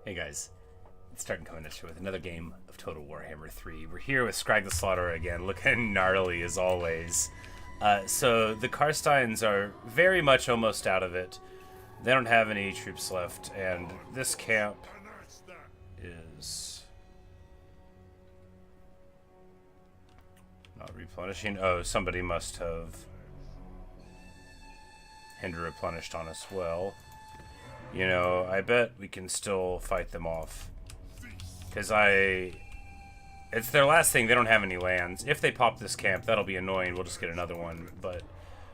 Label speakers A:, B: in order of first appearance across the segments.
A: Hey guys, it's starting coming at you with another game of Total Warhammer 3. We're here with Skrag the Slaughterer again, looking gnarly as always. So the Karsteins are very much almost out of it. They don't have any troops left, and this camp is not replenishing. Oh, somebody must have Hinder replenished on us. Well, you know, I bet we can still fight them off. Because it's their last thing. They don't have any lands. If they pop this camp, that'll be annoying. We'll just get another one. But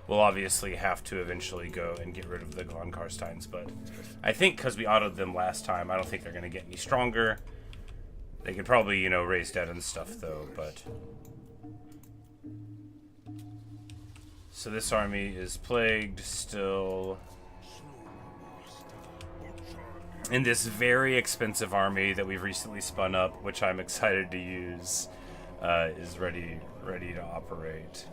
A: we'll obviously have to eventually go and get rid of the Von Karsteins. But I think because we autoed them last time, I don't think they're going to get any stronger. They could probably, you know, raise dead and stuff, though. But so this army is plagued still. And this very expensive army that we've recently spun up, which I'm excited to use, is ready to operate.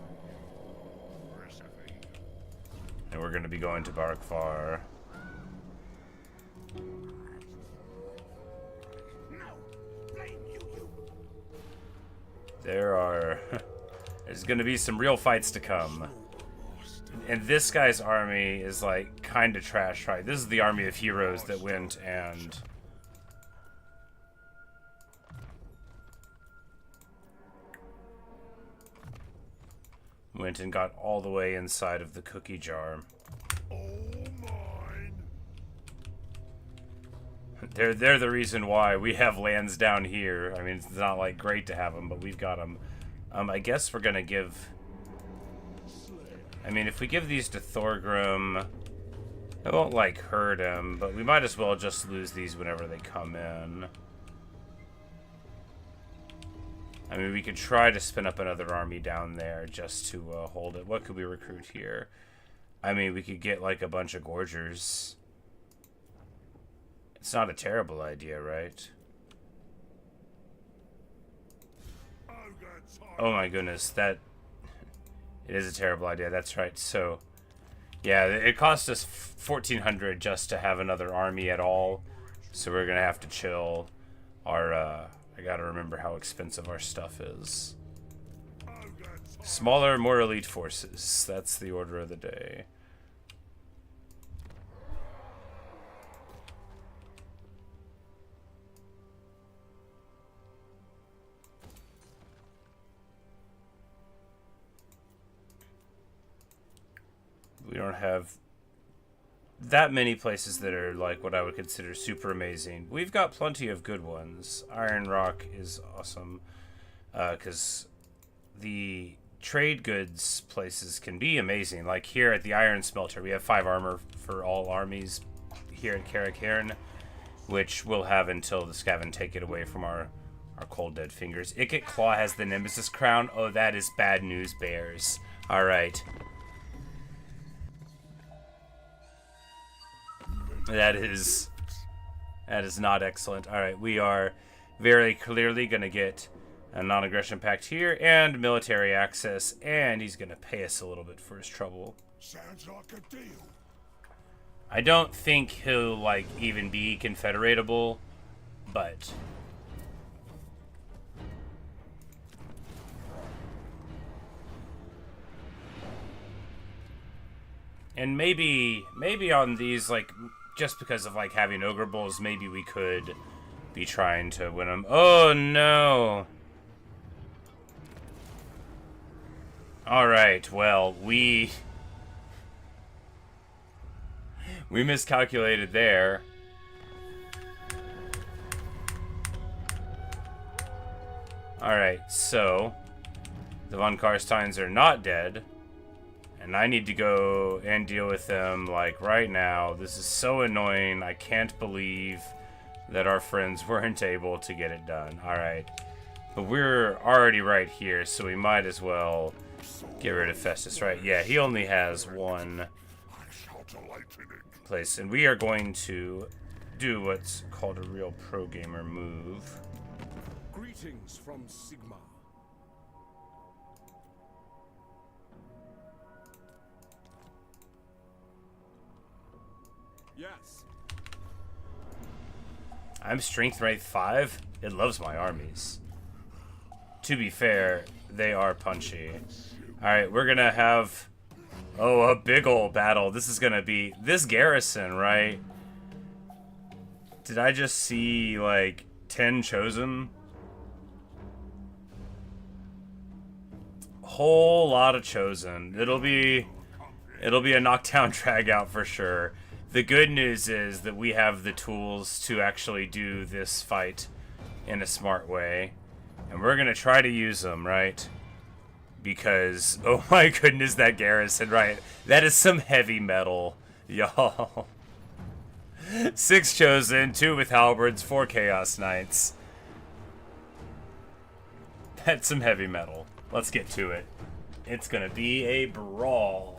A: And we're going to be going to Barkvar. There's going to be some real fights to come. And this guy's army is like kind of trash, right? This is the army of heroes that went and got all the way inside of the cookie jar. They're the reason why we have lands down here. I mean, it's not like great to have them, but we've got them. I guess we're gonna give. I mean, if we give these to Thorgrim, it won't, like, hurt him, but we might as well just lose these whenever they come in. I mean, we could try to spin up another army down there just to hold it. What could we recruit here? I mean, we could get, like, a bunch of Gorgers. It's not a terrible idea, right? Oh my goodness, that... It is a terrible idea, that's right. So, yeah, it cost us 1,400 just to have another army at all. So we're gonna have to chill. I gotta remember how expensive our stuff is. Smaller, more elite forces. That's the order of the day. We don't have that many places that are like what I would consider super amazing. We've got plenty of good ones. Iron Rock is awesome because the trade goods places can be amazing. Like here at the Iron Smelter, we have 5 armor for all armies here at Carrick-Cairn, which we'll have until the Skaven take it away from our cold dead fingers. Ikit Claw has the Nemesis crown. Oh, that is bad news, bears. All right. That is not excellent. All right, we are very clearly going to get a non-aggression pact here and military access, and he's going to pay us a little bit for his trouble.
B: Sounds like a deal.
A: I don't think he'll like even be confederatable, but and maybe on these like. Just because of, like, having Ogre Bulls, maybe we could be trying to win them. Oh, no! Alright, well, we miscalculated there. Alright, so the Von Karsteins are not dead. And I need to go and deal with them, like, right now. This is so annoying. I can't believe that our friends weren't able to get it done. Alright. But we're already right here, so we might as well get rid of Festus, right? Yeah, he only has one place. And we are going to do what's called a real pro-gamer move.
B: Greetings from Sigma. Yes.
A: I'm strength rate 5. It loves my armies. To be fair, they are punchy. Alright, we're gonna have... Oh, a big ol' battle. This is gonna be... This garrison, right? Did I just see, like, 10 chosen? Whole lot of chosen. It'll be a knockdown drag out for sure. The good news is that we have the tools to actually do this fight in a smart way. And we're gonna try to use them, right? Because, oh my goodness, that garrison, right? That is some heavy metal, y'all. 6 chosen, 2 with halberds, 4 chaos knights. That's some heavy metal. Let's get to it. It's gonna be a brawl.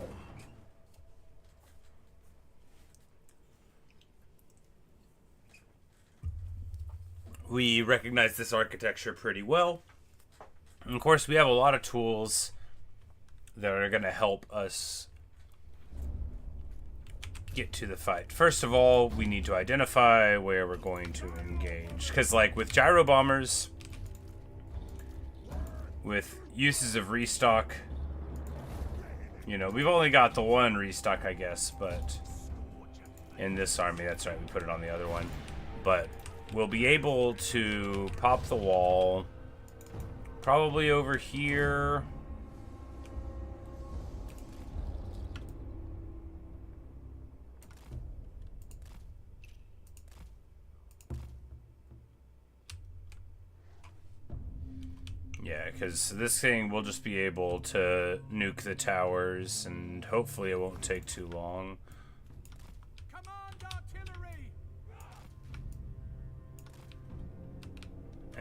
A: We recognize this architecture pretty well. And of course, we have a lot of tools that are going to help us get to the fight. First of all, we need to identify where we're going to engage. Because, like, with gyro bombers, with uses of restock, you know, we've only got the one restock, I guess, but in this army, that's right, we put it on the other one. But we'll be able to pop the wall, probably over here. Yeah, because this thing will just be able to nuke the towers, and hopefully it won't take too long.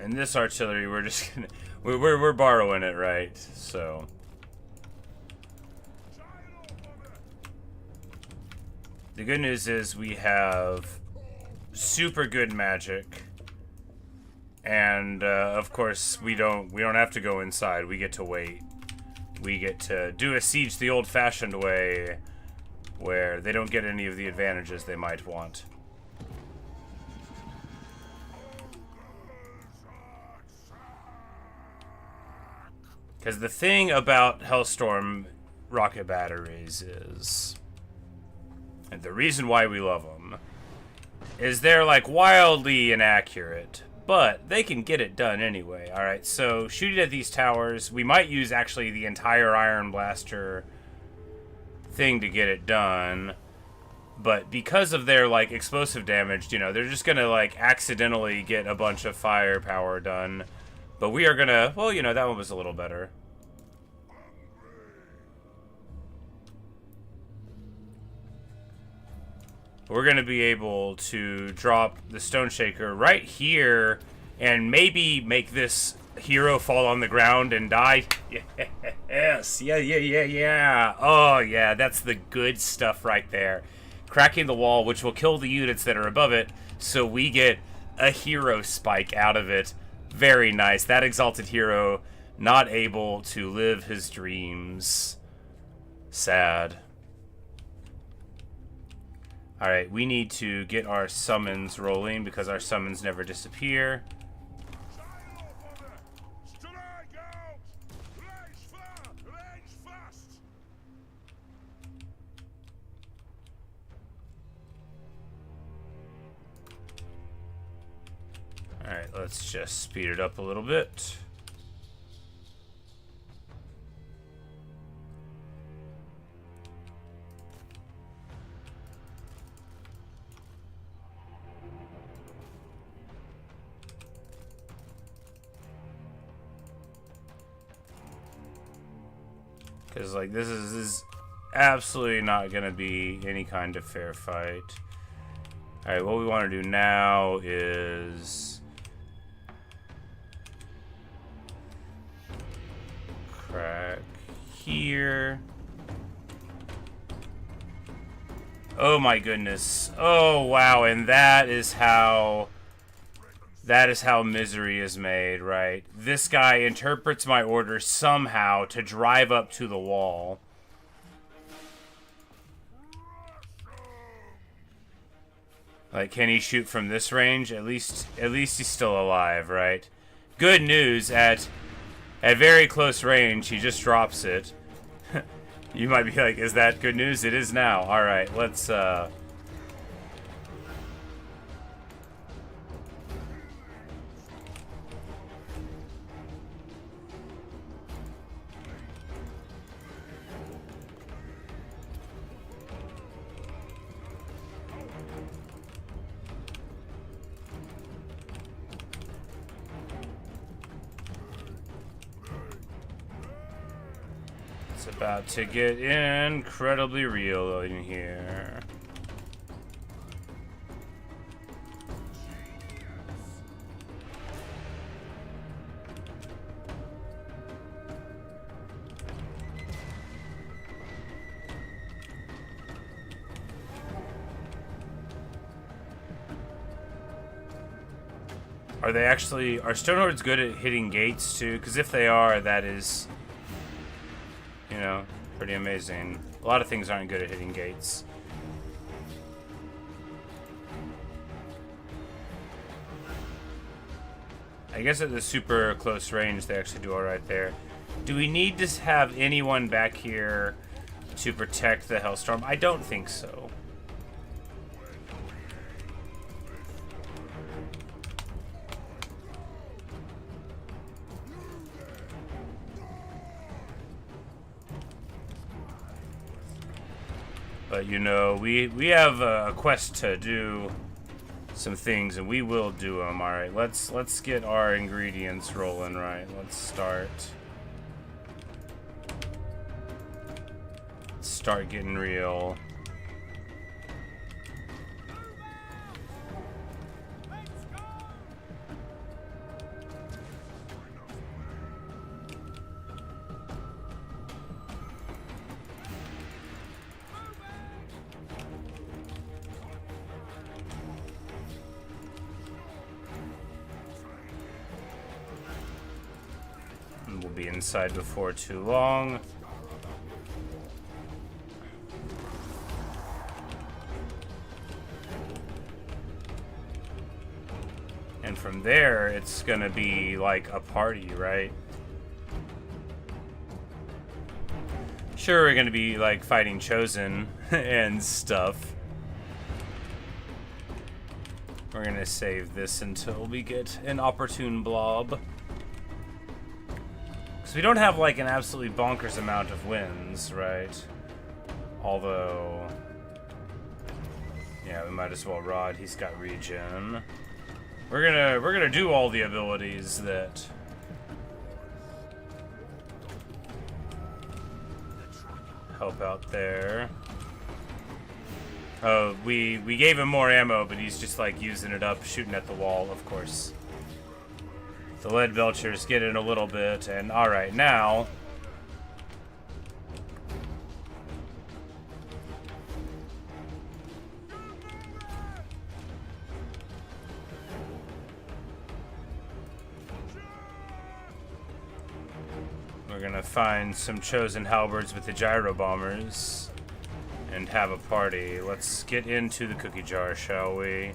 A: And this artillery, we're just gonna... We're borrowing it, right? So... The good news is we have super good magic. And, of course, we don't have to go inside. We get to wait. We get to do a siege the old-fashioned way, where they don't get any of the advantages they might want. Because the thing about Hellstorm rocket batteries is, and the reason why we love them, is they're like wildly inaccurate, but they can get it done anyway. Alright, so shooting at these towers, we might use actually the entire Iron Blaster thing to get it done, but because of their like explosive damage, you know, they're just gonna like accidentally get a bunch of firepower done. But we are gonna, well, you know, that one was a little better. We're gonna be able to drop the Stone Shaker right here and maybe make this hero fall on the ground and die. Yes, yeah. Oh, yeah, that's the good stuff right there. Cracking the wall, which will kill the units that are above it, so we get a hero spike out of it. Very nice. That exalted hero not able to live his dreams. Sad. Alright, we need to get our summons rolling because our summons never disappear. Alright, let's just speed it up a little bit. Because, like, this is absolutely not going to be any kind of fair fight. Alright, what we want to do now is... crack here. Oh my goodness. Oh wow, and that is how misery is made, right? This guy interprets my orders somehow to drive up to the wall. Like, can he shoot from this range? At least he's still alive, right? Good news, at very close range, he just drops it. You might be like, is that good news? It is now. Alright, let's, it's about to get incredibly real in here. Are Stonehordes good at hitting gates too? Because if they are, that is, you know, pretty amazing. A lot of things aren't good at hitting gates. I guess at the super close range, they actually do alright there. Do we need to have anyone back here to protect the Hellstorm? I don't think so. But you know, we have a quest to do some things, and we will do them. All right, let's get our ingredients rolling. Right, let's start getting real. We'll be inside before too long. And from there, it's gonna be like a party, right? Sure, we're gonna be like fighting Chosen and stuff. We're gonna save this until we get an opportune blob. So we don't have like an absolutely bonkers amount of wins, right? Although, yeah, we might as well Rod. He's got regen. We're gonna do all the abilities that help out there. Oh, we gave him more ammo, but he's just like using it up, shooting at the wall, of course. The lead belchers get in a little bit, and alright, now we're gonna find some Chosen halberds with the gyro bombers and have a party. Let's get into the cookie jar, shall we?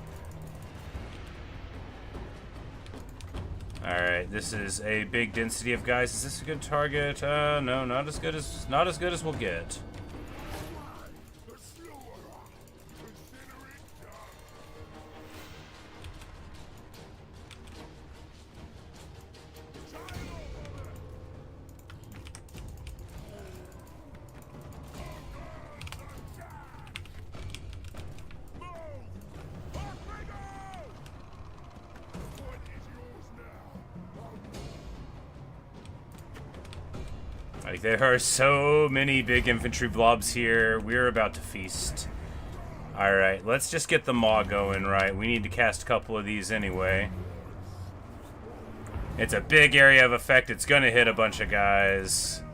A: Alright, this is a big density of guys. Is this a good target? No, not as good as we'll get. Like, there are so many big infantry blobs here. We're about to feast. Alright, let's just get the maw going, right? We need to cast a couple of these anyway. It's a big area of effect. It's gonna hit a bunch of guys.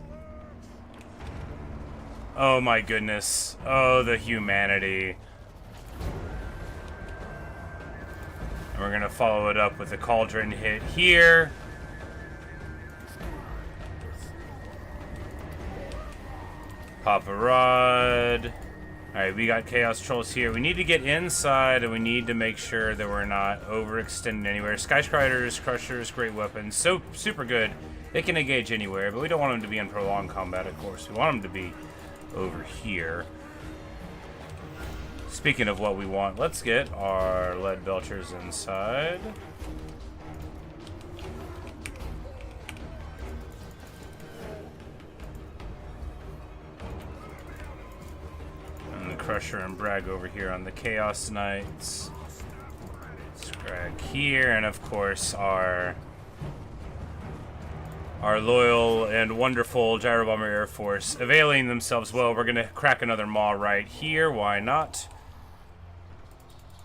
A: Oh my goodness. Oh, the humanity. And we're gonna follow it up with a cauldron hit here. Pop a rod. Alright, we got Chaos Trolls here. We need to get inside, and we need to make sure that we're not overextending anywhere. Sky Striders, Crushers, great weapons. So super good. They can engage anywhere, but we don't want them to be in prolonged combat, of course. We want them to be over here. Speaking of what we want, let's get our lead belchers inside. And the Crusher and Brag over here on the Chaos Knights. Skrag here, and of course our loyal and wonderful Gyro Bomber Air Force availing themselves well. We're gonna crack another maw right here, why not?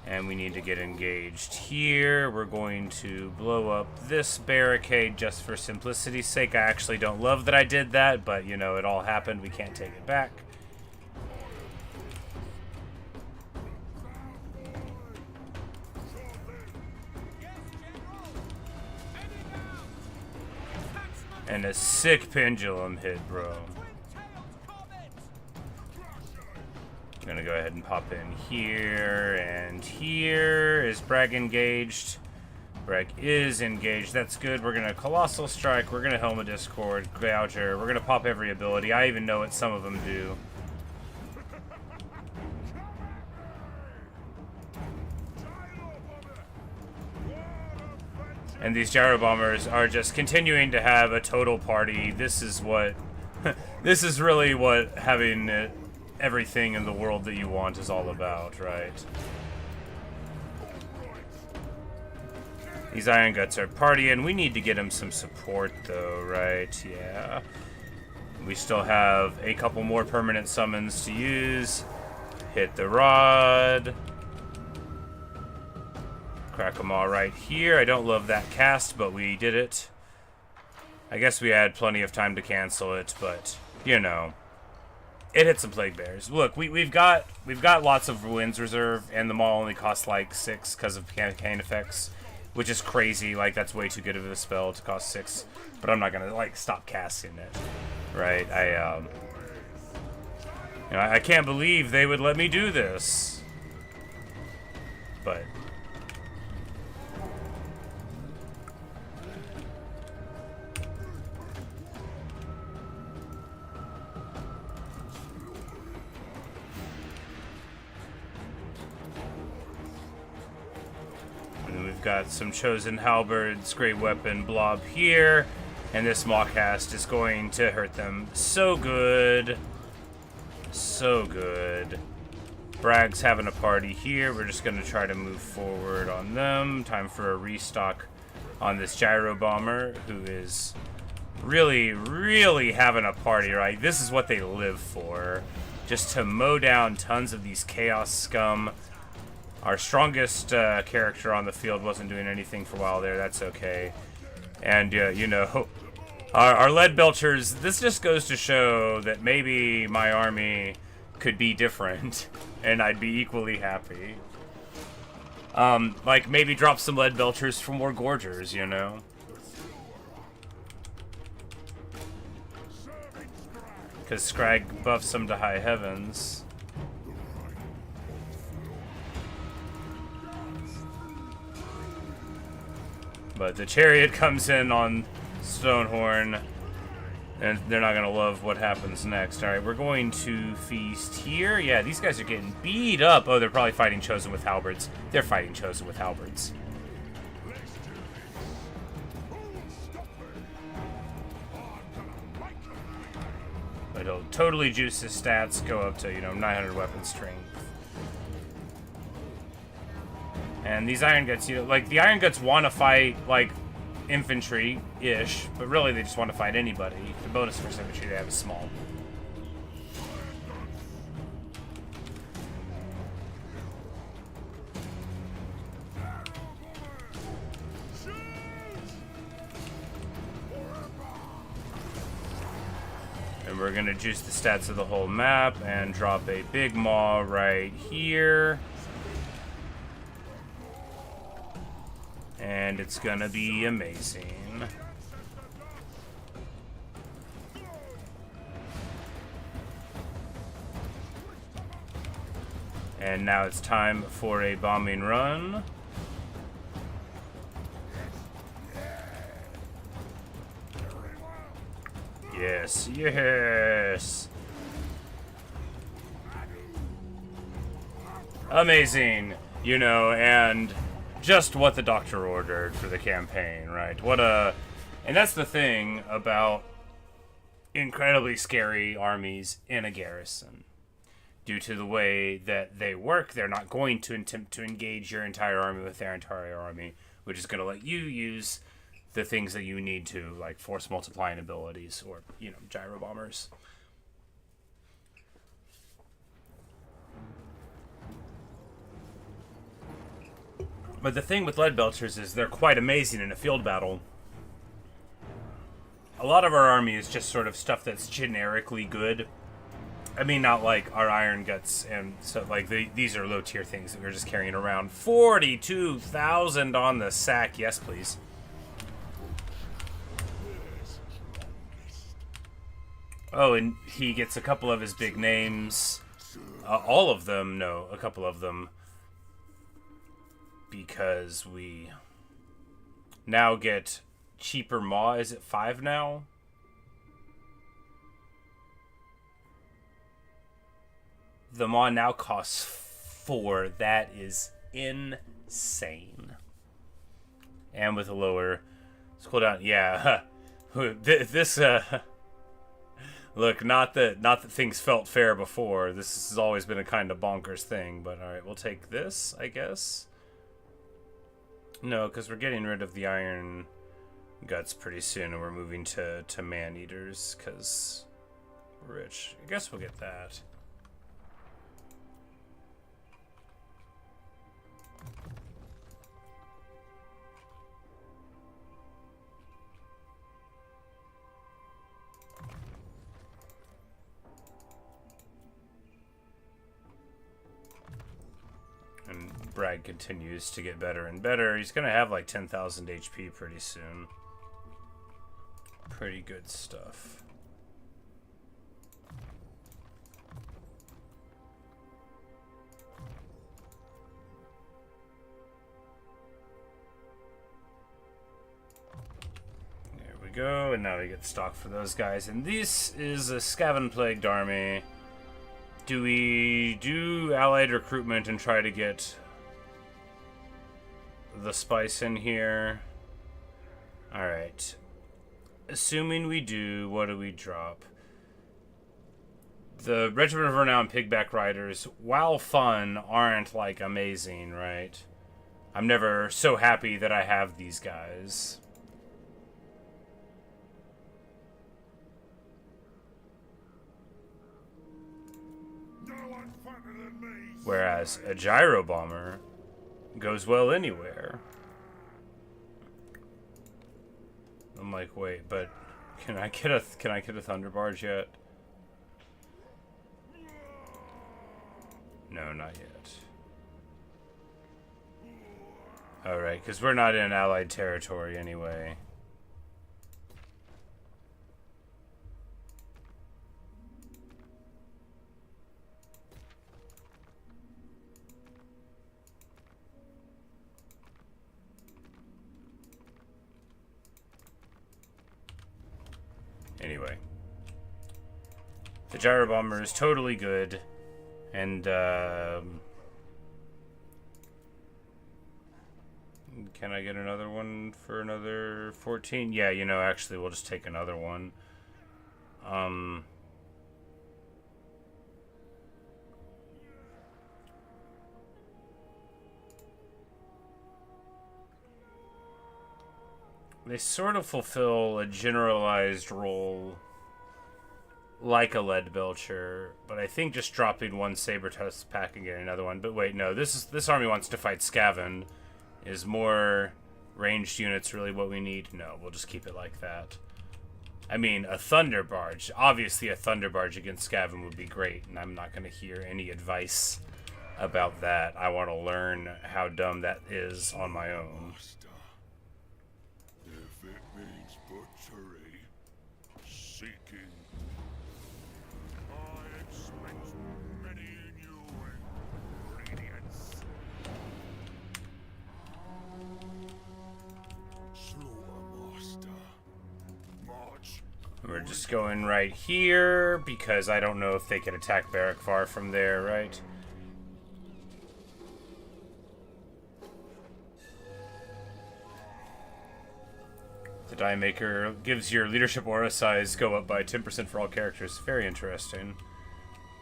A: And we need to get engaged here. We're going to blow up this barricade just for simplicity's sake. I actually don't love that I did that, but you know, it all happened. We can't take it back. And a sick pendulum hit, bro. I'm gonna go ahead and pop in here and here. Is Brag engaged? Brag is engaged. That's good. We're gonna Colossal Strike. We're gonna Helm of Discord, Gouger. We're gonna pop every ability. I even know what some of them do. And these Gyro Bombers are just continuing to have a total party. This is what... this is really what having everything in the world that you want is all about, right? These Iron Guts are partying. We need to get them some support, though, right? Yeah. We still have a couple more permanent summons to use. Hit the rod. Crack them all right here. I don't love that cast, but we did it. I guess we had plenty of time to cancel it, but you know, it hit some Plague Bears. Look, we've got lots of Winds Reserve, and the maul only costs like 6 because of cane effects, which is crazy. Like, that's way too good of a spell to cost 6. But I'm not gonna like stop casting it, right? You know, I can't believe they would let me do this, but. Got some Chosen Halberds, great weapon, blob here, and this Mawcast is going to hurt them so good. So good. Brag's having a party here. We're just going to try to move forward on them. Time for a restock on this Gyro Bomber, who is really, really having a party, right? This is what they live for. Just to mow down tons of these Chaos scum. Our strongest character on the field wasn't doing anything for a while there. That's okay. And, you know, our lead belchers, this just goes to show that maybe my army could be different, and I'd be equally happy. Like, maybe drop some lead belchers for more gorgers, you know? Because Skrag buffs them to high heavens. But the chariot comes in on Stonehorn, and they're not going to love what happens next. Alright, we're going to feast here. Yeah, these guys are getting beat up. Oh, they're probably fighting Chosen with halberds. They're fighting Chosen with halberds. But he'll totally juice his stats, go up to, you know, 900 weapon strength. And these Iron Guts, you know, like, the Iron Guts want to fight, like, infantry-ish, but really they just want to fight anybody. The bonus for infantry they have is small. And we're going to juice the stats of the whole map and drop a big maw right here. And it's gonna be amazing. And now it's time for a bombing run. Yes, yes. Amazing, you know, and just what the doctor ordered for the campaign, right? And that's the thing about incredibly scary armies in a garrison. Due to the way that they work, they're not going to attempt to engage your entire army with their entire army, which is going to let you use the things that you need to, like force multiplying abilities or, you know, gyro bombers. But the thing with lead belchers is they're quite amazing in a field battle. A lot of our army is just sort of stuff that's generically good. I mean, not like our iron guts, and so like these are low tier things that we're just carrying around. 42,000 on the sack, yes please. Oh, and he gets a couple of his big names. All of them, no, a couple of them. Because we now get cheaper maw. Is it 5 now? The maw now costs 4. That is insane. And with a lower cooldown, yeah. This look, not that things felt fair before. This has always been a kind of bonkers thing. But all right, we'll take this, I guess. No, because we're getting rid of the iron guts pretty soon, and we're moving to man-eaters, because we're rich. I guess we'll get that. And Bragg continues to get better and better. He's going to have like 10,000 HP pretty soon. Pretty good stuff. There we go, and now we get stock for those guys. And this is a Skaven plagued army. Do we do allied recruitment and try to get the spice in here? Alright. Assuming we do, what do we drop? The Regiment of Renown Pigback Riders, while fun, aren't, like, amazing, right? I'm never so happy that I have these guys. Whereas a gyro bomber goes well anywhere. I'm like, wait, but can I get a thunder barge yet? No, not yet. All right, because we're not in allied territory anyway. Anyway, the gyro bomber is totally good, and can I get another one for another 14? Yeah, you know, actually, we'll just take another one. They sort of fulfill a generalized role like a lead belcher, but I think just dropping one saber tusk pack and getting another one. But wait, no, this army wants to fight Skaven. Is more ranged units really what we need? No, we'll just keep it like that. I mean, a thunder barge. Obviously, a thunder barge against Skaven would be great, and I'm not going to hear any advice about that. I want to learn how dumb that is on my own.
B: If it means butchery, seeking, I expect many in you and
A: We're just going right here because I don't know if they can attack Barrack far from there, right? The die maker gives your leadership aura size go up by 10% for all characters. Very interesting.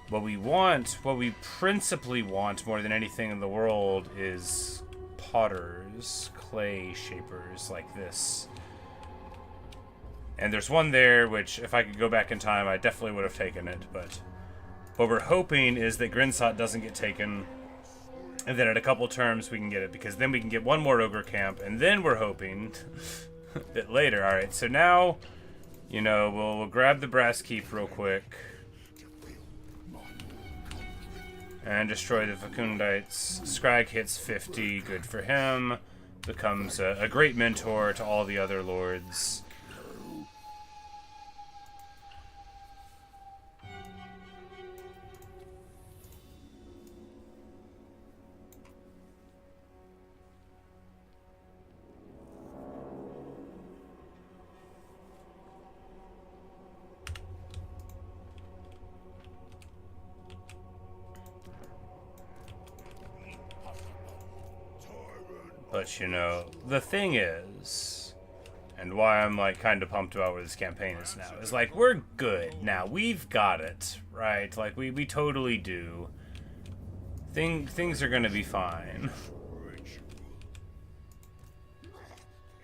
A: What we principally want more than anything in the world is potters, clay shapers like this. And there's one there, which if I could go back in time, I definitely would have taken it. But what we're hoping is that Grinsot doesn't get taken, and then at a couple terms we can get it, because then we can get one more Ogre Camp, and then we're hoping that later. All right, so now, you know, we'll grab the brass keep real quick and destroy the Facundites. Skrag hits 50, good for him. Becomes a great mentor to all the other lords. But, you know, the thing is, and why I'm, like, kind of pumped about where this campaign is now, is, like, we're good now. We've got it, right? Like, we totally do. Things are gonna be fine.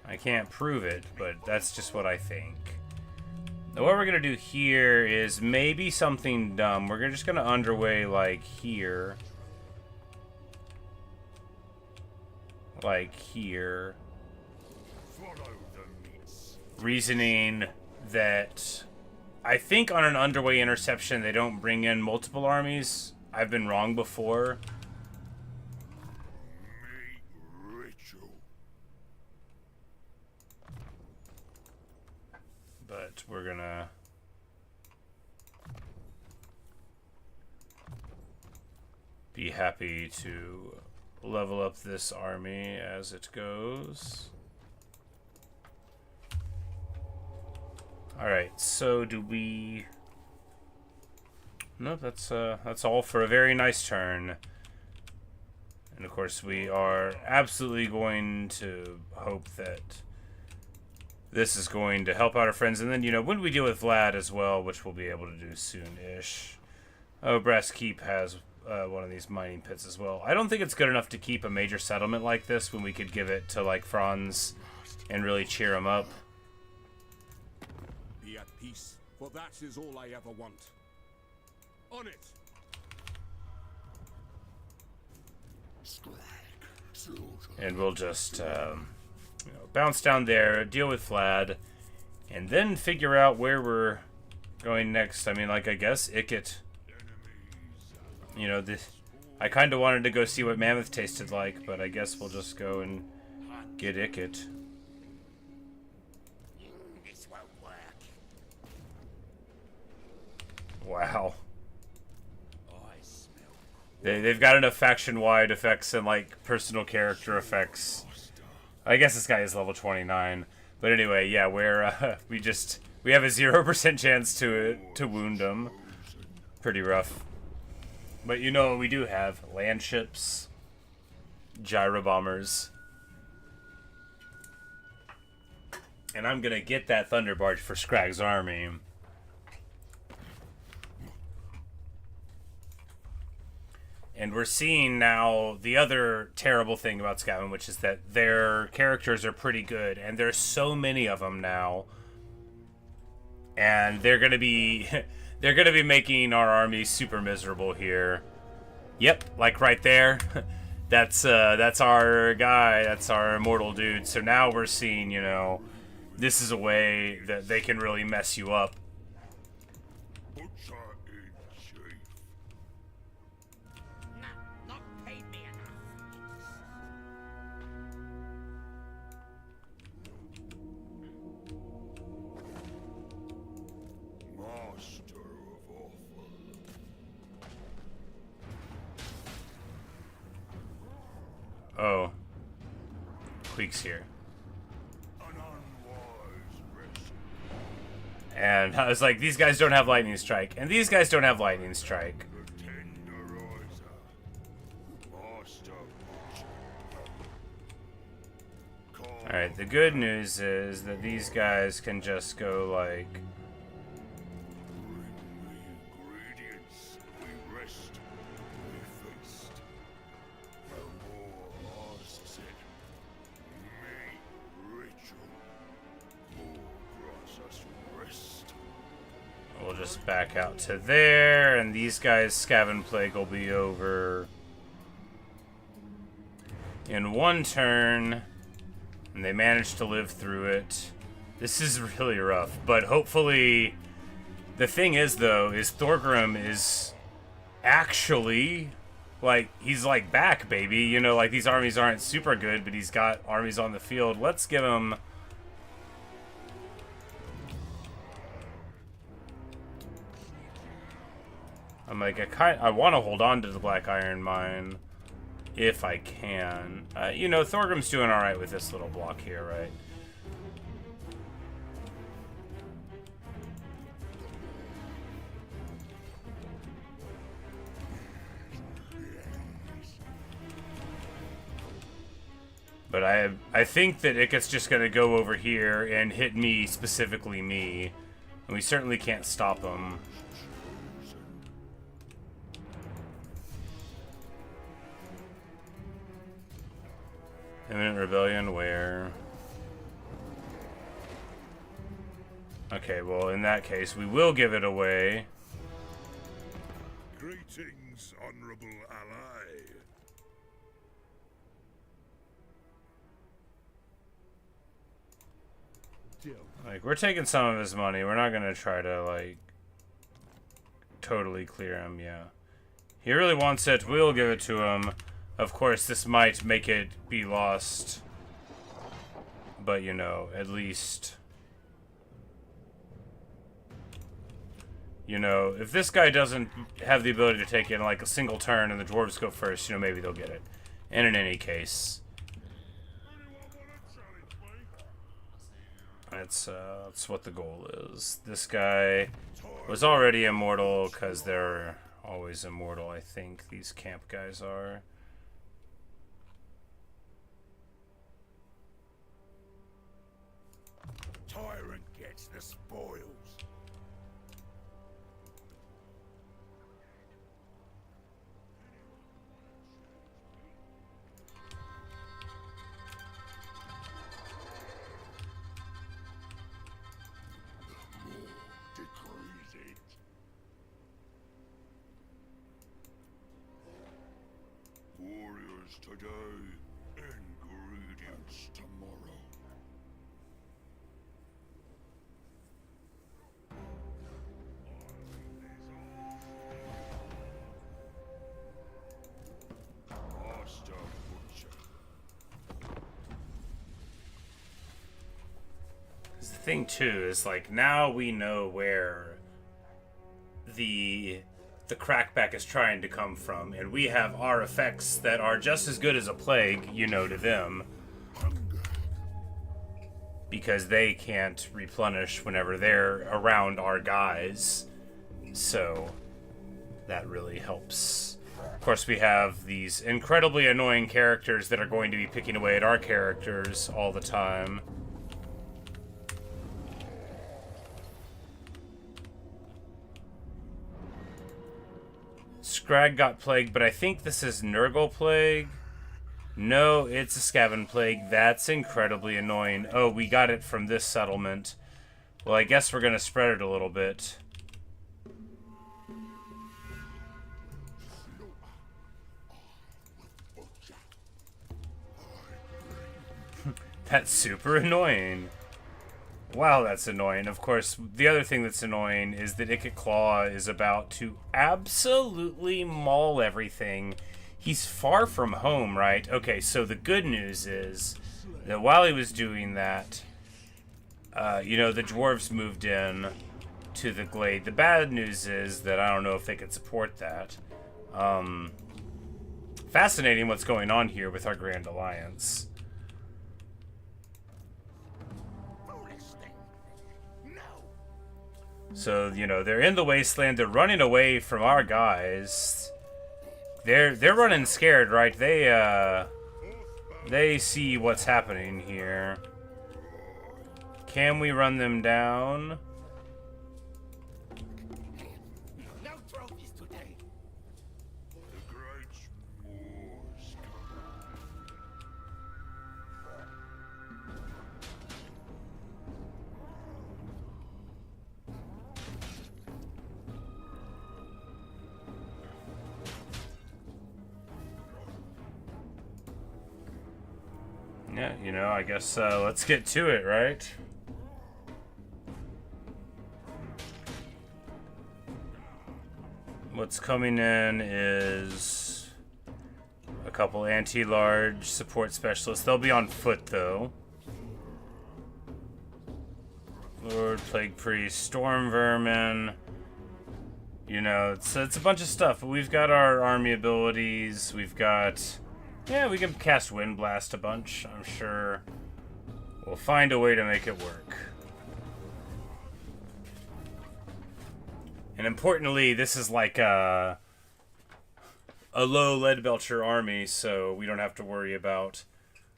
A: I can't prove it, but that's just what I think. Now, what we're gonna do here is maybe something dumb. We're just gonna underway, like, here. Like here. Reasoning that I think on an underway interception they don't bring in multiple armies. I've been wrong before. But we're gonna be happy to level up this army as it goes. Alright, so do we... Nope, that's all for a very nice turn. And of course we are absolutely going to hope that this is going to help out our friends. And then, you know, when we deal with Vlad as well, which we'll be able to do soon-ish. Oh, Brass Keep has one of these mining pits as well. I don't think it's good enough to keep a major settlement like this when we could give it to, like, Franz and really cheer him up.
C: Be at peace, for that is all I ever want. On it!
A: And we'll just, you know, bounce down there, deal with Vlad, and then figure out where we're going next. I mean, like, I guess Ikit. You know, I kind of wanted to go see what Mammoth tasted like, but I guess we'll just go and get Ikit.
C: This won't work.
A: Wow. They've got enough faction-wide effects and, like, personal character effects. I guess this guy is level 29. But anyway, yeah, we're, we have a 0% chance to wound him. Pretty rough. But you know what we do have? Land ships. Gyro bombers. And I'm gonna get that Thunder Barge for Skrag's army. And we're seeing now the other terrible thing about Skaven, which is that their characters are pretty good, and there's so many of them now. And they're gonna be they're gonna be making our army super miserable here. Yep, like right there. That's our guy, that's our immortal dude. So now we're seeing, you know, this is a way that they can really mess you up. Oh. Queek's here. And I was like, these guys don't have lightning strike, and these guys don't have lightning strike.
B: The tenderizer. Master butcher.
A: Alright, the good news is that these guys can just go like...
B: Bring the ingredients. We rest. We feast. No more asks it. Me ritual. More grants us rest.
A: We'll just back out to there, and these guys' Skaven Plague will be over in one turn, and they managed to live through it. This is really rough, but hopefully... The thing is, though, is Thorgrim is actually, like, he's, like, back, baby. You know, like, these armies aren't super good, but he's got armies on the field. Let's give him... I'm like, I want to hold on to the Black Iron Mine if I can. You know, Thorgrim's doing alright with this little block here, right? But I think that Ikit's just going to go over here and hit me, specifically me. And we certainly can't stop him. Imminent rebellion, where? Okay, well, in that case, we will give it away.
B: Greetings, honorable ally.
A: Like, we're taking some of his money. We're not gonna try to, like, totally clear him, yeah. He really wants it. We'll give it to him. Of course, this might make it be lost. But, you know, at least... You know, if this guy doesn't have the ability to take it in, like, a single turn and the dwarves go first, you know, maybe they'll get it. And in any case... That's what the goal is. This guy was already immortal, because they're always immortal, I think, these camp guys are.
B: Tyrant gets the spoils. The law decrees it. Warriors today, ingredients tomorrow. Master butcher.
A: The thing too is, like, now we know where the crackback is trying to come from, and we have our effects that are just as good as a plague, you know, to them, because they can't replenish whenever they're around our guys. So that really helps. Of course, we have these incredibly annoying characters that are going to be picking away at our characters all the time. Skrag got plague, but I think this is Nurgle plague. No, it's a Skaven plague. That's incredibly annoying. Oh, we got it from this settlement. Well, I guess we're gonna spread it a little bit. That's super annoying. Wow, that's annoying. Of course, the other thing that's annoying is that Ikit Claw is about to absolutely maul everything. He's far from home, right? Okay, so the good news is that while he was doing that, you know, the dwarves moved in to the glade. The bad news is that I don't know if they could support that. Fascinating what's going on here with our Grand Alliance. So, you know, they're in the wasteland. They're running away from our guys. They're running scared, right? They see what's happening here. Can we run them down?
B: No trophies today. The great Norsca.
A: Yeah, you know, I guess let's get to it, right? What's coming in is a couple anti-large support specialists. They'll be on foot, though. Lord, Plague Priest, Storm Vermin. You know, it's a bunch of stuff. But we've got our army abilities. We've got... Yeah, we can cast Wind Blast a bunch. I'm sure we'll find a way to make it work. And importantly, this is like a low lead belcher army, so we don't have to worry about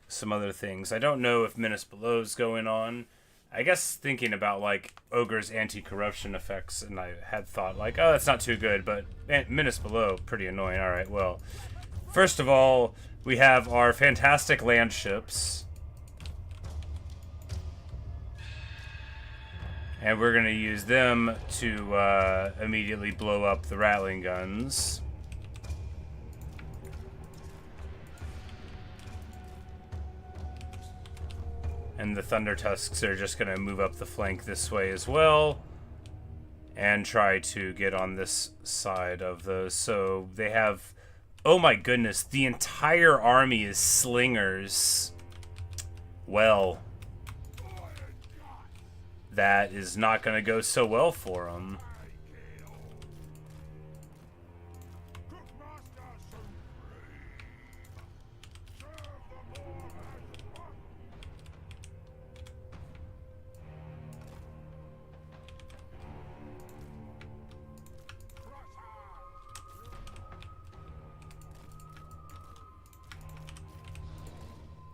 A: some other things. I don't know if Menace Below is going on. I guess thinking about like Ogre's anti-corruption effects, and I had thought like, oh, that's not too good, but Menace Below, pretty annoying. All right, well, first of all, we have our fantastic land ships. And we're going to use them to immediately blow up the rattling guns. And the Thunder Tusks are just going to move up the flank this way as well. And try to get on this side of those. So they have... Oh my goodness, the entire army is slingers. Well... That is not going to go so well for them.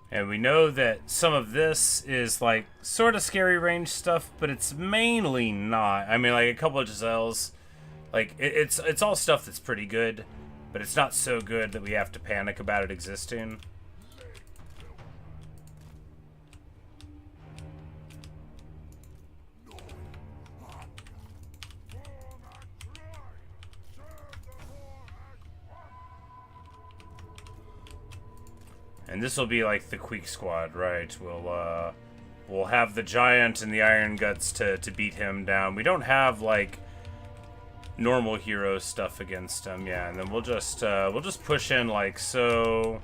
A: And we know that some of this is like sort of scary range stuff, but it's mainly not. I mean, like a couple of Giselles, like it's all stuff that's pretty good, but it's not so good that we have to panic about it existing. And this will be like the Queek Squad, right? We'll have the Giant and the Iron Guts to beat him down. We don't have like normal hero stuff against him, yeah. And then we'll just push in like so.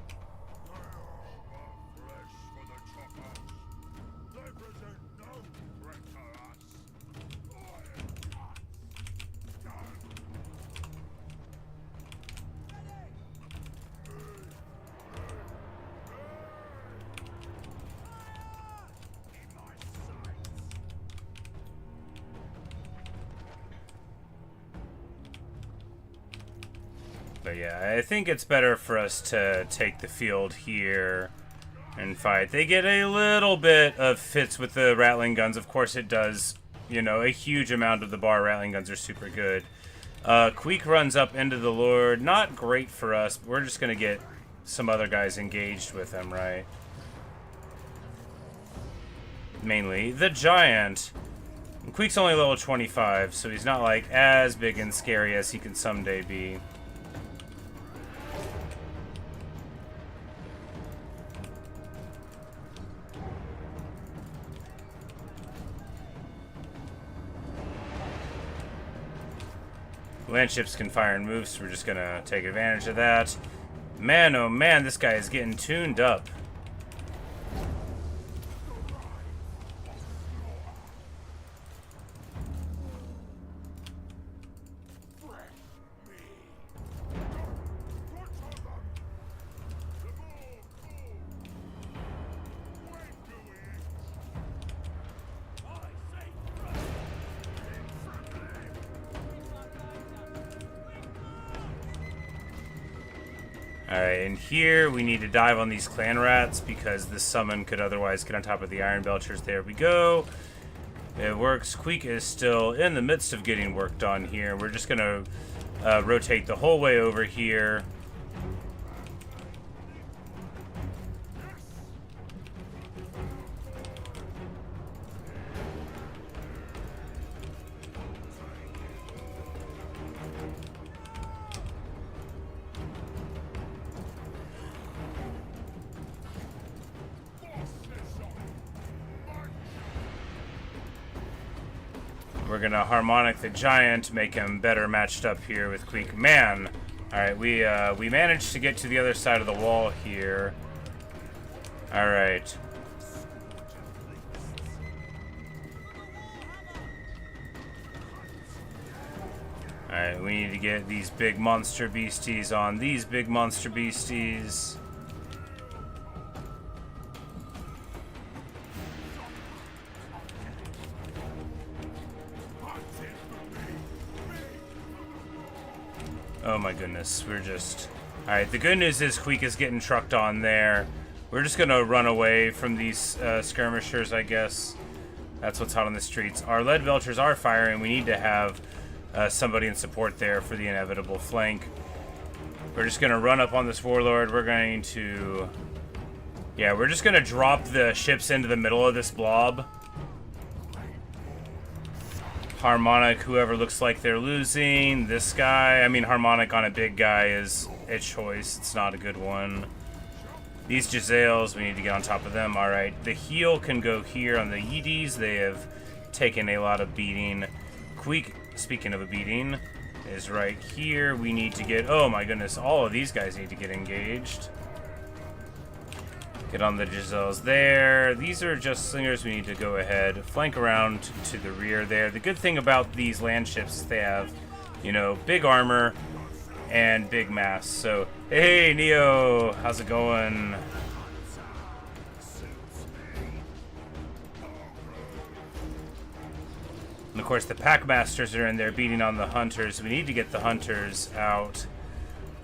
A: But yeah, I think it's better for us to take the field here and fight. They get a little bit of fits with the rattling guns. Of course it does. You know, a huge amount of the bar rattling guns are super good. Queek runs up into the Lord. Not great for us, but we're just going to get some other guys engaged with him, right? Mainly the Giant. And Queek's only level 25, so he's not like as big and scary as he can someday be. Landships can fire and move, so we're just gonna take advantage of that. Man, oh man, this guy is getting tuned up. Alright, and here we need to dive on these clan rats because this summon could otherwise get on top of the Iron Belchers. There we go. It works. Queek is still in the midst of getting worked on here. We're just going to rotate the whole way over here. We're gonna harmonic the giant, make him better matched up here with Queek. Man, all right, we managed to get to the other side of the wall here. All right. All right, we need to get these big monster beasties on these big monster beasties. Oh my goodness, we're just... Alright, the good news is Queek is getting trucked on there. We're just gonna run away from these skirmishers, I guess. That's what's hot on the streets. Our lead belchers are firing. We need to have somebody in support there for the inevitable flank. We're just gonna run up on this warlord. We're going to... Yeah, we're just gonna drop the ships into the middle of this blob. Harmonic, whoever looks like they're losing. This guy, I mean, harmonic on a big guy is a choice. It's not a good one. These Giselles, we need to get on top of them. All right, the heal can go here on the Yeeties. They have taken a lot of beating. Queek, speaking of a beating, is right here. We need to get, oh my goodness, all of these guys need to get engaged. Get on the Giselles there. These are just slingers. We need to go ahead, flank around to the rear there. The good thing about these land ships is they have, you know, big armor and big mass. So, hey, Neo, how's it going? And of course, the Packmasters are in there beating on the Hunters. We need to get the Hunters out.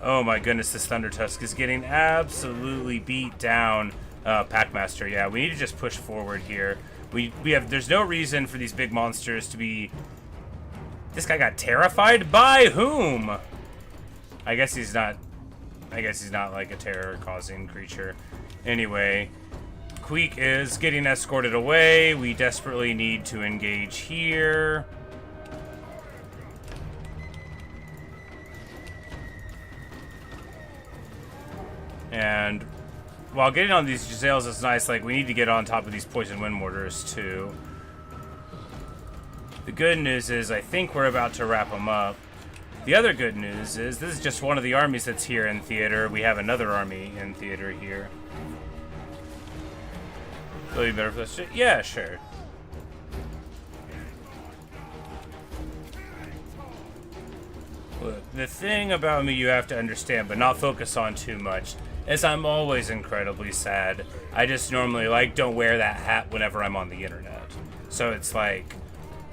A: Oh my goodness, this Thunder Tusk is getting absolutely beat down. Packmaster, yeah, we need to just push forward here. There's no reason for these big monsters to be... This guy got terrified? By whom? I guess he's not like a terror-causing creature. Anyway, Queek is getting escorted away. We desperately need to engage here. And while getting on these Giselles is nice, like, we need to get on top of these poison wind mortars too. The good news is I think we're about to wrap them up. The other good news is this is just one of the armies that's here in theater. We have another army in theater here. Will you better for this shit? Yeah, sure. Look, the thing about me you have to understand, but not focus on too much, is I'm always incredibly sad. I just normally, like, don't wear that hat whenever I'm on the internet. So it's like,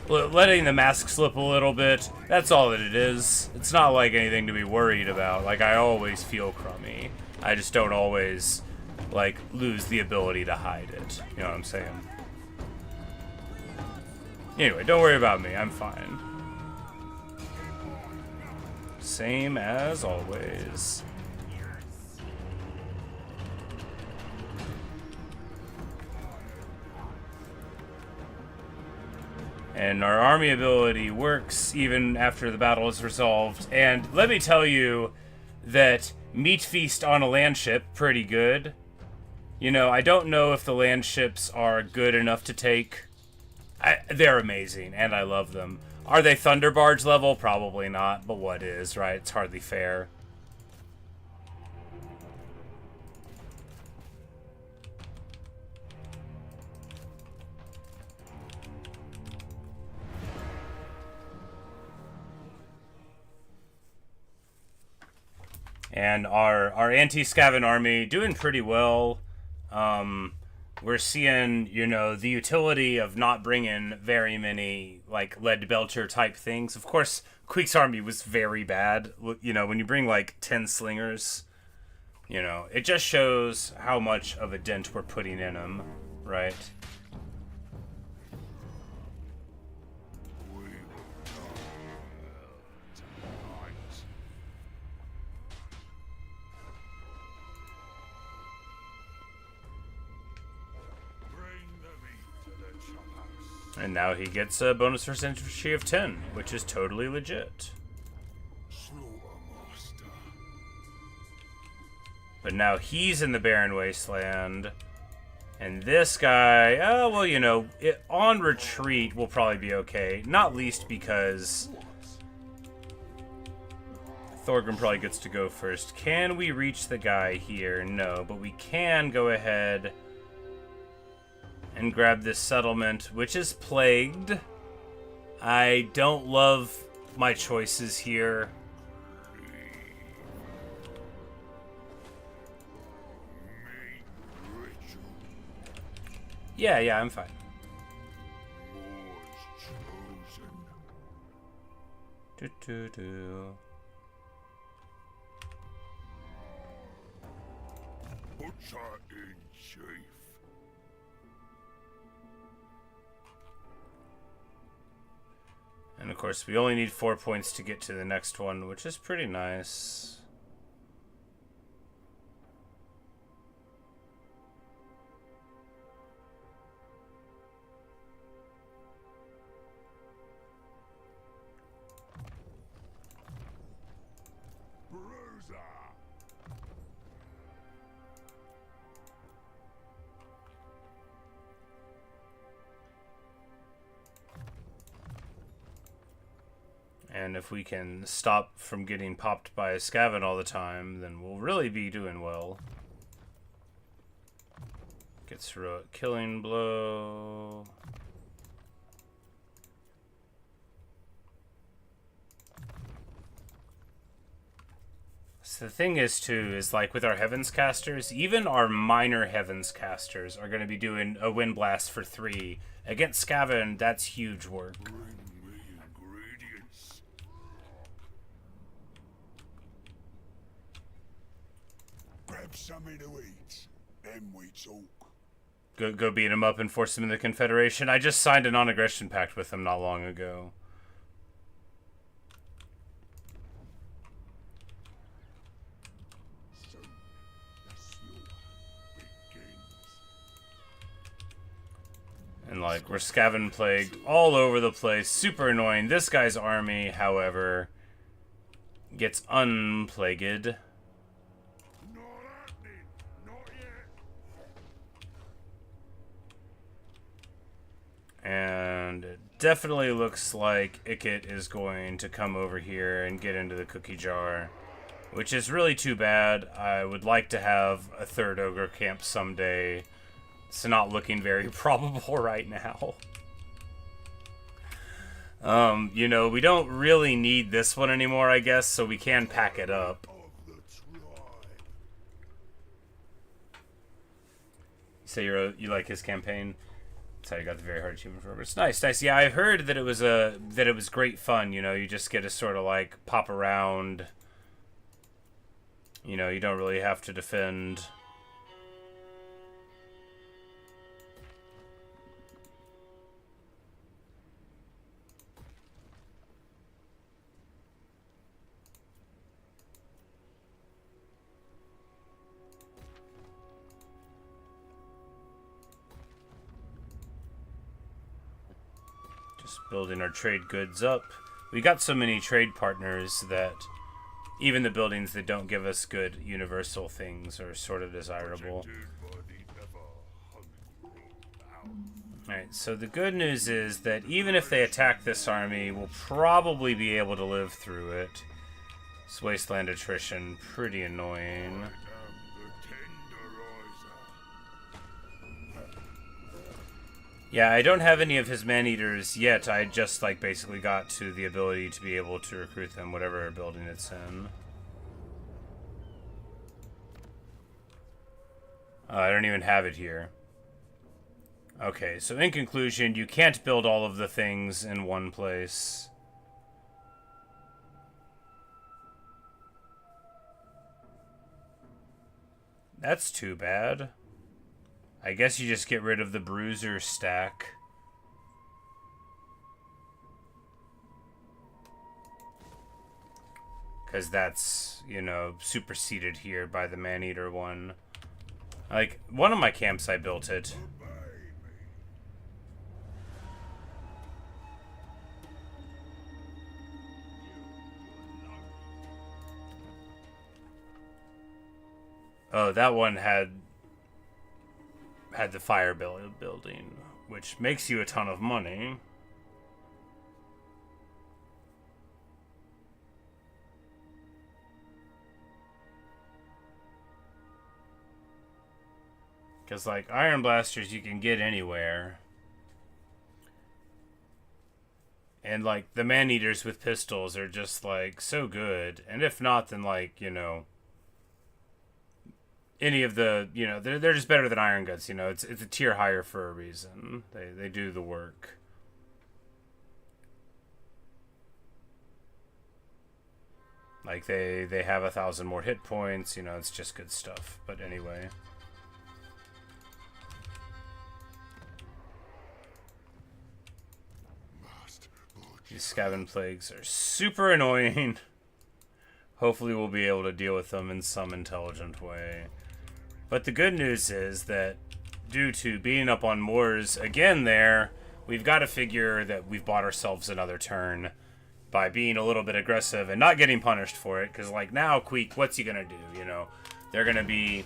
A: letting the mask slip a little bit, that's all that it is. It's not like anything to be worried about. Like, I always feel crummy. I just don't always, like, lose the ability to hide it. You know what I'm saying? Anyway, don't worry about me. I'm fine. Same as always. And our army ability works even after the battle is resolved. And let me tell you that Meat Feast on a land ship, pretty good. You know, I don't know if the land ships are good enough to take. They're amazing, and I love them. Are they Thunder Barge level? Probably not, but what is, right? It's hardly fair. And our anti-Skaven army doing pretty well. We're seeing, you know, the utility of not bringing very many, like, lead belcher type things. Of course, Queek's army was very bad. You know, when you bring, like, 10 slingers, You know, it just shows how much of a dent we're putting in him, right?
B: We will tonight. Bring the meat to the chophouse.
A: And now he gets a bonus percentage of 10, which is totally legit.
B: Slaughtermaster.
A: But now he's in the barren wasteland. And this guy, oh, well, you know, on retreat will probably be okay. Not least because Thorgrim probably gets to go first. Can we reach the guy here? No, but we can go ahead and grab this settlement, which is plagued. I don't love my choices here. Yeah, I'm fine.
B: Moors chosen. Butcher in chief.
A: And of course, we only need 4 points to get to the next one, which is pretty nice.
B: Bruiser.
A: And if we can stop from getting popped by a Skaven all the time, then we'll really be doing well. Gets heroic killing blow. So the thing is, too, is like with our Heavens casters, even our minor Heavens casters are going to be doing a Wind Blast for 3. Against Skaven, that's huge work.
B: Bring me ingredients.
C: Grab something to eat. Then we talk.
A: Go beat him up and force him into the Confederation. I just signed a non-aggression pact with him not long ago.
C: So, the slaughter begins.
A: And like, we're Skaven plagued all over the place. Super annoying. This guy's army, however, gets unplagued.
B: Not happening. Not yet.
A: And it definitely looks like Ikit is going to come over here and get into the cookie jar, which is really too bad. I would like to have a third Ogre Camp someday. It's not looking very probable right now. You know, we don't really need this one anymore, I guess, so we can pack it up.
B: Of the tribe.
A: So you like his campaign? That's how you got the very hard achievement for it. It's nice. Yeah, I heard that it was great fun. You know, you just get to sort of like pop around. You know, you don't really have to defend. Just building our trade goods up. We got so many trade partners that even the buildings that don't give us good universal things are sort of desirable.
B: Protected by the ever-hungry power.
A: Alright, so the good news is that even if they attack this army, we'll probably be able to live through it. This wasteland attrition, pretty annoying.
B: I am the tenderizer.
A: Yeah, I don't have any of his man-eaters yet. I just, like, basically got to the ability to be able to recruit them, whatever building it's in. I don't even have it here. Okay, so in conclusion, you can't build all of the things in one place. That's too bad. I guess you just get rid of the bruiser stack. Because that's, you know, superseded here by the man-eater one. Like, one of my camps I built it. Oh, that one had the fire building, which makes you a ton of money. Because, like, iron blasters you can get anywhere. And, like, the man-eaters with pistols are just, like, so good. And if not, then, like, you know, any of the, you know, they're just better than iron guts, you know. It's a tier higher for a reason. They do the work. Like, they have 1,000 more hit points, you know, it's just good stuff. But anyway. These Skaven plagues are super annoying. Hopefully we'll be able to deal with them in some intelligent way. But the good news is that due to beating up on Moors again there, we've got to figure that we've bought ourselves another turn by being a little bit aggressive and not getting punished for it. Because, like, now, Queek, what's he going to do, you know? They're going to be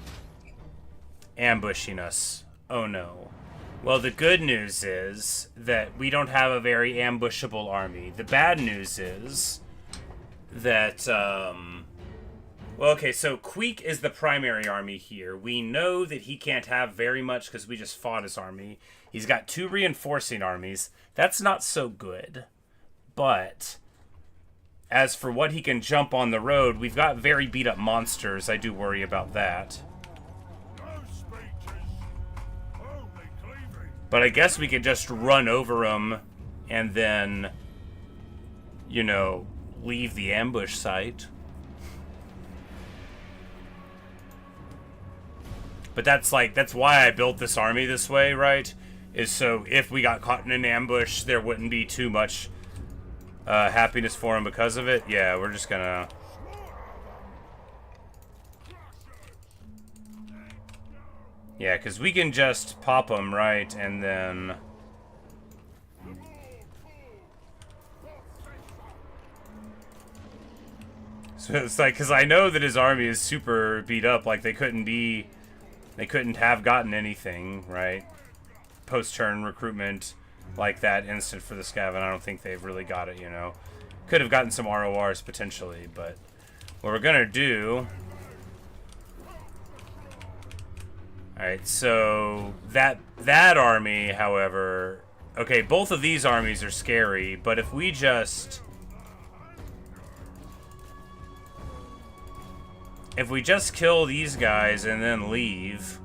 A: ambushing us. Oh, no. Well, the good news is that we don't have a very ambushable army. The bad news is that, well, okay, so Queek is the primary army here. We know that he can't have very much because we just fought his army. He's got 2 reinforcing armies. That's not so good. But as for what he can jump on the road, we've got very beat-up monsters. I do worry about that. But I guess we could just run over him and then, you know, leave the ambush site. But that's why I built this army this way, right? Is so if we got caught in an ambush, there wouldn't be too much happiness for him because of it. Yeah, we're just gonna... Yeah, because we can just pop them, right, and then... So it's like, because I know that his army is super beat up, like they couldn't have gotten anything, right? Post-turn recruitment like that instant for the Skaven, I don't think they've really got it, you know? Could have gotten some RORs potentially, but what we're gonna do... Alright, so that army, however... Okay, both of these armies are scary, but if we just... If we just kill these guys and then leave...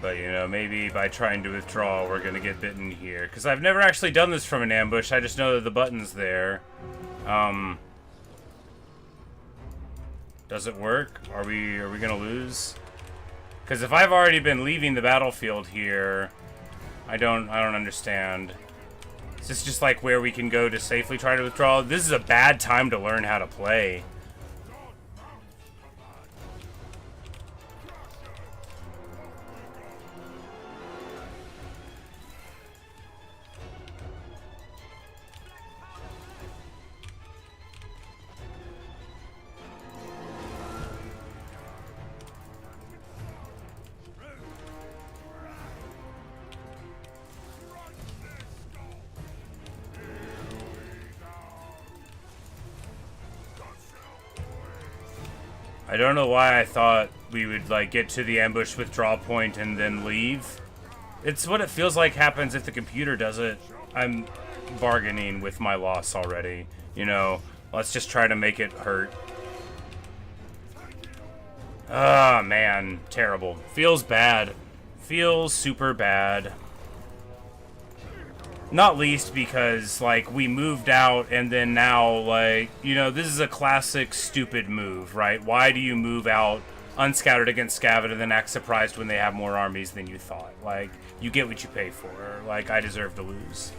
A: But, you know, maybe by trying to withdraw, we're gonna get bitten here. Because I've never actually done this from an ambush, I just know that the button's there. Does it work? Are we gonna lose? Because if I've already been leaving the battlefield here, I don't understand. Is this just like where we can go to safely try to withdraw? This is a bad time to learn how to play. I don't know why I thought we would, like, get to the ambush withdrawal point and then leave. It's what it feels like happens if the computer does it. I'm bargaining with my loss already. You know, let's just try to make it hurt. Ah, man. Terrible. Feels bad. Feels super bad. Not least because, like, we moved out and then now, like, you know, this is a classic stupid move, right? Why do you move out unscouted against Skaven and then act surprised when they have more armies than you thought? Like, you get what you pay for. Like, I deserve to lose.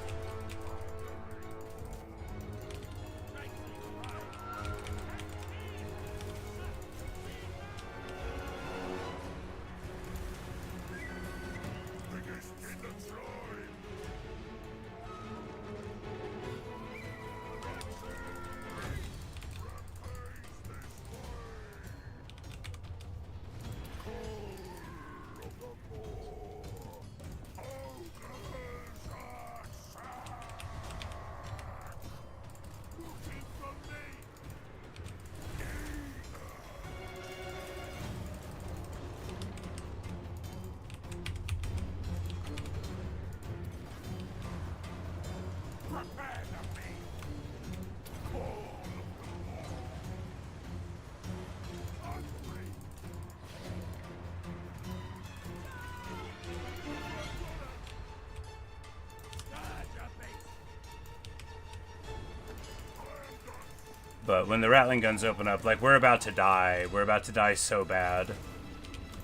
A: But when the rattling guns open up, like, we're about to die. We're about to die so bad.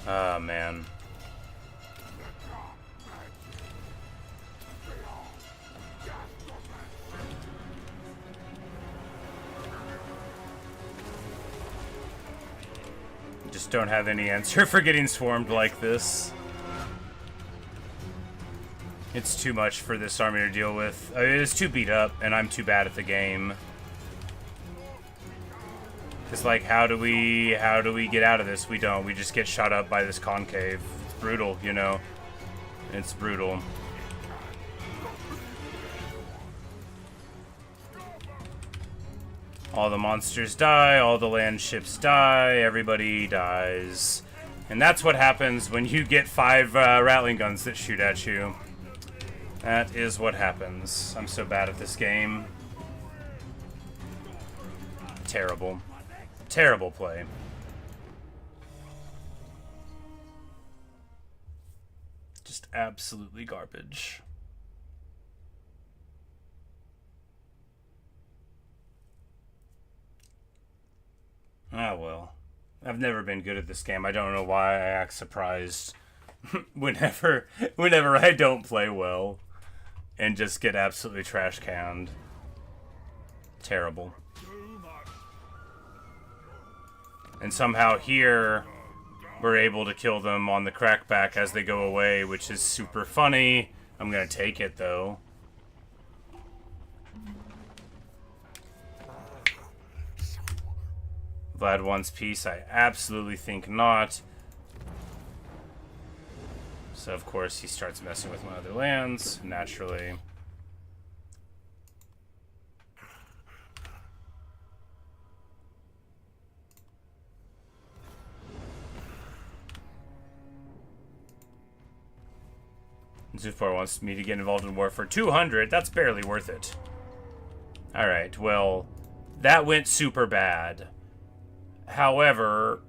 A: Oh, man. Just don't have any answer for getting swarmed like this. It's too much for this army to deal with. I mean, it's too beat up, and I'm too bad at the game. It's like, how do we get out of this? We don't. We just get shot up by this concave. It's brutal, you know. It's brutal. All the monsters die, all the land ships die, everybody dies. And that's what happens when you get 5 rattling guns that shoot at you. That is what happens. I'm so bad at this game. Terrible. Terrible play. Just absolutely garbage. Ah, well. I've never been good at this game. I don't know why I act surprised whenever I don't play well and just get absolutely trash canned. Terrible. And somehow here, we're able to kill them on the crackback as they go away, which is super funny. I'm gonna take it, though. Vlad wants peace. I absolutely think not. So, of course, he starts messing with my other lands, naturally. Zufar wants me to get involved in war for 200. That's barely worth it. Alright, well, that went super bad. However,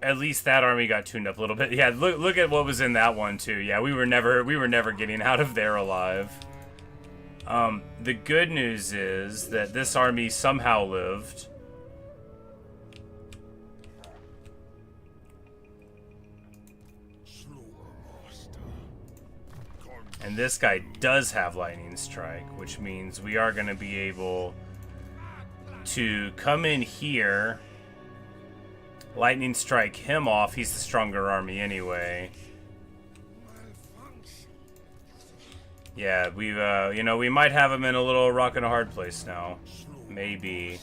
A: at least that army got tuned up a little bit. Yeah, look at what was in that one too. Yeah, we were never getting out of there alive. The good news is that this army somehow lived. And this guy does have lightning strike, which means we are going to be able to come in here, lightning strike him off. He's the stronger army anyway. Yeah, we've, you know, we might have him in a little rock and a hard place now. Maybe.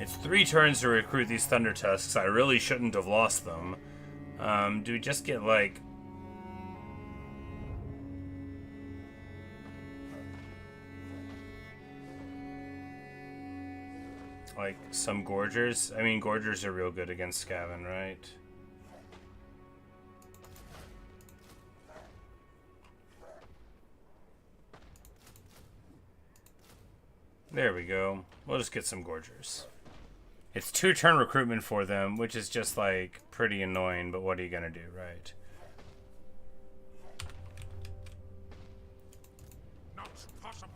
A: It's 3 turns to recruit these Thunder Tusks. I really shouldn't have lost them. Do we just get, like... like, some Gorgers? I mean, Gorgers are real good against Skaven, right? There we go. We'll just get some Gorgers. It's 2-turn recruitment for them, which is just, like, pretty annoying, but what are you gonna do, right?
C: Not possible.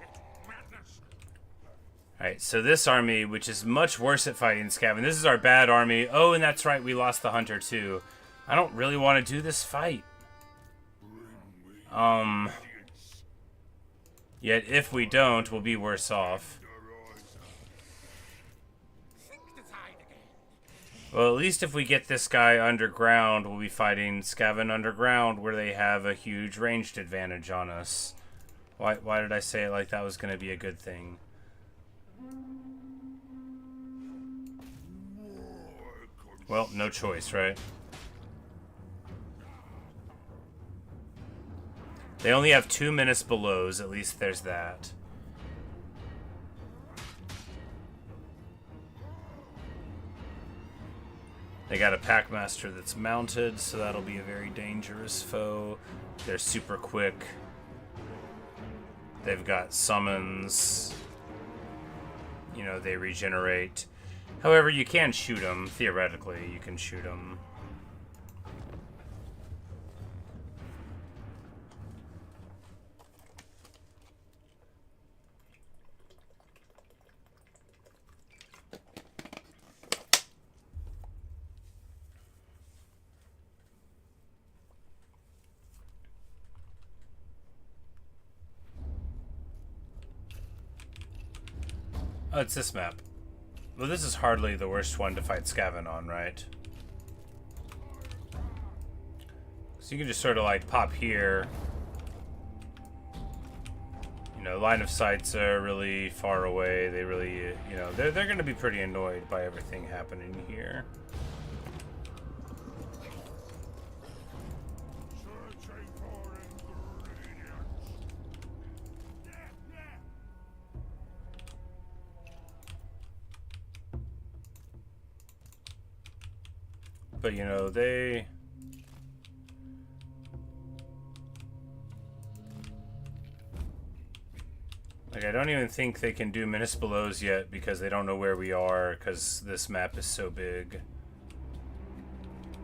C: It's madness.
A: Alright, so this army, which is much worse at fighting Skaven, this is our bad army. Oh, and that's right, we lost the Hunter, too. I don't really want to do this fight. Yet if we don't, we'll be worse off. Well, at least if we get this guy underground, we'll be fighting Skaven underground, where they have a huge ranged advantage on us. Why did I say it like that was going to be a good thing? Well, no choice, right? They only have 2 Menace Belows, at least there's that. They got a Packmaster that's mounted, so that'll be a very dangerous foe. They're super quick. They've got summons. You know, they regenerate. However, you can shoot them. Theoretically, you can shoot them. Oh, it's this map. Well, this is hardly the worst one to fight Skaven on, right? So you can just sort of like pop here. You know, line of sights are really far away. They really, you know, they're going to be pretty annoyed by everything happening here. But, you know, they... like, I don't even think they can do Menace Belows yet because they don't know where we are because this map is so big.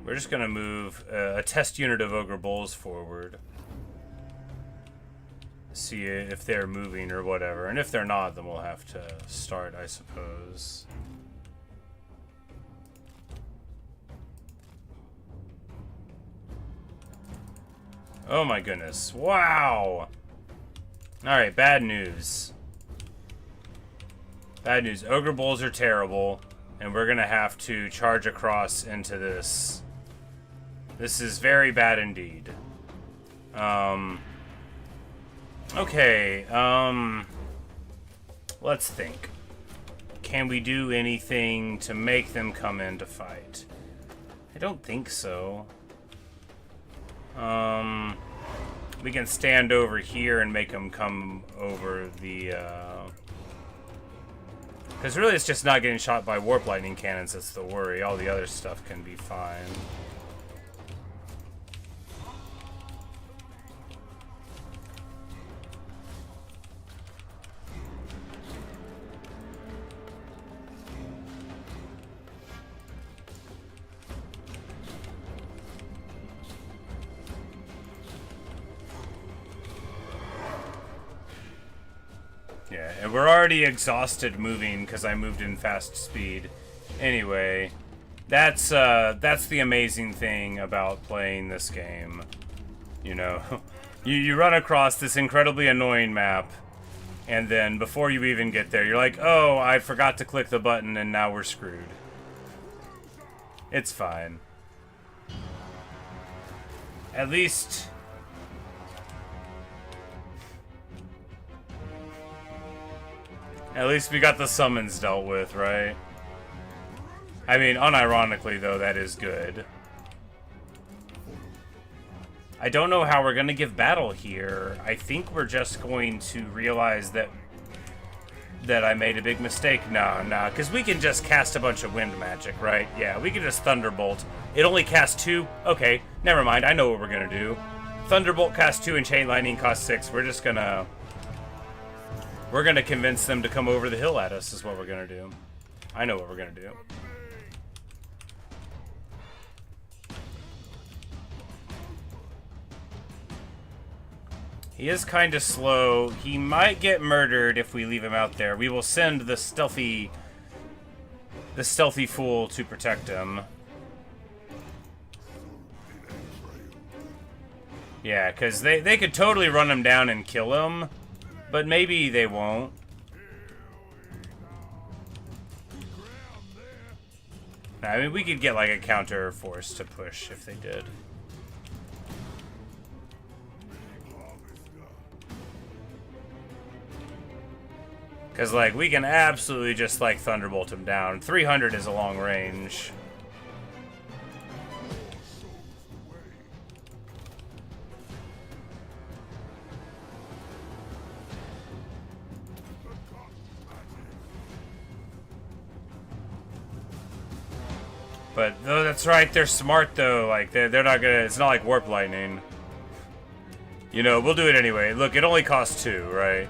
A: We're just going to move a test unit of Ogre Bulls forward. See if they're moving or whatever. And if they're not, then we'll have to start, I suppose. Oh my goodness. Wow! Alright, bad news. Bad news. Ogre Bulls are terrible, and we're gonna have to charge across into this. This is very bad indeed. Okay, let's think. Can we do anything to make them come in to fight? I don't think so. We can stand over here and make them come over the, because really it's just not getting shot by warp lightning cannons that's the worry. All the other stuff can be fine. Yeah, and we're already exhausted moving because I moved in fast speed. Anyway, that's the amazing thing about playing this game. You know, you run across this incredibly annoying map, and then before you even get there, you're like, oh, I forgot to click the button, and now we're screwed. It's fine. At least... At least we got the summons dealt with, right? I mean, unironically, though, that is good. I don't know how we're going to give battle here. I think we're just going to realize that I made a big mistake. Nah, because we can just cast a bunch of wind magic, right? Yeah, we can just Thunderbolt. It only casts 2. Okay, never mind. I know what we're going to do. Thunderbolt costs 2 and Chain Lightning costs 6. We're just going to... We're going to convince them to come over the hill at us is what we're going to do. I know what we're going to do. He is kind of slow. He might get murdered if we leave him out there. We will send the stealthy fool to protect him. Yeah, because they could totally run him down and kill him. But maybe they won't. I mean, we could get like a counter force to push if they did. Because, like, we can absolutely just, like, Thunderbolt him down. 300 is a long range. But, oh, that's right, they're smart, though. Like, they're not gonna... It's not like Warp Lightning. You know, we'll do it anyway. Look, it only costs 2, right?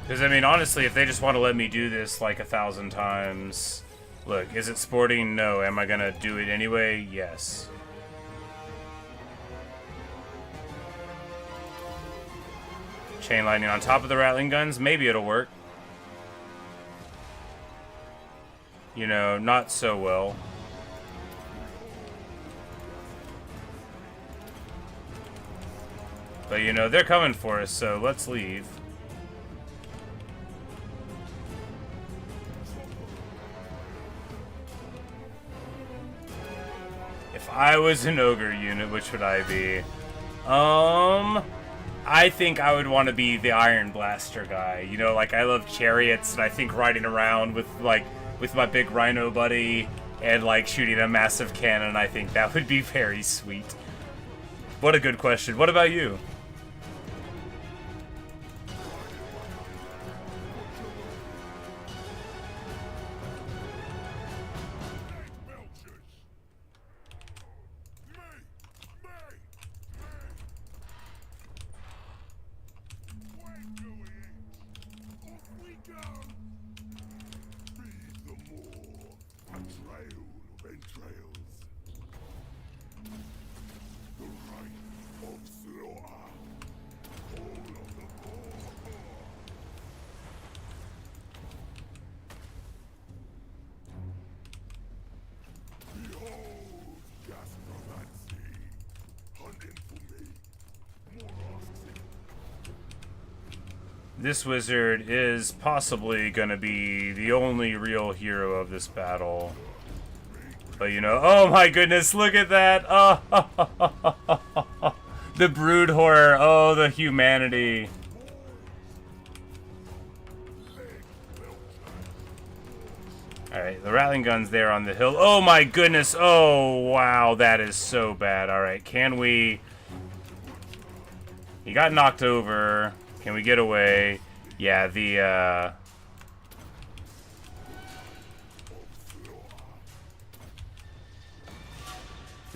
A: Because, I mean, honestly, if they just want to let me do this, like, 1,000 times... Look, is it sporting? No. Am I gonna do it anyway? Yes. Chain Lightning on top of the Rattling Guns? Maybe it'll work. You know, not so well. But, you know, they're coming for us, so let's leave. If I was an Ogre unit, which would I be? I think I would want to be the Iron Blaster guy. You know, like, I love chariots, and I think riding around with my big rhino buddy and, like, shooting a massive cannon, I think that would be very sweet. What a good question. What about you? This wizard is possibly gonna be the only real hero of this battle. But you know, oh my goodness, look at that! Oh, The brood horror. Oh, the humanity. Alright, the rattling gun's there on the hill. Oh my goodness. Oh, wow. That is so bad. Alright, can we... He got knocked over. Can we get away? Yeah, the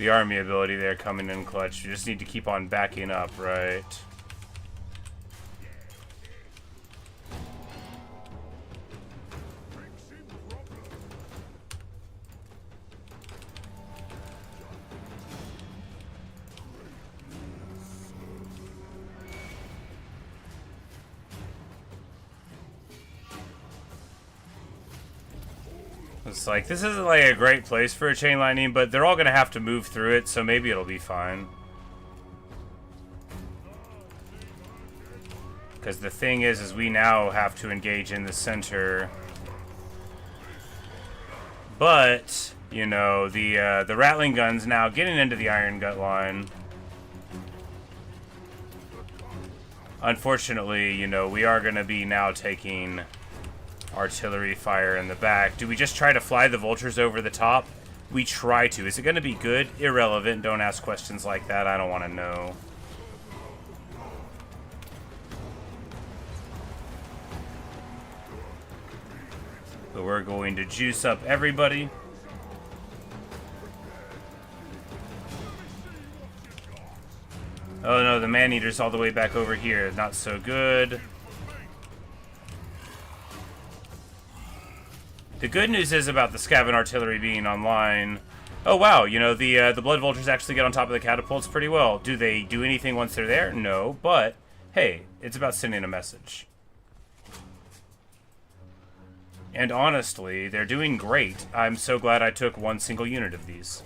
A: army ability there coming in clutch. You just need to keep on backing up, right? It's like, this isn't like a great place for a chain lightning, but they're all gonna have to move through it, so maybe it'll be fine. Because the thing is we now have to engage in the center. But, you know, the rattling gun's now getting into the iron gut line. Unfortunately, you know, we are gonna be now taking artillery fire in the back. Do we just try to fly the vultures over the top? We try to. Is it going to be good? Irrelevant. Don't ask questions like that. I don't want to know. But we're going to juice up everybody. Oh no, the man-eater's all the way back over here. Not so good. The good news is about the Skaven artillery being online. Oh wow, you know, the blood vultures actually get on top of the catapults pretty well. Do they do anything once they're there? No, but hey, it's about sending a message. And honestly, they're doing great. I'm so glad I took one single unit of these.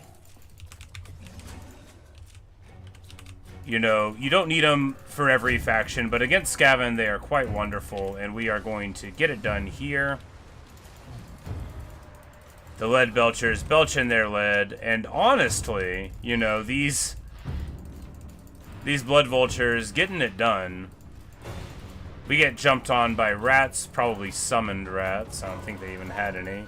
A: You know, you don't need them for every faction, but against Skaven, they are quite wonderful, and we are going to get it done here. The lead belchers belch in their lead, and honestly, you know, these blood vultures getting it done. We get jumped on by rats, probably summoned rats. I don't think they even had any.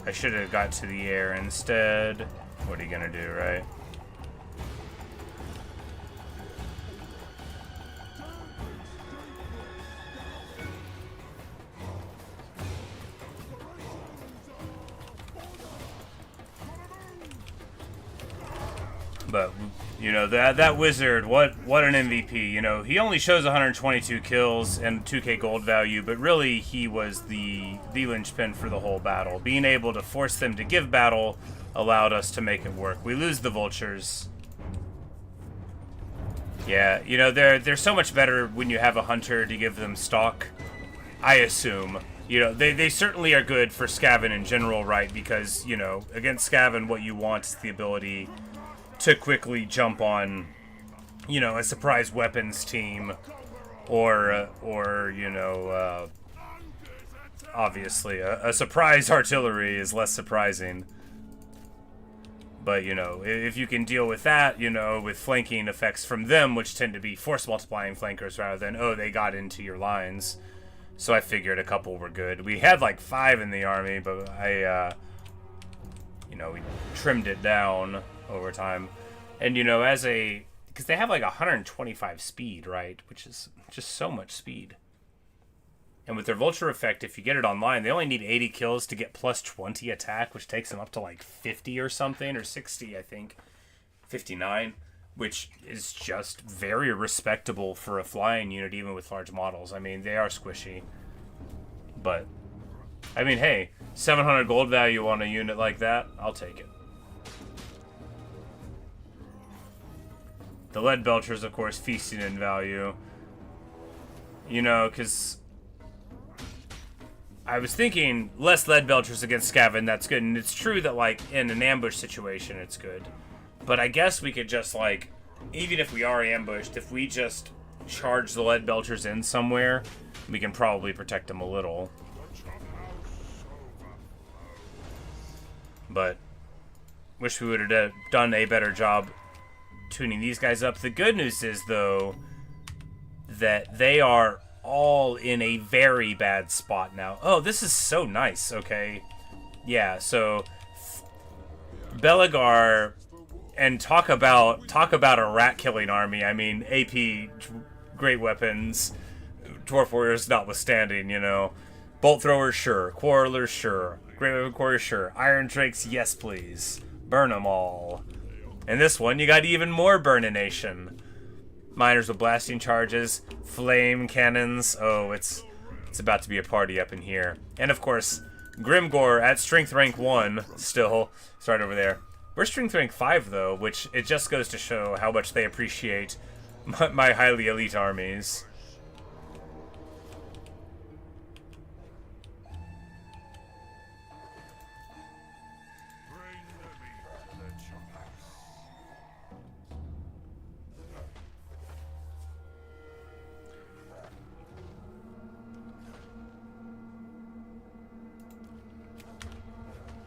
A: I should have got to the air instead. What are you gonna do, right? But, you know, that wizard, what an MVP. You know, he only shows 122 kills and 2k gold value, but really he was the linchpin for the whole battle. Being able to force them to give battle allowed us to make it work. We lose the vultures. Yeah, you know, they're so much better when you have a hunter to give them stock, I assume. You know, they certainly are good for Skaven in general, right? Because, you know, against Skaven, what you want is the ability to quickly jump on, you know, a surprise weapons team, or you know, obviously a surprise artillery is less surprising. But, you know, if you can deal with that, you know, with flanking effects from them, which tend to be force multiplying flankers rather than, oh, they got into your lines. So I figured a couple were good. We had like 5 in the army, but you know, we trimmed it down over time. And, you know, because they have like 125 speed, right? Which is just so much speed. And with their vulture effect, if you get it online, they only need 80 kills to get plus 20 attack, which takes them up to like 50 or something, or 60, I think. 59, which is just very respectable for a flying unit, even with large models. I mean, they are squishy. But, I mean, hey, 700 gold value on a unit like that, I'll take it. The lead belchers, of course, feasting in value. You know, because I was thinking less lead belchers against Skaven, that's good. And it's true that, like, in an ambush situation, it's good. But I guess we could just, like, even if we are ambushed, if we just charge the lead belchers in somewhere, we can probably protect them a little. But wish we would have done a better job tuning these guys up. The good news is, though, that they are all in a very bad spot now. Oh, this is so nice, okay. Yeah, so Belagar, and talk about a rat-killing army. I mean, AP, great weapons, Dwarf Warriors notwithstanding, you know. Bolt Throwers, sure. Quarrelers, sure. Great Weapon Quarriers, sure. Iron Drakes, yes please. Burn them all. And this one, you got even more Burnination. Miners with blasting charges, flame cannons. Oh, it's about to be a party up in here. And of course, Grimgor at strength rank 1 still. It's right over there. We're strength rank 5 though, which it just goes to show how much they appreciate my highly elite armies.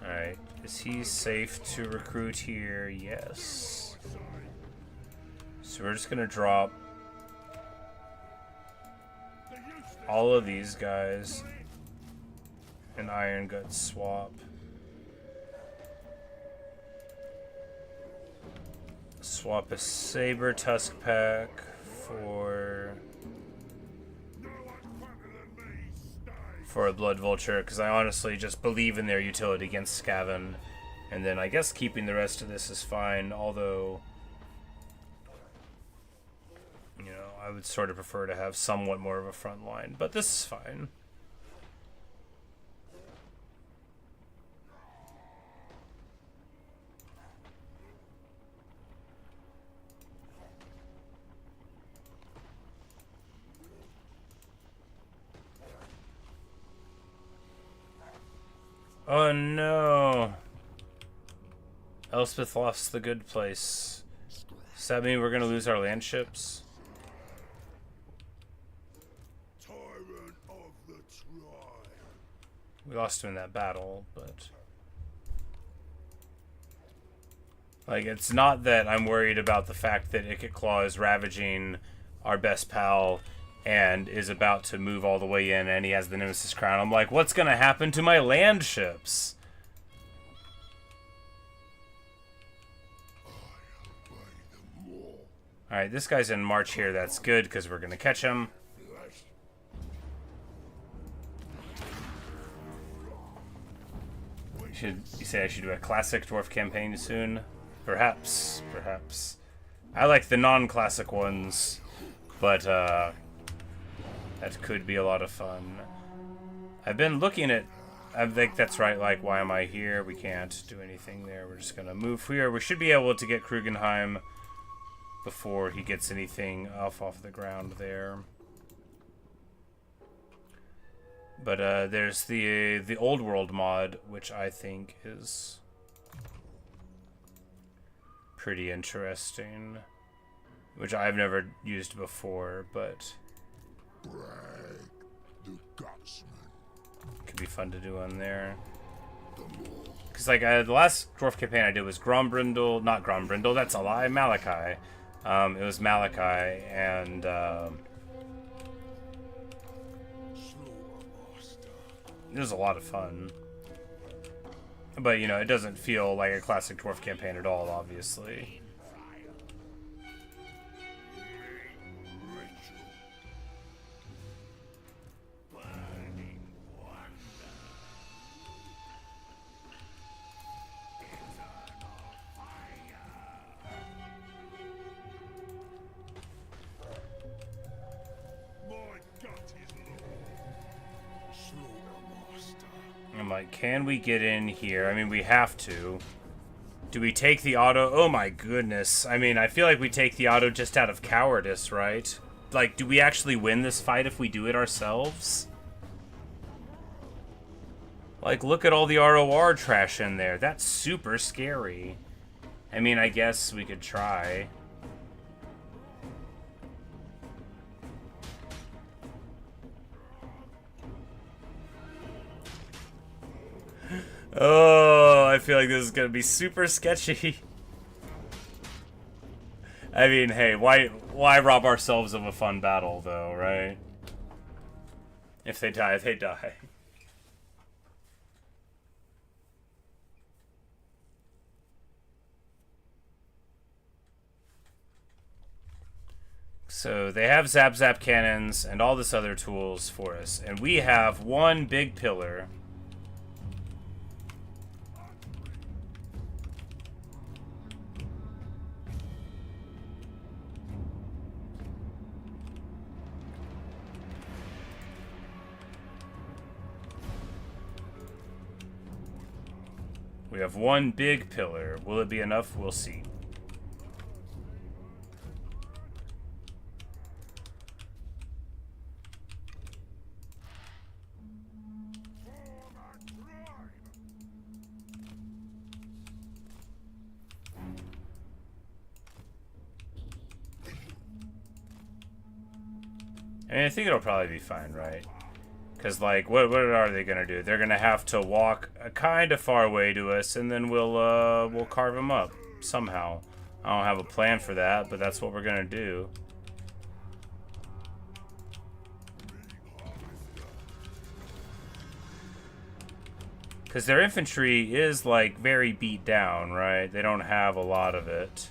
A: Alright, is he safe to recruit here? Yes. So we're just gonna drop all of these guys an Iron Gut swap. Swap a Saber Tusk pack for a Blood Vulture, because I honestly just believe in their utility against Skaven. And then I guess keeping the rest of this is fine, although, you know, I would sort of prefer to have somewhat more of a front line, but this is fine. Oh no! Elspeth lost the good place. Does that mean we're gonna lose our land ships?
B: Tyrant of the tribe.
A: We lost him in that battle, but like, it's not that I'm worried about the fact that Ikit Claw is ravaging our best pal and is about to move all the way in, and he has the Nemesis Crown. I'm like, what's gonna happen to my land ships? Alright, this guy's in March here. That's good, because we're gonna catch him. You say I should do a classic dwarf campaign soon? Perhaps, perhaps. I like the non-classic ones, but that could be a lot of fun. I've been looking at, I think that's right, like, why am I here? We can't do anything there. We're just gonna move here. We should be able to get Krugenheim before he gets anything off the ground there. But there's the old world mod, which I think is pretty interesting, which I've never used before, but
B: Brag the gutsman.
A: could be fun to do on there. Because like the last dwarf campaign I did was Grombrindle, not Grombrindle, that's a lie, Malachi. It was Malachi, and it was a lot of fun. But, you know, it doesn't feel like a classic dwarf campaign at all, obviously. I'm like, can we get in here? I mean, we have to. Do we take the auto? Oh my goodness. I mean, I feel like we take the auto just out of cowardice, right? Like, do we actually win this fight if we do it ourselves? Like, look at all the ROR trash in there. That's super scary. I mean, I guess we could try. Oh, I feel like this is gonna be super sketchy. I mean, hey, why rob ourselves of a fun battle, though, right? If they die, they die. So they have zap cannons and all this other tools for us, and we have one big pillar. We have one big pillar. Will it be enough? We'll see. I mean, I think it'll probably be fine, right? Because, like, what are they gonna do? They're gonna have to walk a kind of far way to us, and then we'll carve them up somehow. I don't have a plan for that, but that's what we're gonna do. Because their infantry is, like, very beat down, right? They don't have a lot of it.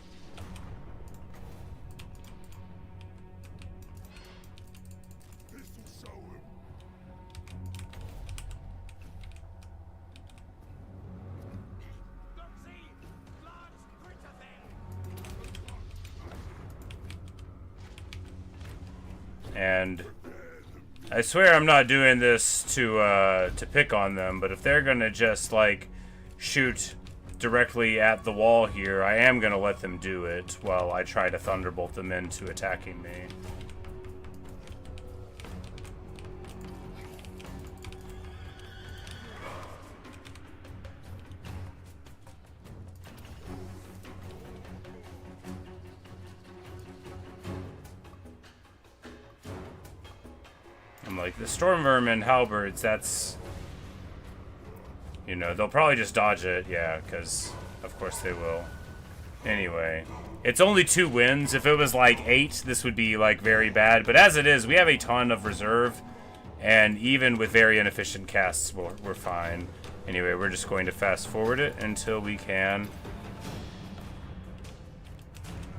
A: And I swear I'm not doing this to pick on them, but if they're gonna just like shoot directly at the wall here, I am gonna let them do it while I try to thunderbolt them into attacking me. I'm like, the storm vermin halberds, that's, you know, they'll probably just dodge it, yeah, because of course they will. Anyway, it's only 2 wins. If it was like 8, this would be like very bad, but as it is, we have a ton of reserve, and even with very inefficient casts, we're fine. Anyway, we're just going to fast forward it until we can.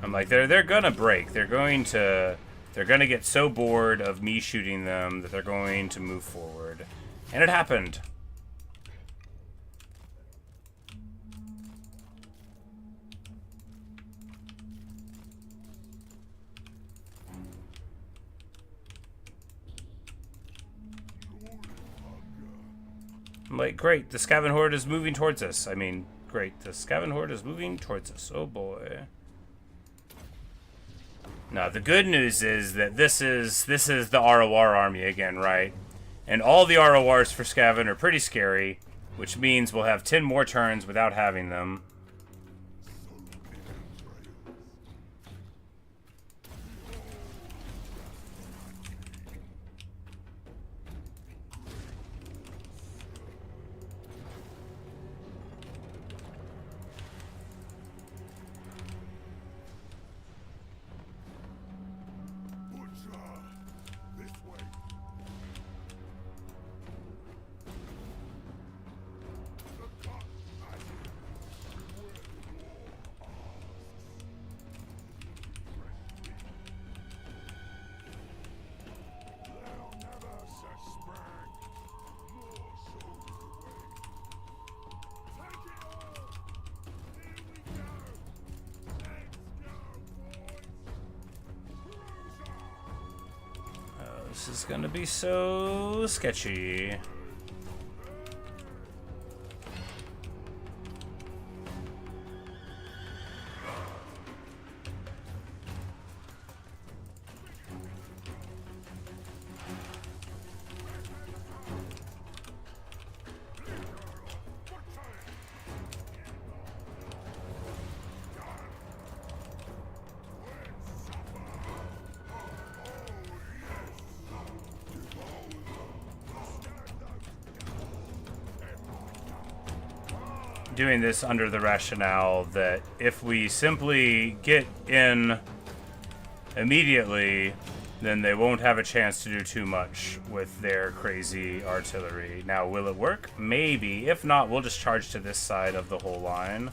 A: I'm like, they're gonna break. They're gonna get so bored of me shooting them that they're going to move forward. And it happened. I'm like, great, the Skaven horde is moving towards us. I mean, great, the Skaven horde is moving towards us. Oh boy. Now, the good news is that this is the ROR army again, right? And all the RORs for Skaven are pretty scary, which means we'll have 10 more turns without having them. This is gonna be so sketchy. doing this under the rationale that if we simply get in immediately, then they won't have a chance to do too much with their crazy artillery. Now, will it work? Maybe. If not, we'll just charge to this side of the whole line.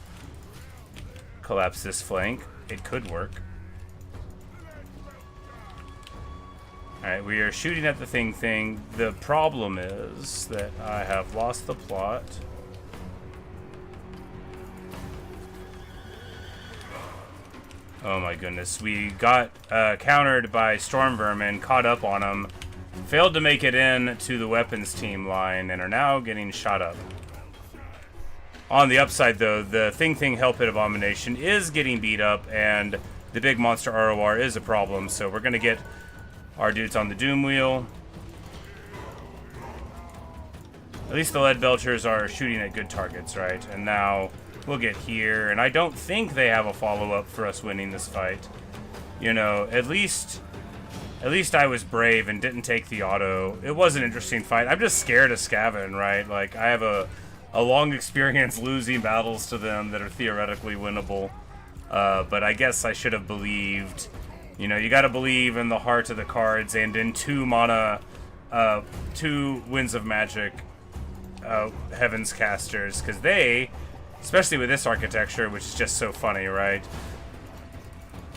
A: Collapse this flank. It could work. Alright, we are shooting at the thing. The problem is that I have lost the plot. Oh my goodness. We got countered by Storm Vermin, caught up on them, failed to make it in to the weapons team line, and are now getting shot up. On the upside, though, the Thing Hell Pit Abomination is getting beat up, and the big monster ROR is a problem, so we're going to get our dudes on the Doom Wheel. At least the Lead Belchers are shooting at good targets, right? And now we'll get here, and I don't think they have a follow-up for us winning this fight. You know, at least I was brave and didn't take the auto. It was an interesting fight. I'm just scared of Skaven, right? Like, I have a long experience losing battles to them that are theoretically winnable. But I guess I should have believed. You know, you gotta believe in the heart of the cards and in 2 mana, 2 Winds of Magic Heavens Casters, because they, especially with this architecture, which is just so funny, right?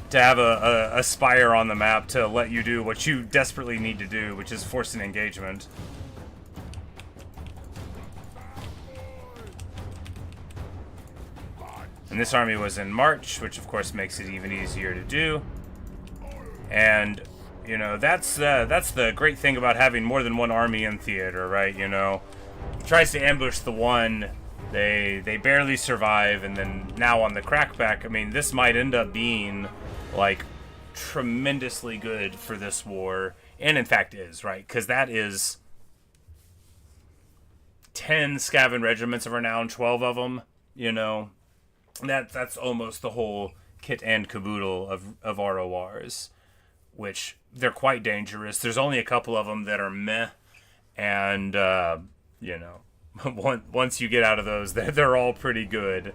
A: To have a spire on the map to let you do what you desperately need to do, which is force an engagement. And this army was in March, which of course makes it even easier to do. And, you know, that's the great thing about having more than one army in theater, right? You know, tries to ambush the one. They barely survive, and then now on the crackback, I mean, this might end up being, like, tremendously good for this war, and in fact is, right? Because that is 10 Skaven regiments of renown, 12 of them, you know. That's almost the whole kit and caboodle of RORs, which they're quite dangerous. There's only a couple of them that are meh, and, you know, once you get out of those, they're all pretty good.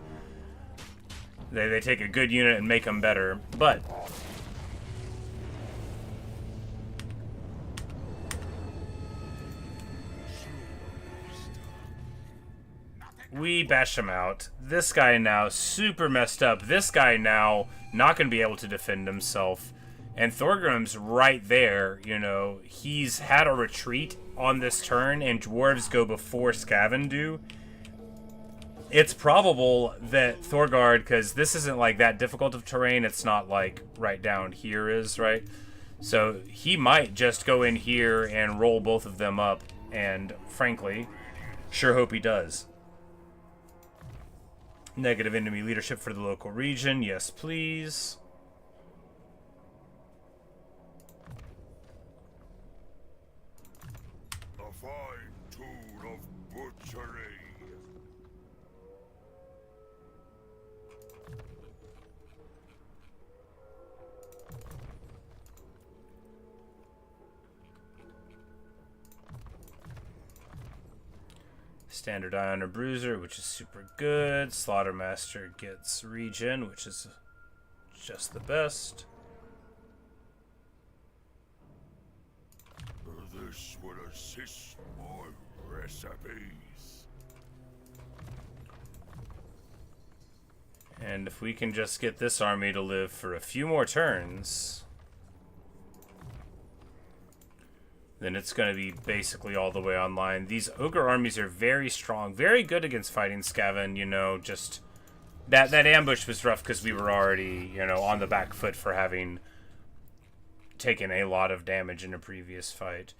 A: They take a good unit and make them better, but we bash him out. This guy now super messed up. This guy now not going to be able to defend himself. And Thorgrim's right there, you know. He's had a retreat on this turn, and dwarves go before Skaven do. It's probable that Thorgard, because this isn't like that difficult of terrain, it's not like right down here is, right? So he might just go in here and roll both of them up, and frankly, sure hope he does. Negative enemy leadership for the local region, yes please.
B: A fine tool of butchery.
A: Standard Ion or Bruiser, which is super good. Slaughtermaster gets regen, which is just the best.
B: This will assist my recipes.
A: And if we can just get this army to live for a few more turns, then it's going to be basically all the way online. These Ogre armies are very strong, very good against fighting Skaven, you know, just that ambush was rough because we were already, you know, on the back foot for having taken a lot of damage in a previous fight.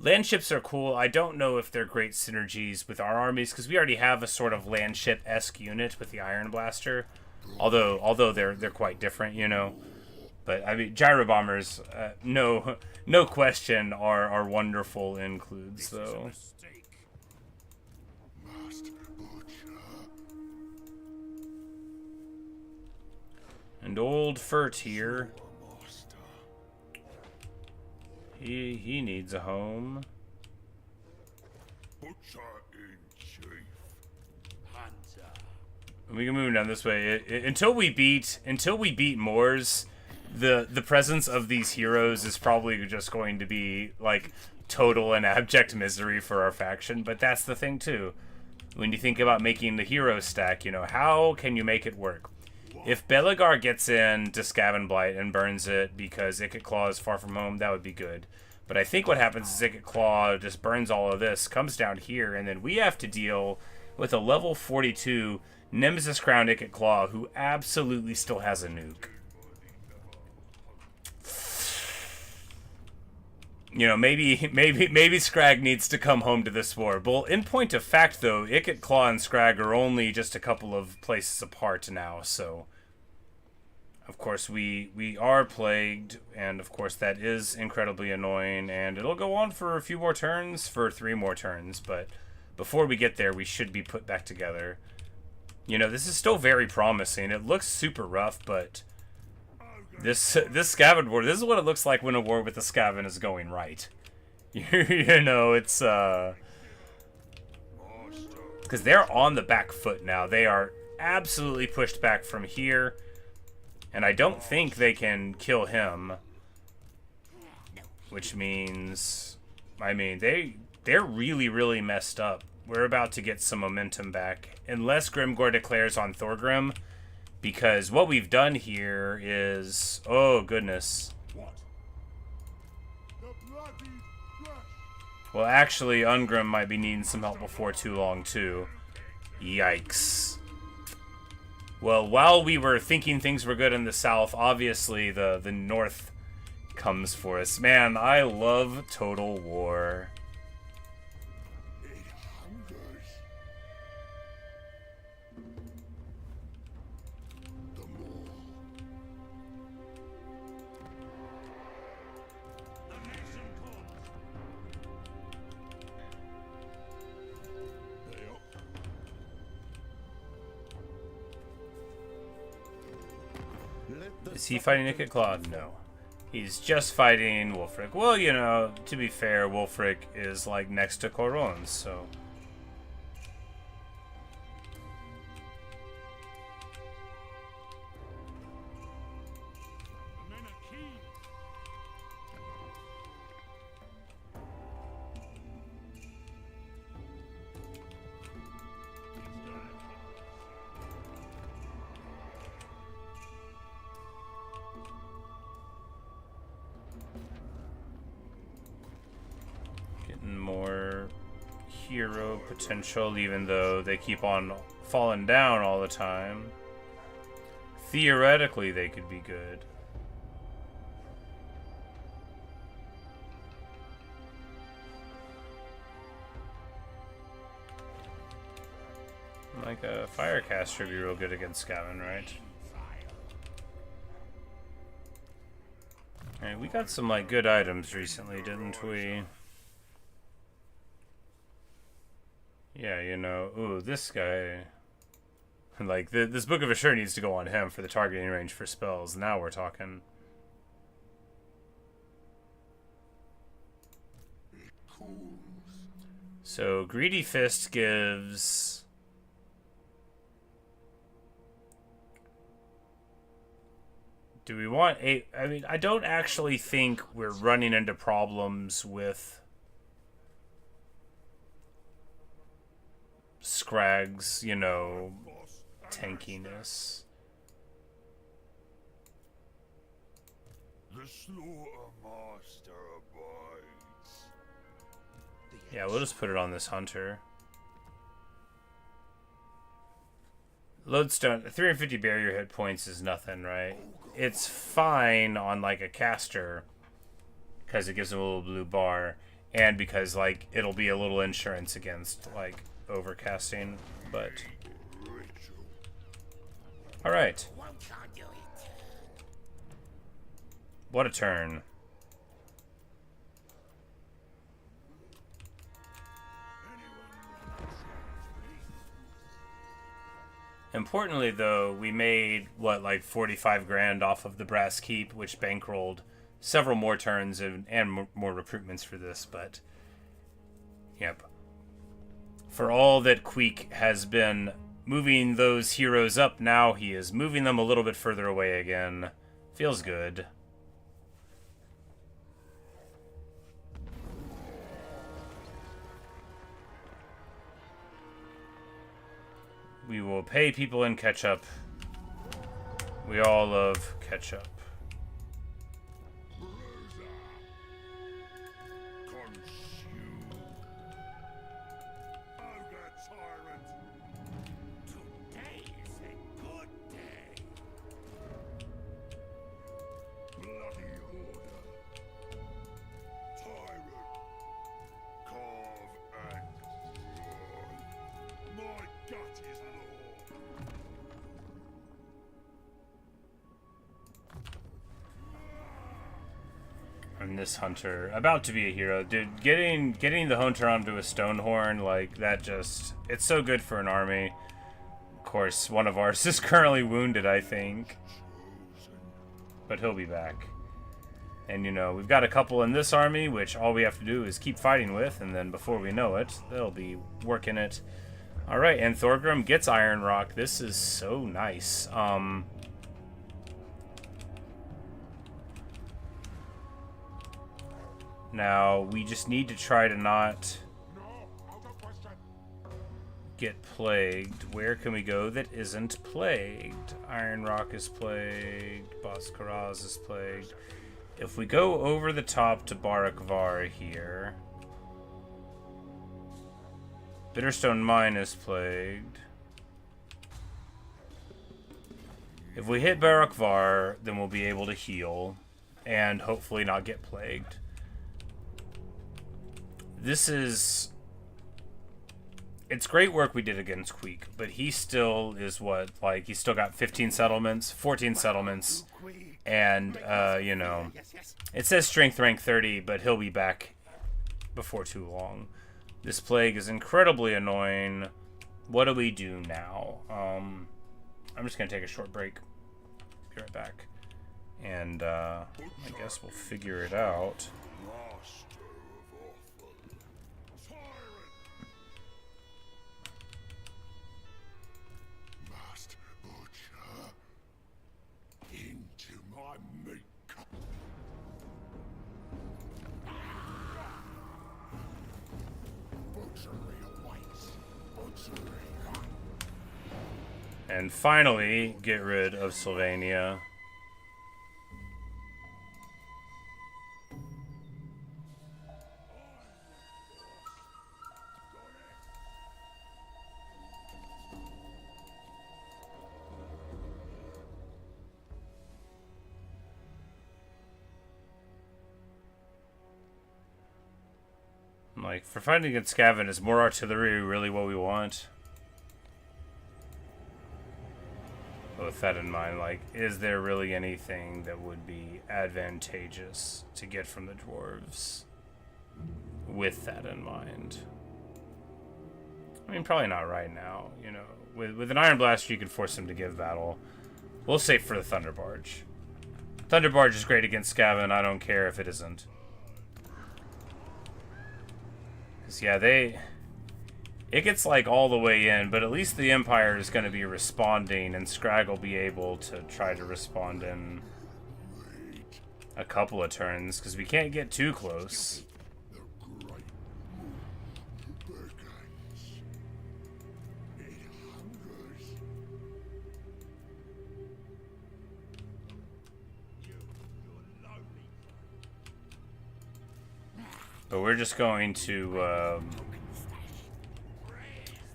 A: Landships are cool. I don't know if they're great synergies with our armies because we already have a sort of landship-esque unit with the Iron Blaster, although they're quite different, you know. But I mean, gyro bombers, no question, are wonderful includes though. And old Furt here, he needs a home.
B: Butcher in chief. Hunter.
A: We can move down this way. Until we beat Moors, the presence of these heroes is probably just going to be like total and abject misery for our faction. But that's the thing too. When you think about making the hero stack, you know, how can you make it work? If Belegar gets in to Skaven Blight and burns it because Ikit Claw is far from home, that would be good. But I think what happens is Ikit Claw just burns all of this, comes down here, and then we have to deal with a level 42 Nemesis Crown Ikit Claw who absolutely still has a nuke. You know, maybe Skrag needs to come home to this war. Well, in point of fact, though, Ikit Claw and Skrag are only just a couple of places apart now, so... Of course, we are plagued, and of course that is incredibly annoying, and it'll go on for a few more turns, for 3 more turns, but before we get there, we should be put back together. You know, this is still very promising. It looks super rough, but this Skaven war, this is what it looks like when a war with the Skaven is going right. You know, it's, because they're on the back foot now. They are absolutely pushed back from here. And I don't think they can kill him. Which means... I mean, they're really, really messed up. We're about to get some momentum back. Unless Grimgor declares on Thorgrim. Because what we've done here is... Oh, goodness. Well, actually, Ungrim might be needing some help before too long, too. Yikes. Well, while we were thinking things were good in the south, obviously the north comes for us. Man, I love Total War.
B: It hungers. The more.
A: Is he fighting Ikit Claw? No. He's just fighting Wulfric. Well, you know, to be fair, Wulfric is like next to Coron, so... more hero potential, even though they keep on falling down all the time. Theoretically, they could be good. Like a Firecaster would be real good against Skaven, right? And we got some like good items recently, didn't we? Yeah, you know, ooh, this guy, like, this Book of Assure needs to go on him for the targeting range for spells. Now we're talking. So, Greedy Fist gives... Do we want a... I mean, I don't actually think we're running into problems with... Skrag's, you know, tankiness.
B: The slaughtermaster abides.
A: Yeah, we'll just put it on this hunter. Lodestone, 350 barrier hit points is nothing, right? It's fine on like a caster because it gives him a little blue bar, and because like it'll be a little insurance against like overcasting, but all right. What a turn. Importantly, though, we made what, like 45 grand off of the Brass Keep, which bankrolled several more turns and more recruitments for this, but yep. For all that Queek has been moving those heroes up, now he is moving them a little bit further away again. Feels good. We will pay people in ketchup. We all love ketchup.
B: Consume. Ogre tyrant. Today is a good day. Bloody order. Tyrant. Carve and run. My gut is law.
A: And this hunter, about to be a hero. Dude, getting the hunter onto a stone horn, like, that just... It's so good for an army. Of course, one of ours is currently wounded, I think. But he'll be back. And, you know, we've got a couple in this army, which all we have to do is keep fighting with, and then before we know it, they'll be working it. Alright, and Thorgrim gets Iron Rock. This is so nice. Now, we just need to try to not get plagued. Where can we go that isn't plagued? Iron Rock is plagued. Boscaraz is plagued. If we go over the top to Barakvar here... Bitterstone Mine is plagued. If we hit Barakvar, then we'll be able to heal. And hopefully not get plagued. This is... It's great work we did against Queek, but he still is what? Like, he's still got 15 settlements, 14 settlements, and, you know, it says strength rank 30, but he'll be back before too long. This plague is incredibly annoying. What do we do now? I'm just going to take a short break. Be right back. And, I guess we'll figure it out. And finally, get rid of Sylvania. Like, for fighting against Skaven, is more artillery really what we want? With that in mind, like, is there really anything that would be advantageous to get from the dwarves with that in mind? I mean, probably not right now, you know. With an Iron Blaster, you can force them to give battle. We'll save for the Thunder Barge. Thunder Barge is great against Skaven, I don't care if it isn't. Because, yeah, it gets, like, all the way in, but at least the Empire is going to be responding, and Skrag will be able to try to respond in a couple of turns, because we can't get too close. But we're just going to...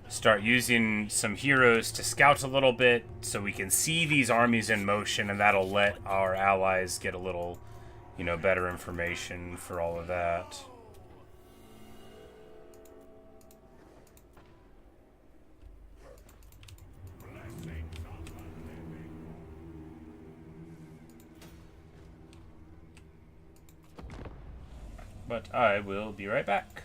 A: start using some heroes to scout a little bit so we can see these armies in motion, and that'll let our allies get a little, you know, better information for all of that. But I will be right back.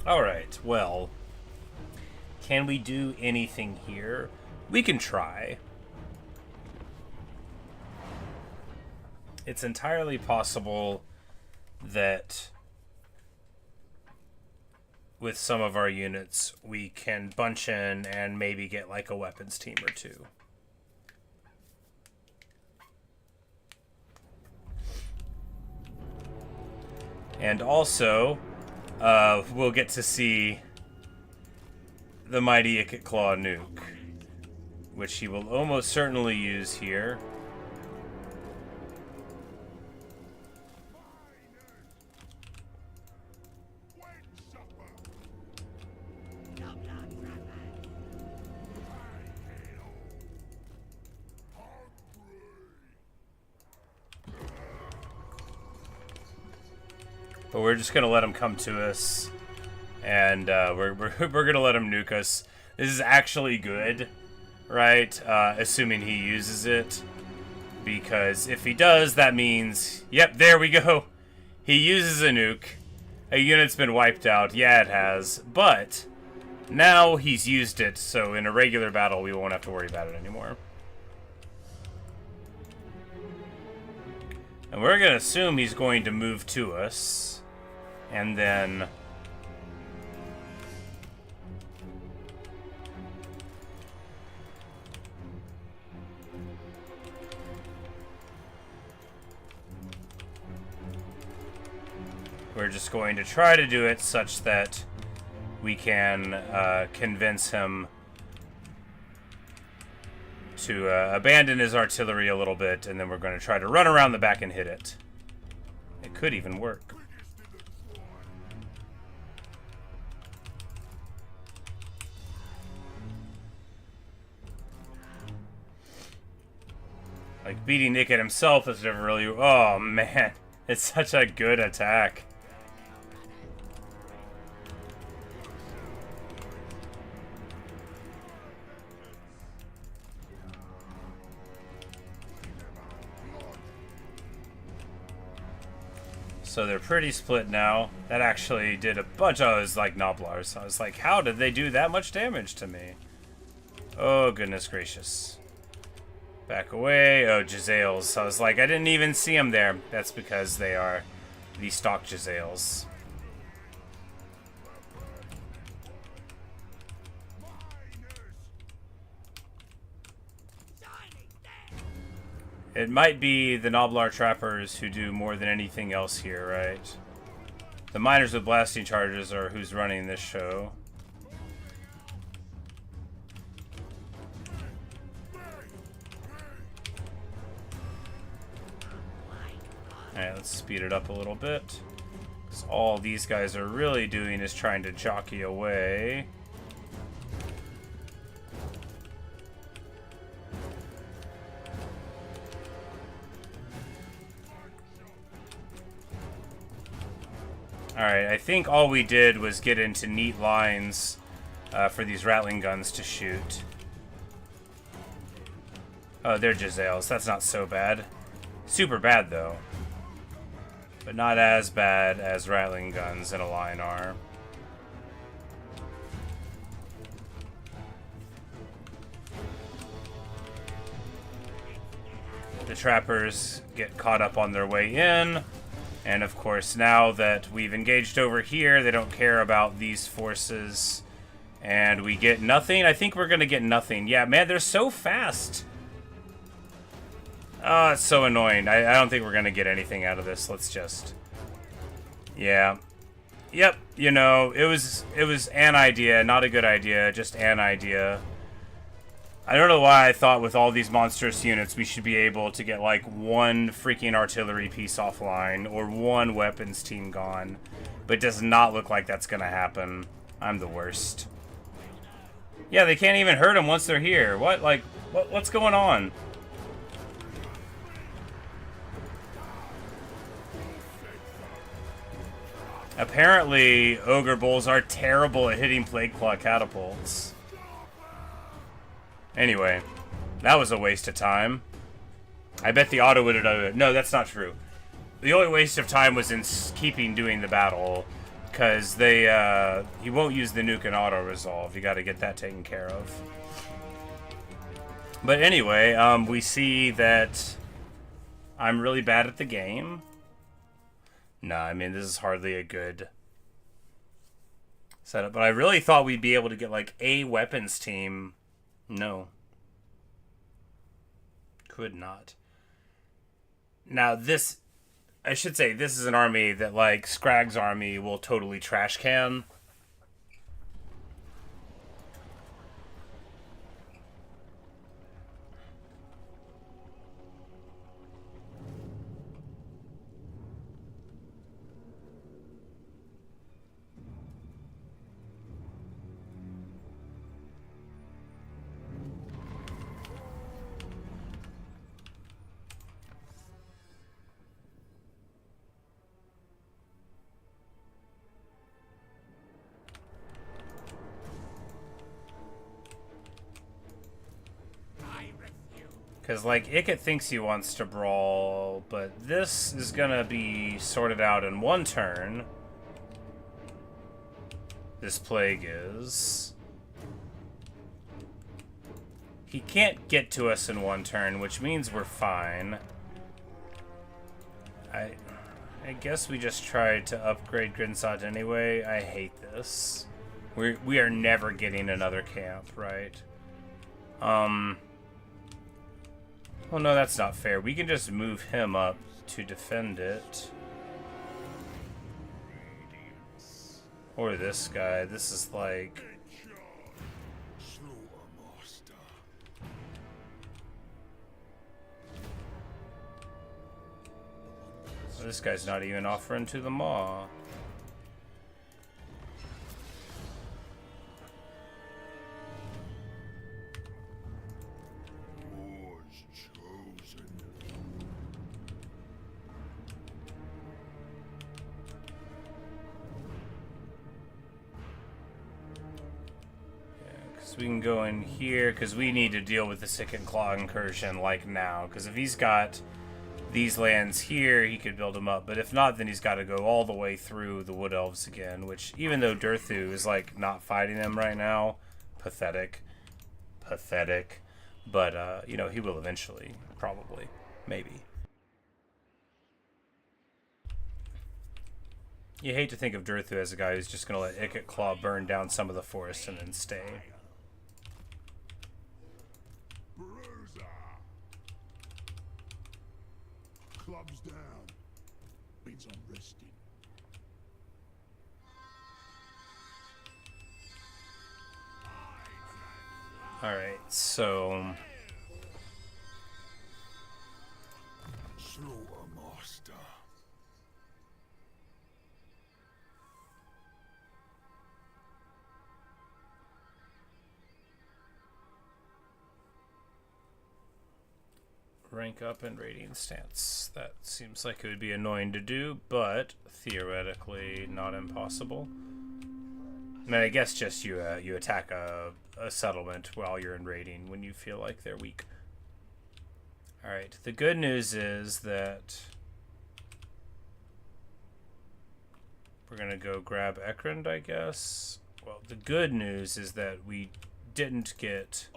A: Alright, well, can we do anything here? We can try. It's entirely possible that with some of our units we can bunch in and maybe get like a weapons team or two. And also, we'll get to see the mighty Ikit Claw nuke, which he will almost certainly use here. But we're just gonna let him come to us, and we're gonna let him nuke us. This is actually good, right? Assuming he uses it, because if he does, that means, yep, there we go. He uses a nuke. A unit's been wiped out. Yeah, it has, but now he's used it, so in a regular battle we won't have to worry about it anymore. And we're gonna assume he's going to move to us. And then we're just going to try to do it such that we can convince him to abandon his artillery a little bit, and then we're going to try to run around the back and hit it. It could even work. Like, beating Nick at himself is never really... Oh, man. It's such a good attack. So they're pretty split now. That actually did a bunch of those, like, Noblars. I was like, how did they do that much damage to me? Oh, goodness gracious. Back away. Oh, Jezzails. I was like, I didn't even see them there. That's because they are the stock Jezzails. It might be the Noblar Trappers who do more than anything else here, right? The Miners with Blasting Charges are who's running this show. Alright, let's speed it up a little bit. Because all these guys are really doing is trying to jockey away. Alright, I think all we did was get into neat lines for these Rattling guns to shoot. Oh, they're Jezzails. That's not so bad. Super bad, though. But not as bad as Rattling guns in a line are. The Trappers get caught up on their way in. And of course, now that we've engaged over here, they don't care about these forces. And we get nothing. I think we're going to get nothing. Yeah, man, they're so fast. Oh, it's so annoying. I don't think we're going to get anything out of this. Let's just... Yeah. Yep, you know, it was an idea. Not a good idea, just an idea. I don't know why I thought with all these monstrous units we should be able to get like one freaking artillery piece offline or one weapons team gone. But it does not look like that's gonna happen. I'm the worst. Yeah, they can't even hurt them once they're here. What? Like, what's going on? Apparently, Ogre Bulls are terrible at hitting Plague Claw catapults. Anyway, that was a waste of time. I bet the auto would have done it. No, that's not true. The only waste of time was in keeping doing the battle, Because he won't use the nuke and auto-resolve. You got to get that taken care of. But anyway, we see that I'm really bad at the game. Nah, I mean, this is hardly a good setup. But I really thought we'd be able to get, like, a weapons team. No. Could not. Now, this... I should say, this is an army that, like, Skrag's army will totally trash can. Because, like, Ikit thinks he wants to brawl, but this is gonna be sorted out in one turn. This plague is. He can't get to us in one turn, which means we're fine. I guess we just tried to upgrade Grinsot anyway. I hate this. We are never getting another camp, right? Well, no, that's not fair. We can just move him up to defend it. Or this guy. This is like... This guy's not even offering to the maw. We can go in here because we need to deal with the Ikit Claw incursion like now. Because if he's got these lands here, he could build them up. But if not, then he's got to go all the way through the Wood Elves again. Which, even though Durthu is like not fighting them right now, pathetic. But you know, he will eventually, probably, maybe. You hate to think of Durthu as a guy who's just gonna let Ikit Claw burn down some of the forest and then stay.
C: Clubs down. Means I'm resting.
A: Alright, so...
B: Slaughtermaster.
A: Rank up in Radiant Stance. That seems like it would be annoying to do, but theoretically not impossible. I mean, I guess just you attack a settlement while you're in raiding when you feel like they're weak. Alright, the good news is that we're gonna go grab Ekrund, I guess. Well, the good news is that we didn't get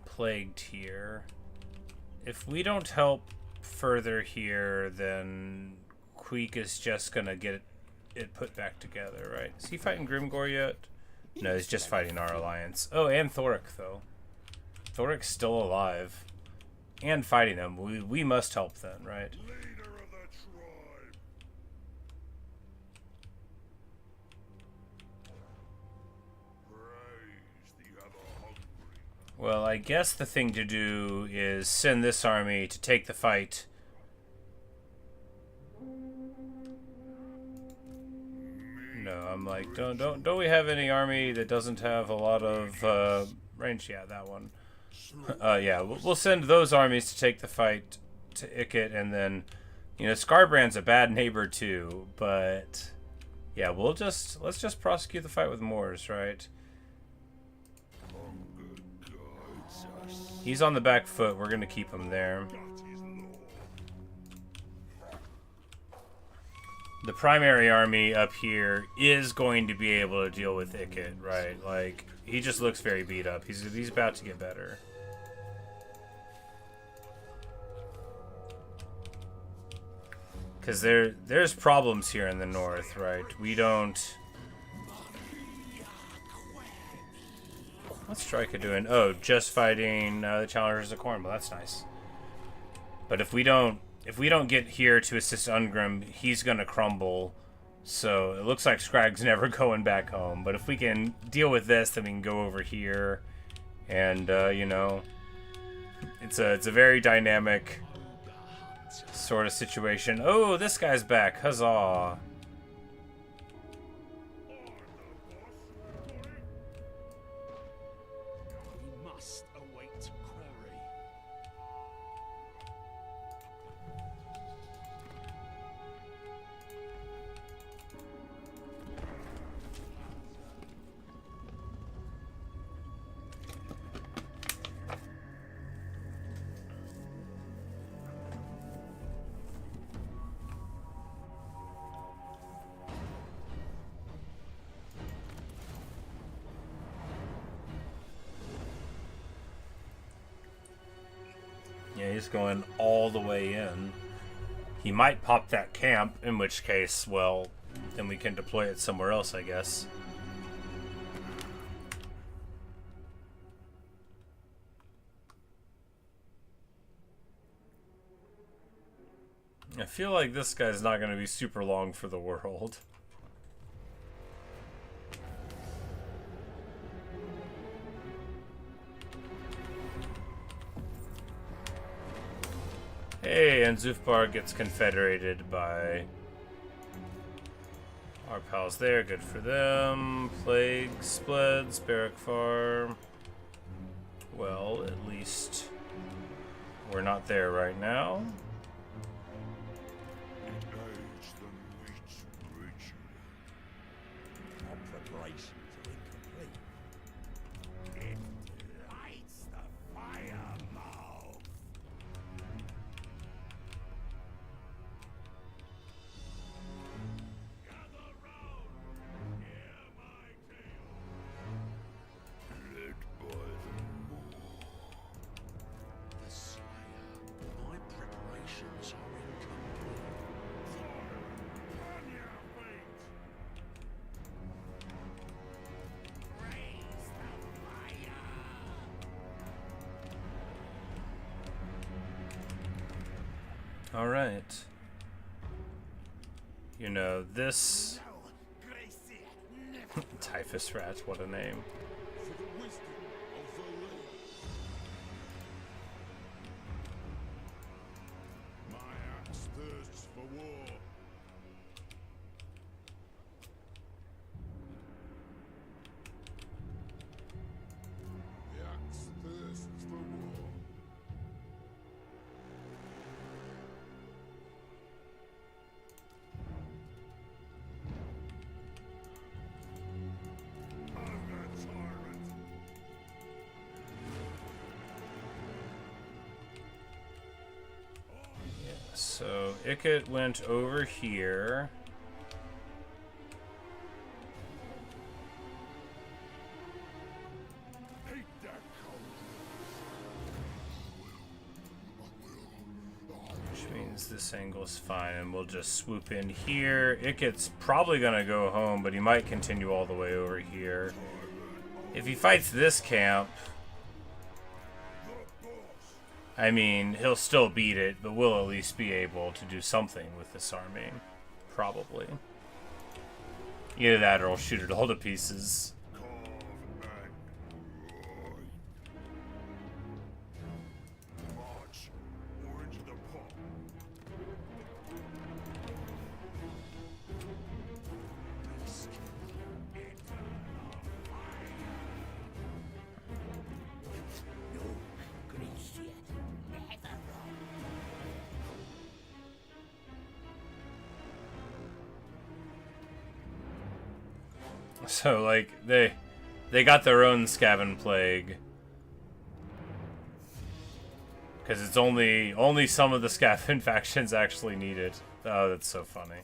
A: plagued here. If we don't help further here, then Queek is just gonna get it put back together, right? Is he fighting Grimgor yet? No, he's just fighting our alliance. Oh, and Thoric, though. Thoric's still alive. And fighting him. We must help then, right? Well, I guess the thing to do is send this army to take the fight. No, I'm like, don't we have any army that doesn't have a lot of range? Yeah, that one. Yeah, we'll send those armies to take the fight to Ikit, and then, you know, Scarbrand's a bad neighbor too, but yeah, let's just prosecute the fight with Moors, right? He's on the back foot. We're going to keep him there. the primary army up here is going to be able to deal with Ikit, right? Like, he just looks very beat up. He's about to get better. Because there's problems here in the north, right? We don't... What's Striker doing? Oh, just fighting the Challengers of Corn. Well, that's nice. But if we don't get here to assist Ungrim, he's gonna crumble. So it looks like Skrag's never going back home. But if we can deal with this, then we can go over here, and you know, it's a very dynamic sort of situation. Oh, this guy's back! Huzzah! Yeah, he's going all the way in. He might pop that camp, in which case, well, then we can deploy it somewhere else, I guess. I feel like this guy's not going to be super long for the world. Hey, and Zufbar gets confederated by our pals there. Good for them. Plague spreads, Barrack Farm. Well, at least we're not there right now.
B: Engage the meat region.
C: Our preparations are incomplete. It lights the fire mouth. Gather round, hear my tale.
B: Led by the
C: The Sire, my preparations are incomplete.
B: on your feet.
C: Raise the fire.
A: All right. You know, this... Typhus Rat, what a name.
C: For the wisdom of the land.
B: My axe thirsts for war.
C: The axe thirsts for war.
B: I'm a tyrant.
A: So, Ikit went over here.
B: Hate that
A: Which means this angle's fine, and we'll just swoop in here. Ikit's probably gonna go home, but he might continue all the way over here. If he fights this camp, I mean, he'll still beat it, but we'll at least be able to do something with this army. Probably. Either that or he'll shoot it all to pieces.
B: carve and roar. March or into the pot.
A: So, like, they got their own Skaven plague. Because it's only some of the Skaven factions actually need it. Oh, that's so funny.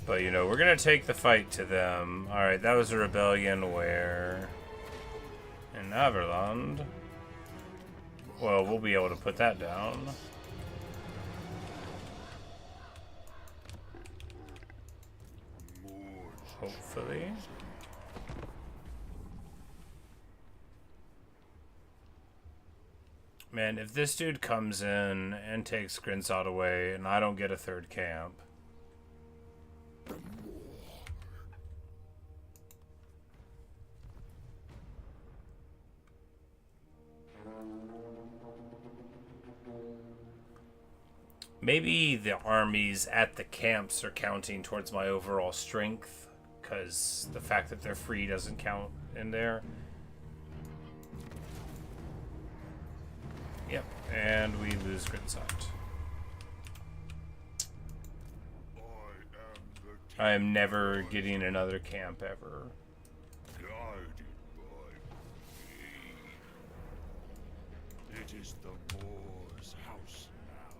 A: But, you know, we're going to take the fight to them. Alright, that was a rebellion where... in Averland. Well, we'll be able to put that down. Hopefully. Man, if this dude comes in and takes Grinsod away and I don't get a third camp... Maybe the armies at the camps are counting towards my overall strength, because the fact that they're free doesn't count in there. Yep, and we lose Grinsot. I am never getting another camp ever.
B: Guided by me. It is the Moor's house now.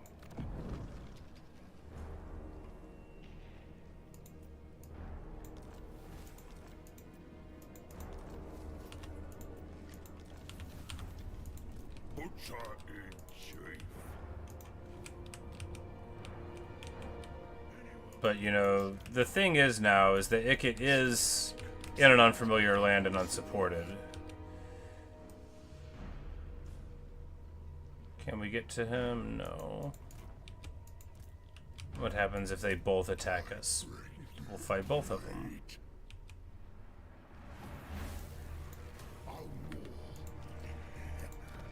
B: Butcher in chief.
A: But, you know, the thing is now is that Ikit is in an unfamiliar land and unsupported. Can we get to him? No. What happens if they both attack us? We'll fight both of them.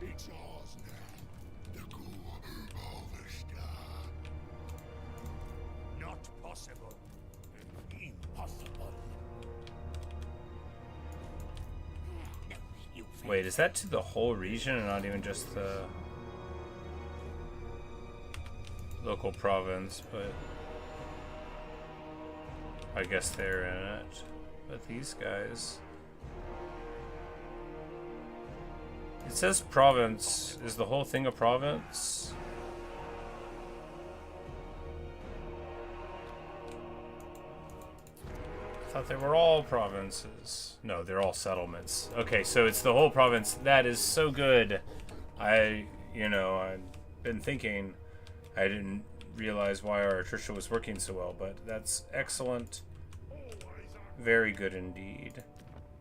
B: It's ours now. The Not possible. Impossible. No, you
A: Wait, is that to the whole region and not even just the local province? But I guess they're in it. But these guys... It says province. Is the whole thing a province? I thought they were all provinces. No, they're all settlements. Okay, so it's the whole province. That is so good. I've been thinking. I didn't realize why our attrition was working so well, but that's excellent. Very good indeed.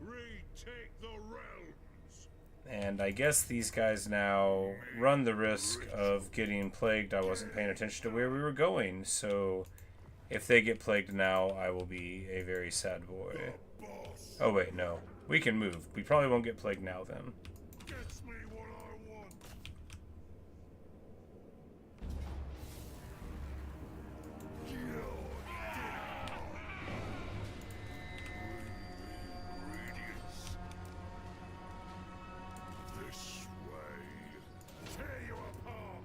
C: Retake the realms.
A: And I guess these guys now run the risk of getting plagued. I wasn't paying attention to where we were going, so if they get plagued now, I will be a very sad boy. Oh wait, no. We can move. We probably won't get plagued now then.
B: Gets me what I want. Ingredients. This way. Tear you apart.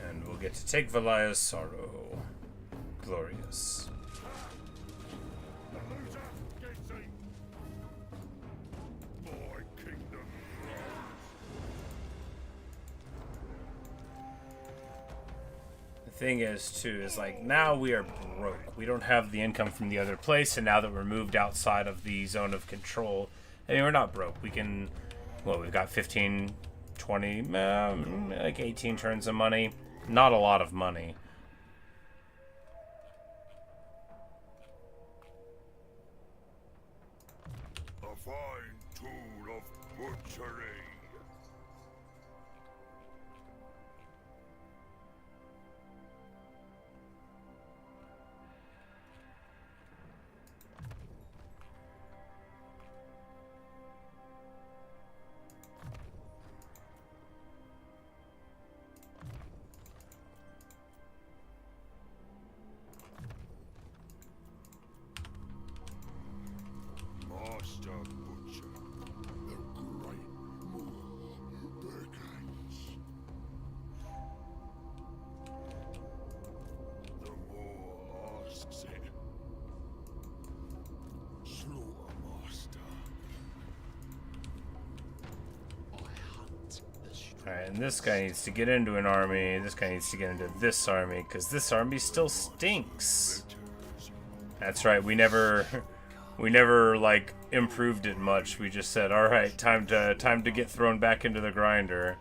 A: And we'll get to take Valia's sorrow. Glorious.
B: Loser gets it. My kingdom.
A: The thing is, too, is like now we are broke. We don't have the income from the other place, and now that we're moved outside of the zone of control, I mean, we're not broke. We can, well, we've got 15, 20, like 18 turns of money. Not a lot of money.
B: A fine tool of butchery. Master Butcher, the great
A: Alright, and this guy needs to get into an army. This guy needs to get into this army, because this army still stinks. That's right, we never like improved it much. We just said, alright, time to get thrown back into the grinder.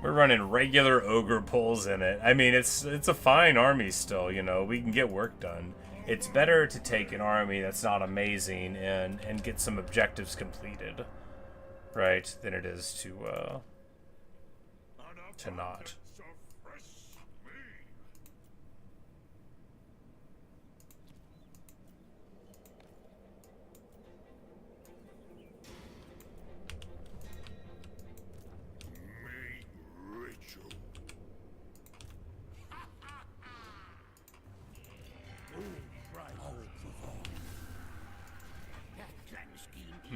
A: We're running regular ogre pulls in it. I mean, it's a fine army still, you know. We can get work done. It's better to take an army that's not amazing and get some objectives completed, right, than it is to not.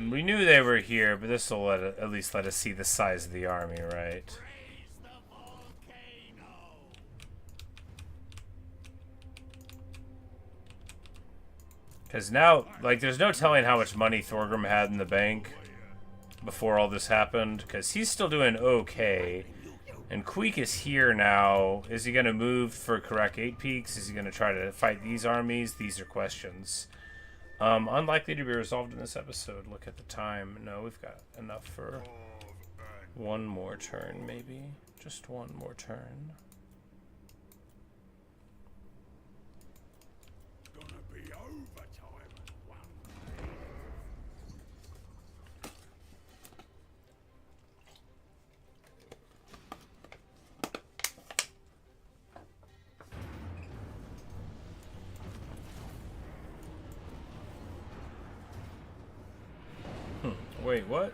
A: We knew they were here, but this will at least let us see the size of the army, right? Because now, like, there's no telling how much money Thorgrim had in the bank before all this happened, because he's still doing okay. And Queek is here now. Is he going to move for Karak 8 Peaks? Is he going to try to fight these armies? These are questions. Unlikely to be resolved in this episode. Look at the time. No, we've got enough for one more turn, maybe. Just one more turn.
C: Gonna be overtime at one.
A: Wait, what?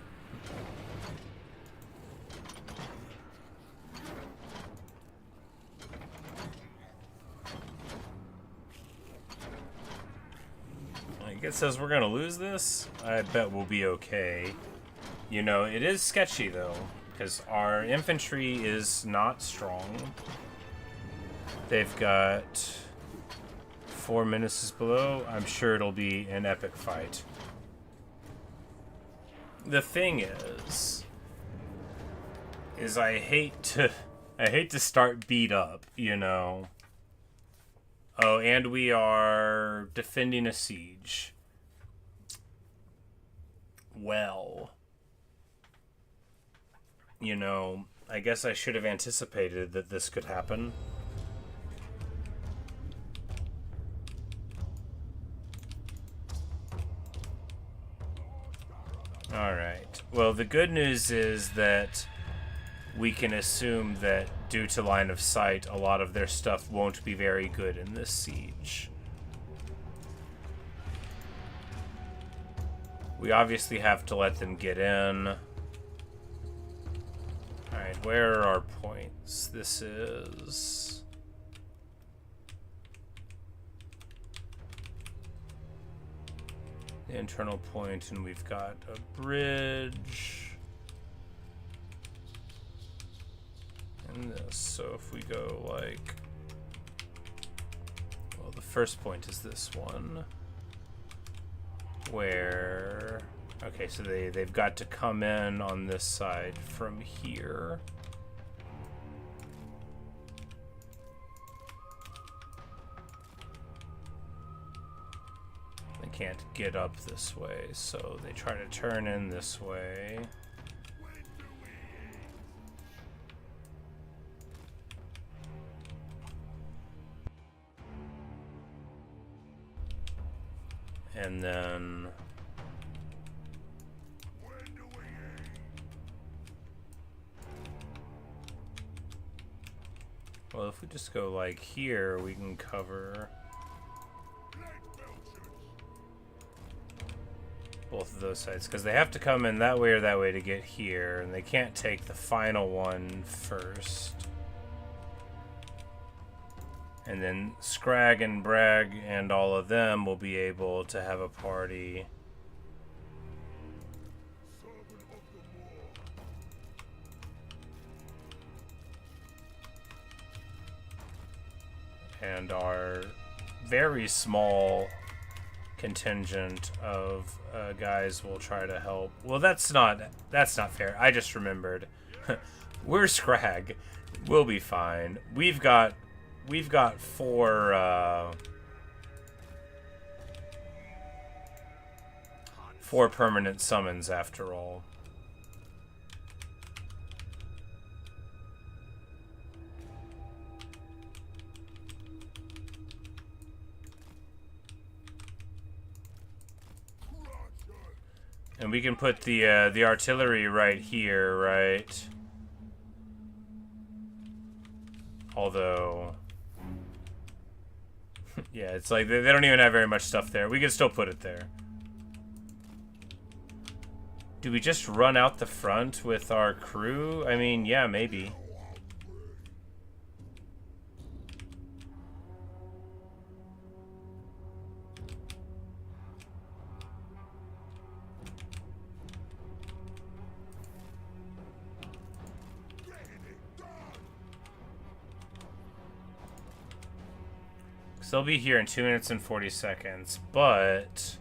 A: I guess it says we're gonna lose this. I bet we'll be okay. You know, it is sketchy though, because our infantry is not strong. They've got 4 menaces below. I'm sure it'll be an epic fight. The thing is I hate to start beat up, you know. Oh, and we are defending a siege. Well, you know, I guess I should have anticipated that this could happen. Alright. Well, the good news is that we can assume that due to line of sight, a lot of their stuff won't be very good in this siege. We obviously have to let them get in. Alright, where are our points? This is... the internal point, and we've got a bridge. And this, so if we go like... well, the first point is this one. Where... okay, so they've got to come in on this side from here. Can't get up this way, so they try to turn in this way. And then well, if we just go like here, we can cover both of those sides, because they have to come in that way or that way to get here, and they can't take the final one first. And then Skrag and Brag and all of them will be able to have a party. And our very small contingent of guys will try to help. Well, that's not fair. I just remembered. We're Skrag. We'll be fine. We've got 4 permanent summons after all. And we can put the artillery right here, right? Although, yeah, it's like they don't even have very much stuff there. We can still put it there. Do we just run out the front with our crew? I mean, yeah, maybe. So they'll be here in 2 minutes and 40 seconds, but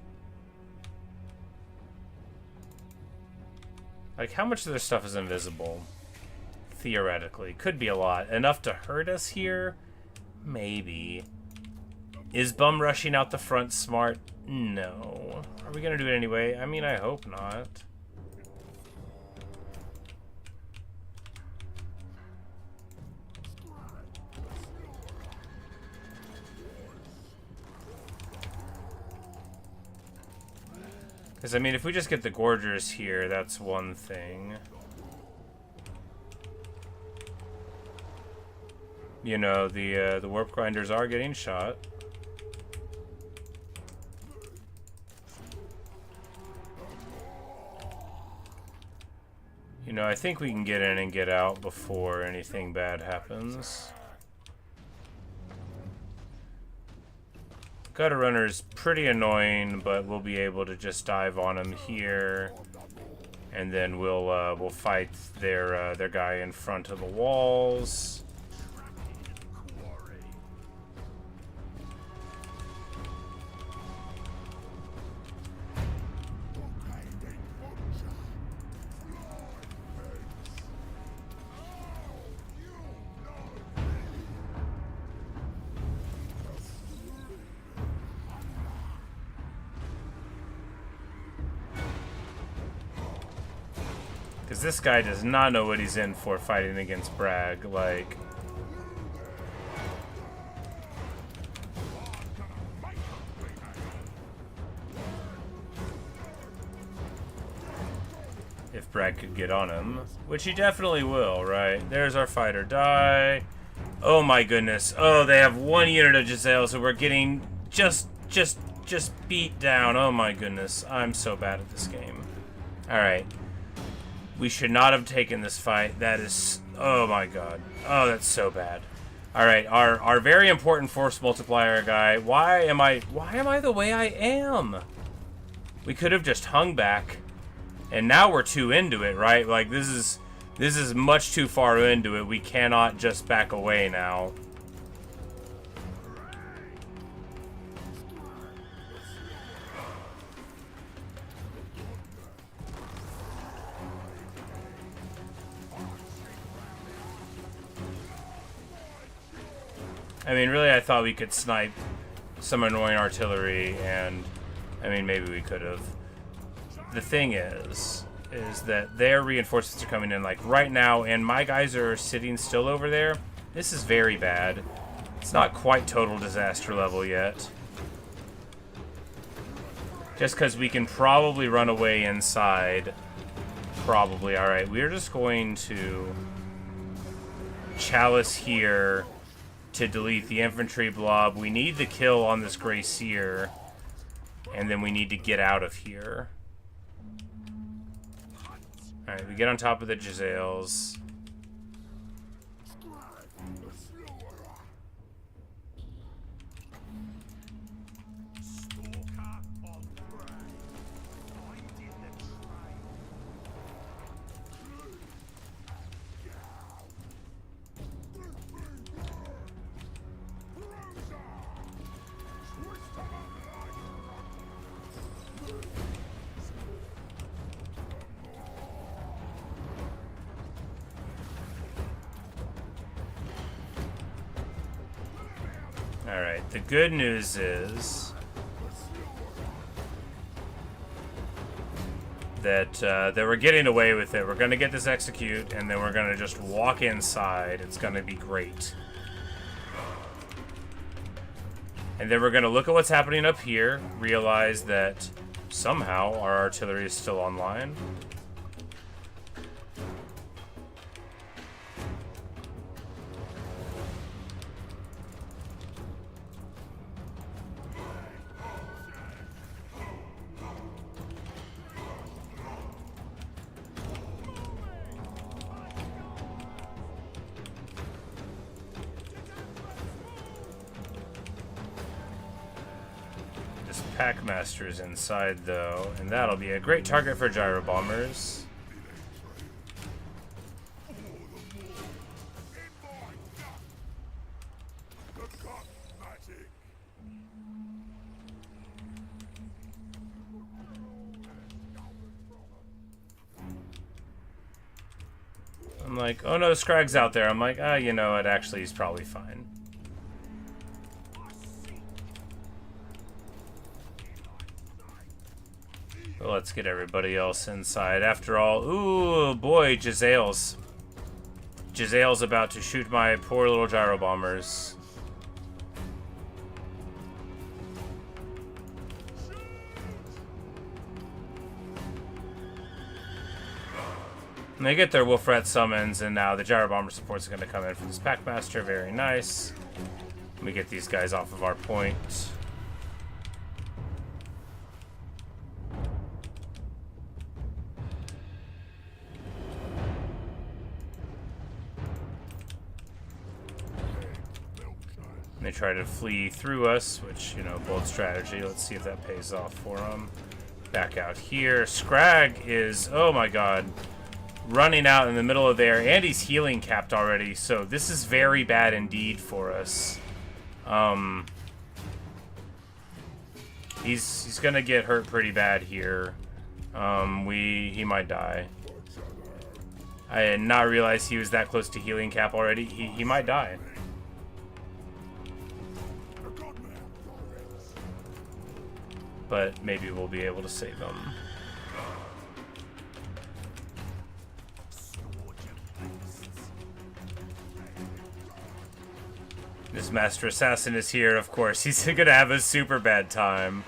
A: like, how much of their stuff is invisible? Theoretically. Could be a lot. Enough to hurt us here? Maybe. Is bum rushing out the front smart? No. Are we gonna do it anyway? I mean, I hope not. Because, I mean, if we just get the Gorgers here, that's one thing. You know, the Warp Grinders are getting shot. You know, I think we can get in and get out before anything bad happens. Gutter Runner's pretty annoying, but we'll be able to just dive on him here, and then we'll fight their guy in front of the walls. Because this guy does not know what he's in for fighting against Bragg, like... If Bragg could get on him, which he definitely will, right? There's our fighter die. Oh my goodness. Oh, they have 1 unit of Giselle, so we're getting just beat down. Oh my goodness. I'm so bad at this game. Alright. We should not have taken this fight. That is... Oh my god. Oh, that's so bad. Alright, our very important force multiplier guy. Why am I the way I am? We could have just hung back. And now we're too into it, right? Like, this is much too far into it. We cannot just back away now. I mean, really, I thought we could snipe some annoying artillery, and, I mean, maybe we could have. The thing is that their reinforcements are coming in, like, right now, and my guys are sitting still over there. This is very bad. It's not quite total disaster level yet. Just because we can probably run away inside. Probably. Alright, we're just going to Chalice here to delete the infantry blob. We need the kill on this Grey Seer, and then we need to get out of here. Alright, we get on top of the Giselles. Alright, the good news is that we're getting away with it. We're going to get this execute, and then we're going to just walk inside. It's going to be great. And then we're going to look at what's happening up here, realize that somehow our artillery is still online. Packmaster's inside, though, and that'll be a great target for gyro bombers. I'm like, oh no, Skrag's out there. I'm like, you know what, actually he's probably fine. But let's get everybody else inside. After all, ooh, boy, Jezzail's about to shoot my poor little gyro bombers. And they get their wolf rat summons, and now the gyro bomber supports are going to come in from this Packmaster. Very nice. Let me get these guys off of our point. They try to flee through us, which, you know, bold strategy. Let's see if that pays off for them. Back out here. Skrag is, oh my god, running out in the middle of there, and he's healing capped already, so this is very bad indeed for us. He's gonna get hurt pretty bad here. He might die. I did not realize he was that close to healing cap already. He might die. But maybe we'll be able to save him. This Master Assassin is here, of course. He's gonna have a super bad time.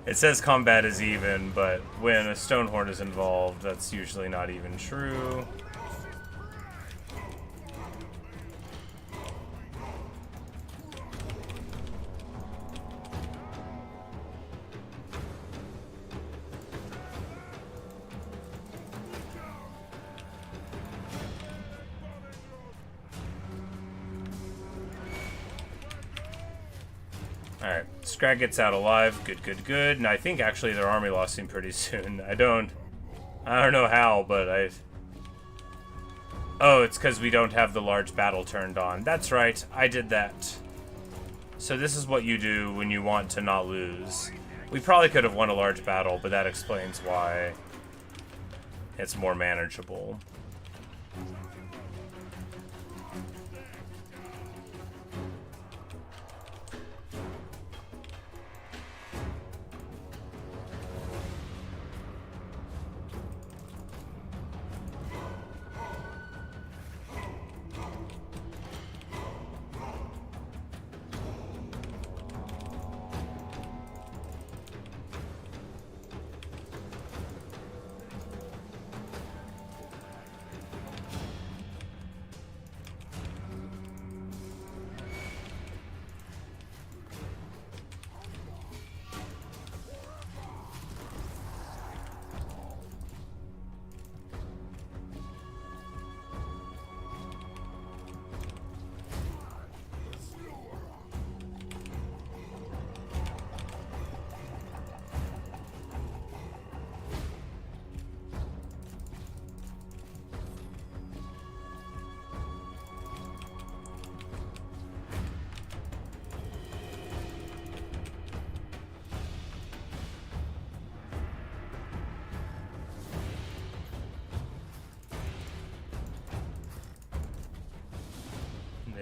A: It says combat is even, but when a Stonehorn is involved, that's usually not even true. Alright, Skrag gets out alive. Good, good, good. And I think actually their army lost him pretty soon. I don't know how, but oh, it's because we don't have the large battle turned on. That's right, I did that. So this is what you do when you want to not lose. We probably could have won a large battle, but that explains why it's more manageable.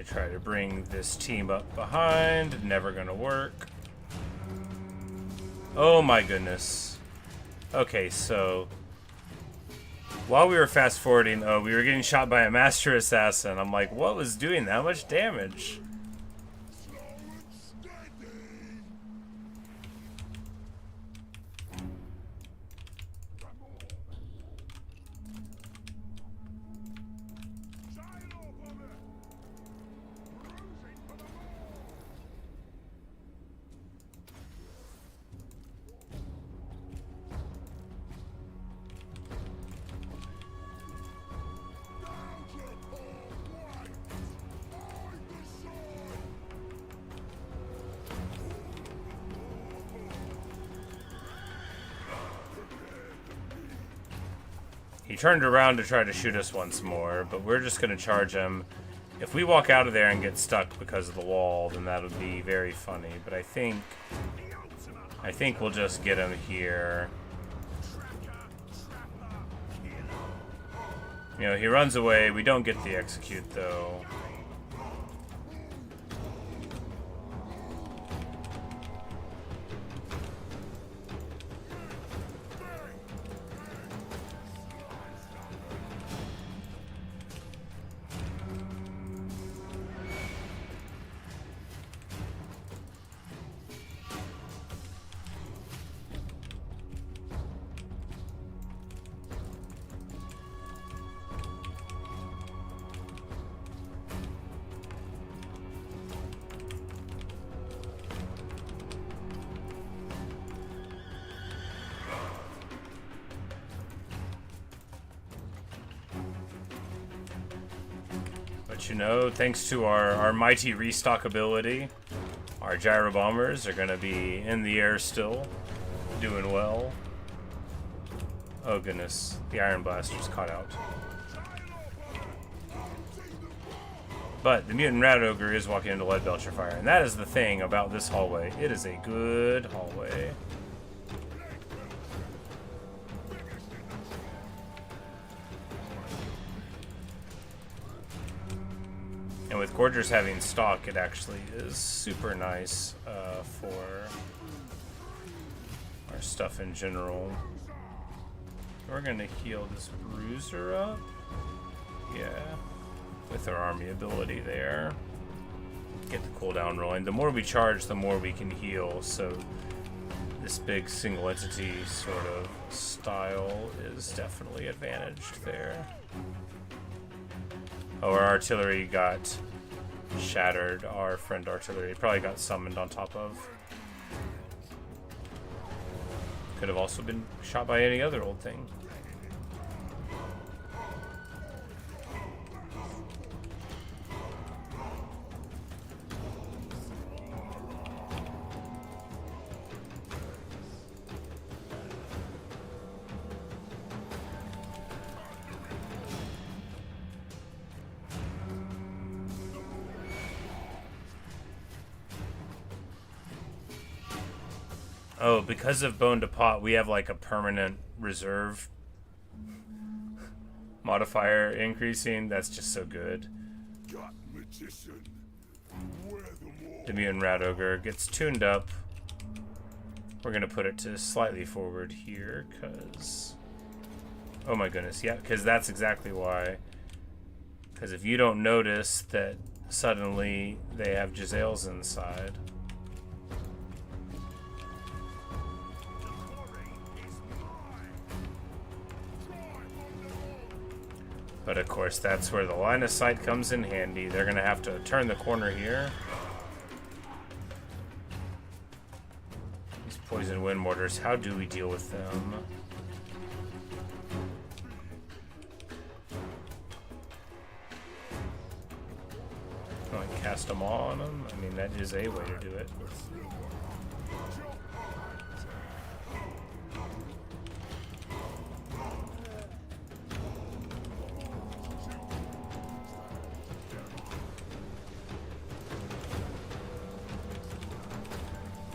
A: They try to bring this team up behind. Never gonna work. Oh my goodness. Okay, so while we were fast forwarding, we were getting shot by a master assassin. I'm like, what was doing that much damage? He turned around to try to shoot us once more, but we're just going to charge him. If we walk out of there and get stuck because of the wall, then that would be very funny. But I think we'll just get him here. You know, he runs away. We don't get the execute, though. You know, thanks to our mighty restock ability, our gyro bombers are gonna be in the air still, doing well. Oh goodness, the iron blaster's caught out. But the mutant rat ogre is walking into lead belcher fire, and that is the thing about this hallway. It is a good hallway. And with Gorgers having stock, it actually is super nice for our stuff in general. We're gonna heal this bruiser up. Yeah, with our army ability there. Get the cooldown rolling. The more we charge, the more we can heal. So this big single entity sort of style is definitely advantaged there. Oh, our artillery got shattered. Our friend artillery probably got summoned on top of. Could have also been shot by any other old thing. Oh, because of Bone to Pot, we have like a permanent reserve modifier increasing. That's just so good. The mutant rat ogre gets tuned up. We're gonna put it to slightly forward here, cause oh my goodness, yeah, because that's exactly why. Because if you don't notice that suddenly they have Giselles inside. But of course, that's where the line of sight comes in handy. They're gonna have to turn the corner here. These poison wind mortars, how do we deal with them? Like cast them all on them? I mean, that is a way to do it.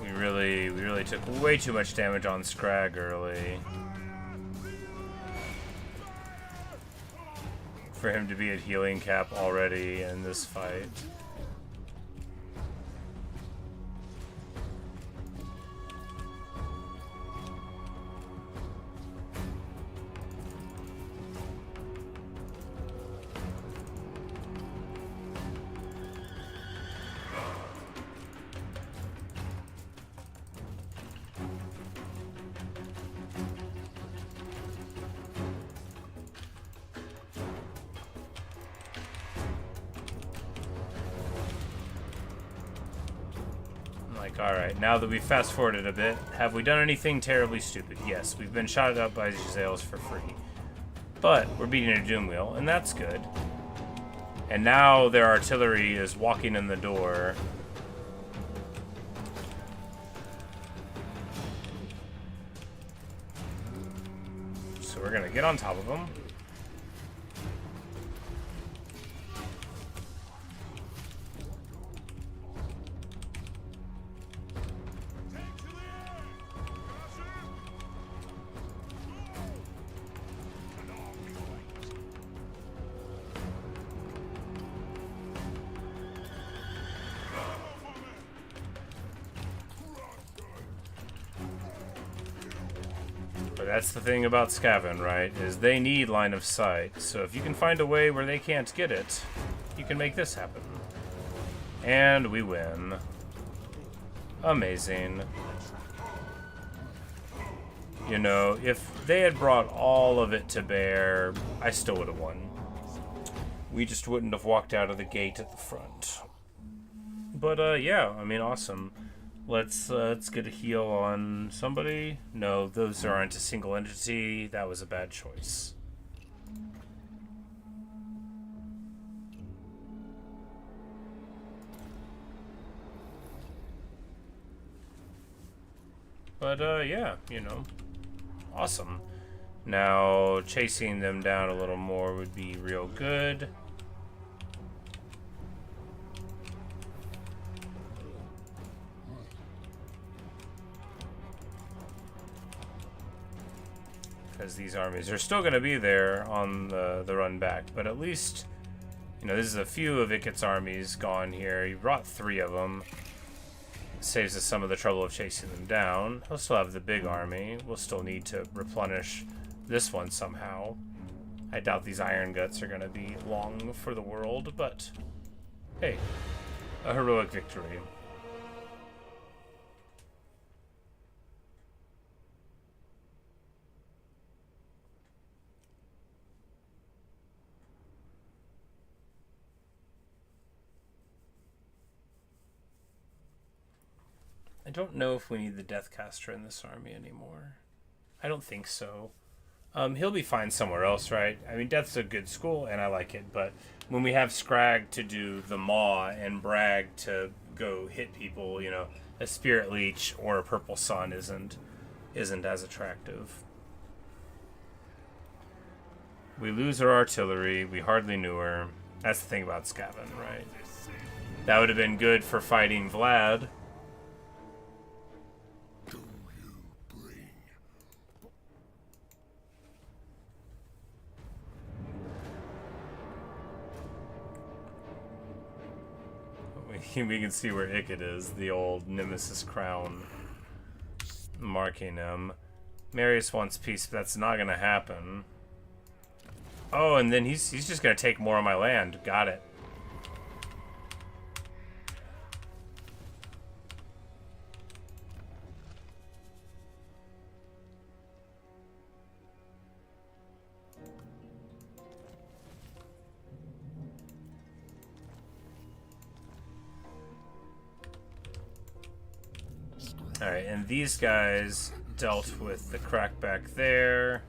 A: We really took way too much damage on Skrag early for him to be at healing cap already in this fight. like, alright, now that we've fast forwarded a bit, have we done anything terribly stupid? Yes, we've been shot up by Giselles for free. But we're beating a doom wheel, and that's good. And now their artillery is walking in the door. So we're gonna get on top of them. That's the thing about Skaven, right? Is they need line of sight. So if you can find a way where they can't get it, you can make this happen. And we win. Amazing. You know, if they had brought all of it to bear, I still would have won. We just wouldn't have walked out of the gate at the front. But yeah, I mean, awesome. Let's get a heal on somebody. No, those aren't a single entity. That was a bad choice. But yeah, you know, awesome. Now chasing them down a little more would be real good. Because these armies are still going to be there on the run back, but at least, you know, this is a few of Ikit's armies gone here. He brought 3 of them. Saves us some of the trouble of chasing them down. He'll still have the big army. We'll still need to replenish this one somehow. I doubt these Iron Guts are going to be long for the world, but hey, a heroic victory. I don't know if we need the Deathcaster in this army anymore. I don't think so. He'll be fine somewhere else, right? I mean, Death's a good school, and I like it, but when we have Skrag to do the Maw and Brag to go hit people, you know, a Spirit Leech or a Purple Sun isn't as attractive. We lose our artillery. We hardly knew her. That's the thing about Skaven, right? That would have been good for fighting Vlad. We can see where Ikit is, the old Nemesis crown marking him. Marius wants peace, but that's not going to happen. Oh, and then he's just going to take more of my land. Got it. Alright, and these guys dealt with the crack back there.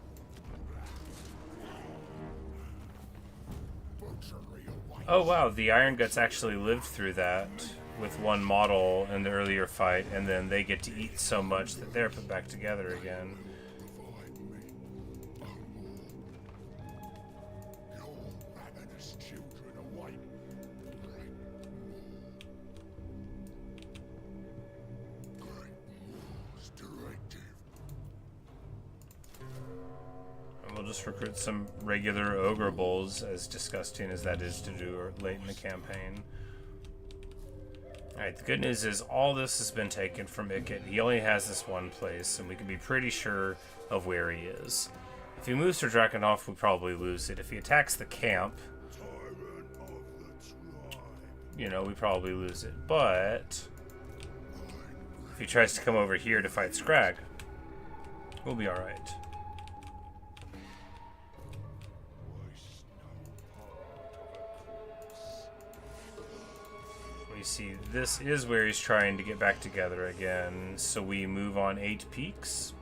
A: Oh wow, the Iron Guts actually lived through that with one model in the earlier fight, and then they get to eat so much that they're put back together again. Just recruit some regular ogre bulls, as disgusting as that is to do late in the campaign. Alright, the good news is all this has been taken from Ikit. He only has this one place, and we can be pretty sure of where he is. If he moves to Drakenhof, we probably lose it. If he attacks the camp, you know, we probably lose it. But if he tries to come over here to fight Skrag, we'll be alright. see, this is where he's trying to get back together again. So we move on 8 peaks.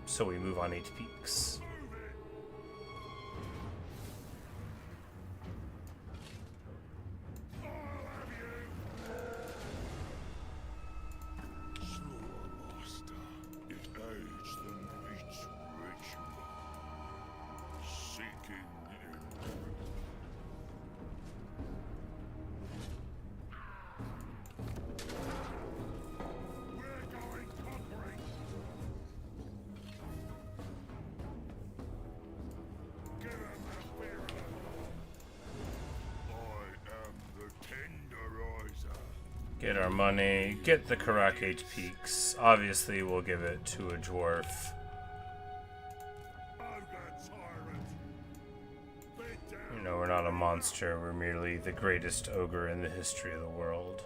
A: Get our money, get the Karak 8 peaks. Obviously, we'll give it to a dwarf. You know, we're not a monster, we're merely the greatest ogre in the history of the world.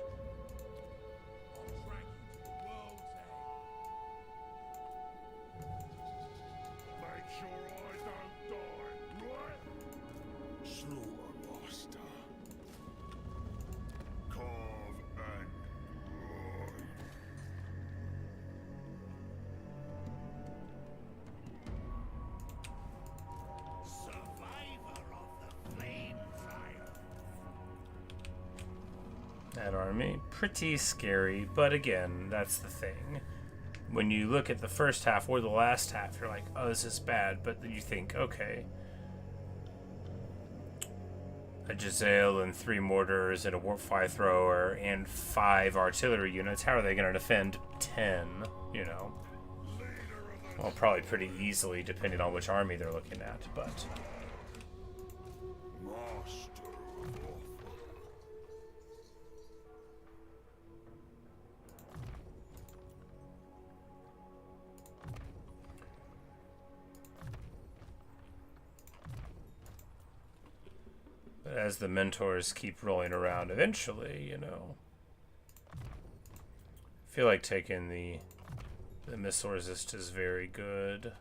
A: That army, pretty scary, but again, that's the thing. When you look at the first half or the last half, you're like, oh, this is bad, but then you think, okay, a Giselle and 3 mortars and a warp 5 thrower and 5 artillery units, how are they going to defend 10, you know? Well, probably pretty easily, depending on which army they're looking at, but... as the mentors keep rolling around, eventually, you know, I feel like taking the missile resist is very good.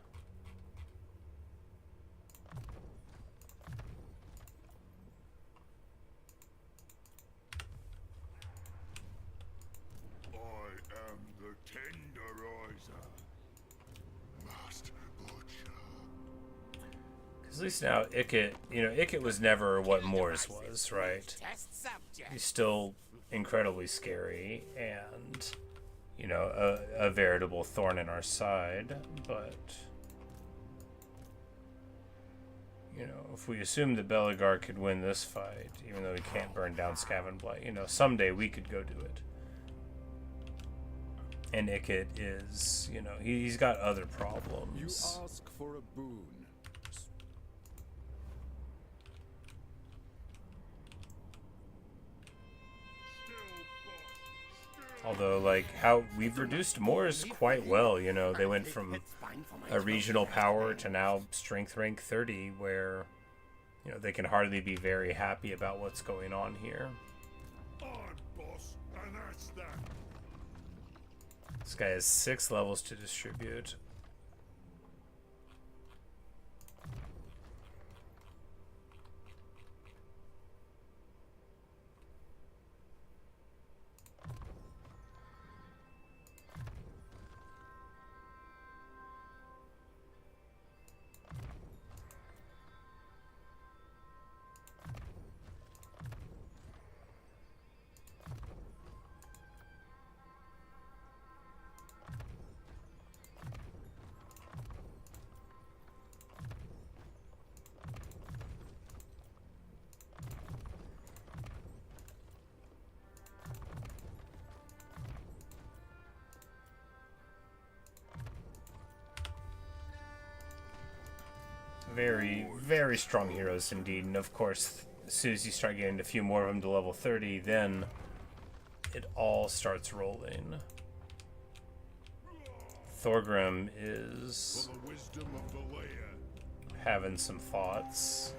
A: At least now, Ikit, you know, Ikit was never what Moors was, right? He's still incredibly scary and, you know, a veritable thorn in our side, but, you know, if we assume that Belegar could win this fight, even though he can't burn down Skaven Blight, you know, someday we could go do it. And Ikit is, you know, he's got other problems.
C: You ask for a boon.
A: Although, like, how we've reduced Moors quite well, you know, they went from a regional power to now strength rank 30, where, you know, they can hardly be very happy about what's going on here. This guy has 6 levels to distribute. Very, very strong heroes indeed, and of course, as soon as you start getting a few more of them to level 30, then it all starts rolling. Thorgrim is having some thoughts.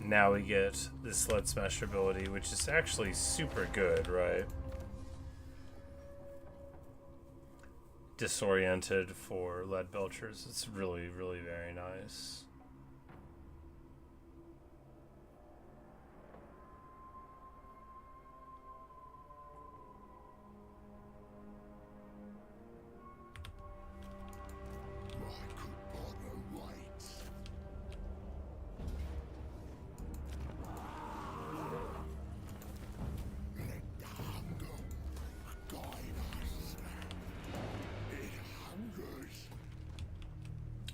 A: Now we get this lead smash ability, which is actually super good, right? Disoriented for lead belchers. It's really, really very nice.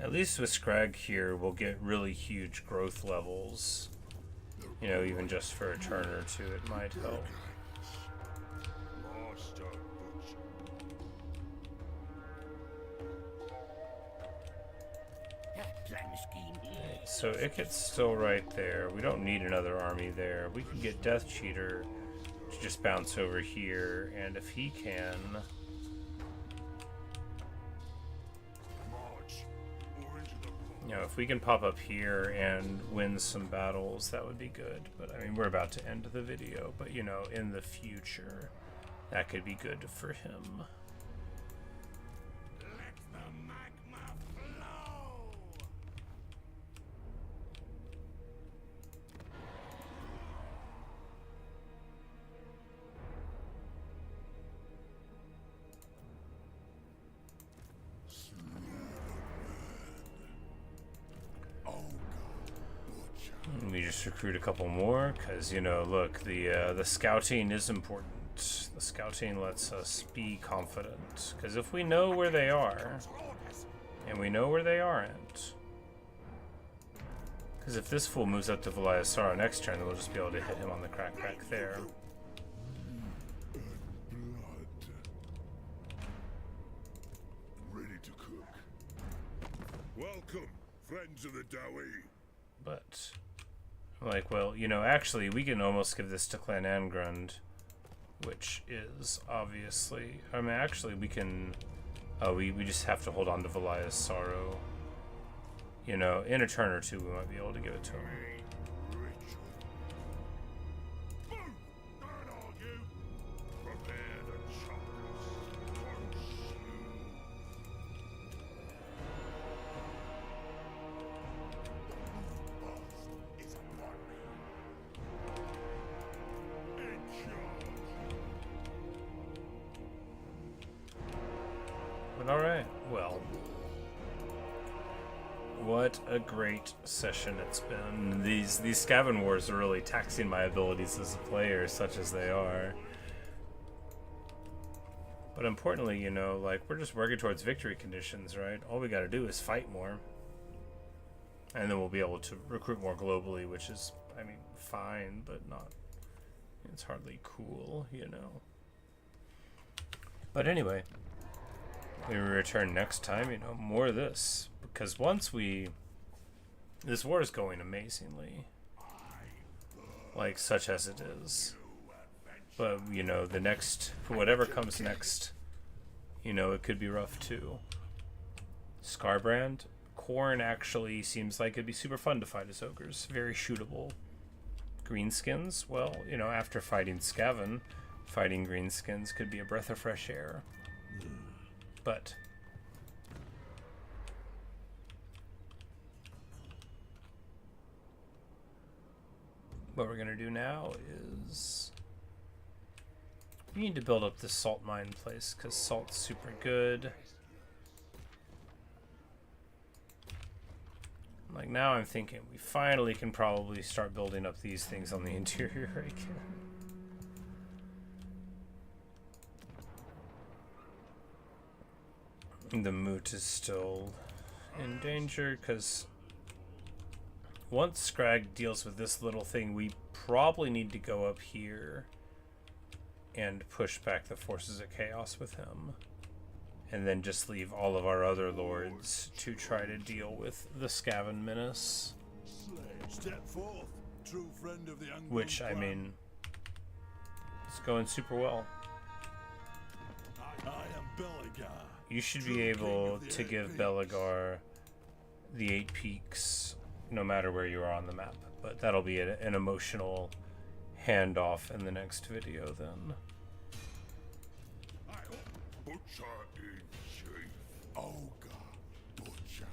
A: At least with Skrag here, we'll get really huge growth levels. You know, even just for a turn or two, it might help. So Ikit's still right there. We don't need another army there. We can get Death Cheater to just bounce over here, and if he can... You know, if we can pop up here and win some battles, that would be good. But, I mean, we're about to end the video. But, you know, in the future, that could be good for him.
C: Let the magma flow!
A: We just recruit a couple more, because, you know, look, the scouting is important. The scouting lets us be confident. Because if we know where they are, and we know where they aren't, because if this fool moves up to Valiasara next turn, then we'll just be able to hit him on the crack there.
B: Ready to cook. Welcome, friends of the Dowie.
A: But... like, well, you know, actually, we can almost give this to Clan Angrund, which is obviously... I mean, actually, we can... Oh, we just have to hold on to Valia's Sorrow. You know, in a turn or two, we might be able to give it to him. Alright, well, what a great session it's been. These Skaven wars are really taxing my abilities as a player, such as they are. But importantly, you know, like, we're just working towards victory conditions, right? All we gotta do is fight more. And then we'll be able to recruit more globally, which is, I mean, fine, but not... it's hardly cool, you know. But anyway... we return next time, you know, more of this. Because once we... this war is going amazingly. Like, such as it is. But, you know, the next... whatever comes next, you know, it could be rough too. Scarbrand. Khorne actually seems like it'd be super fun to fight as ogres. Very shootable. Greenskins, well, you know, after fighting Skaven, fighting greenskins could be a breath of fresh air. But what we're gonna do now is we need to build up this salt mine place, because salt's super good. Like, now I'm thinking we finally can probably start building up these things on the interior again. The moot is still in danger, because once Skrag deals with this little thing, we probably need to go up here and push back the forces of chaos with him. And then just leave all of our other lords to try to deal with the Skaven menace.
B: Step forth, true friend of the
A: which, I mean, it's going super well.
B: I am Belegar.
A: You should be able to give Belegar the 8 peaks no matter where you are on the map. But that'll be an emotional handoff in the next video then.
B: Butcher in chief. Ogre Butcher.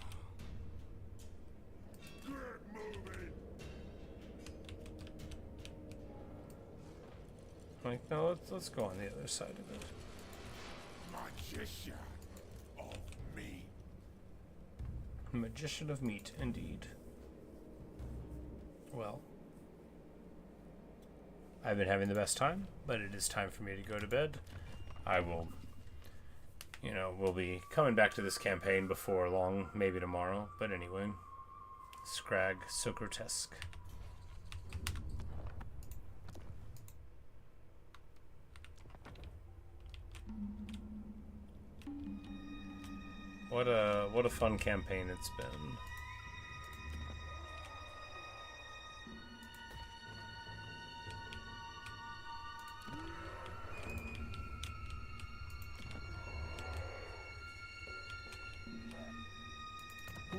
B: Get moving.
A: Like, no, let's go on the other side of it.
B: Magician of me.
A: Magician of meat, indeed. Well, I've been having the best time, but it is time for me to go to bed. I will, we'll be coming back to this campaign before long, maybe tomorrow, but anyway. Skrag, so grotesque. What a fun campaign it's been.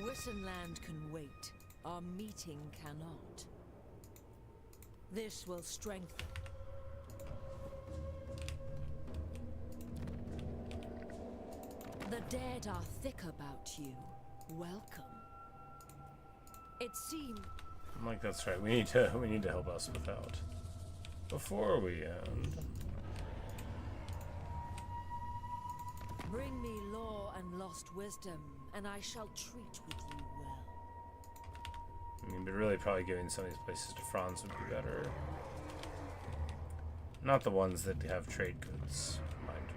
D: Wissenland can wait. Our meeting cannot. This will strengthen. The dead are thick about you. Welcome. It seems.
A: I'm like, that's right. We need to help us without. Before we end.
D: Bring me law and lost wisdom, and I shall treat with you well.
A: I mean, but really, probably giving some of these places to Franz would be better. Not the ones that have trade goods, mind you.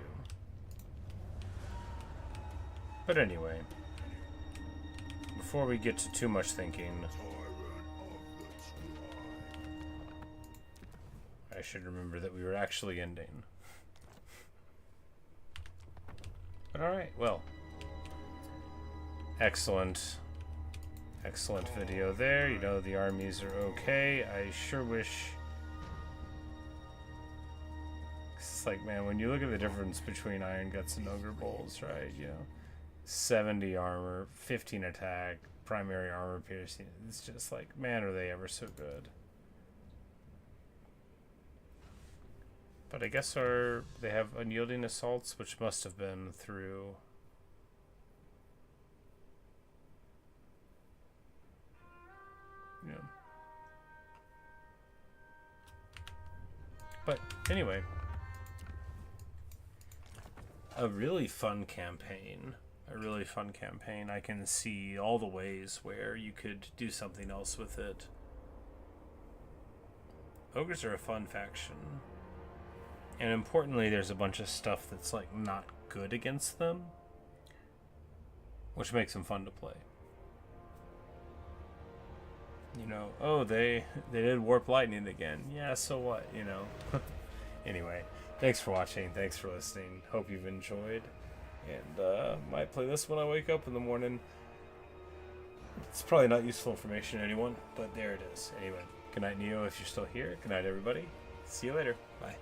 A: But anyway, before we get to too much thinking, I should remember that we were actually ending. But alright, well. Excellent video there. You know, the armies are okay. I sure wish... It's like, man, when you look at the difference between Iron Guts and Ogre Bowls, right? 70 armor, 15 attack, primary armor piercing. It's just like, man, are they ever so good. But I guess they have unyielding assaults, which must have been through... Yeah. But anyway, a really fun campaign. I can see all the ways where you could do something else with it. Ogres are a fun faction. And importantly, there's a bunch of stuff that's like not good against them, which makes them fun to play. Oh, they did warp lightning again. Yeah, so what, Anyway, thanks for watching. Thanks for listening. Hope you've enjoyed. And might play this when I wake up in the morning. It's probably not useful information to anyone, but there it is. Anyway, good night, Neo, if you're still here. Good night, everybody. See you later. Bye.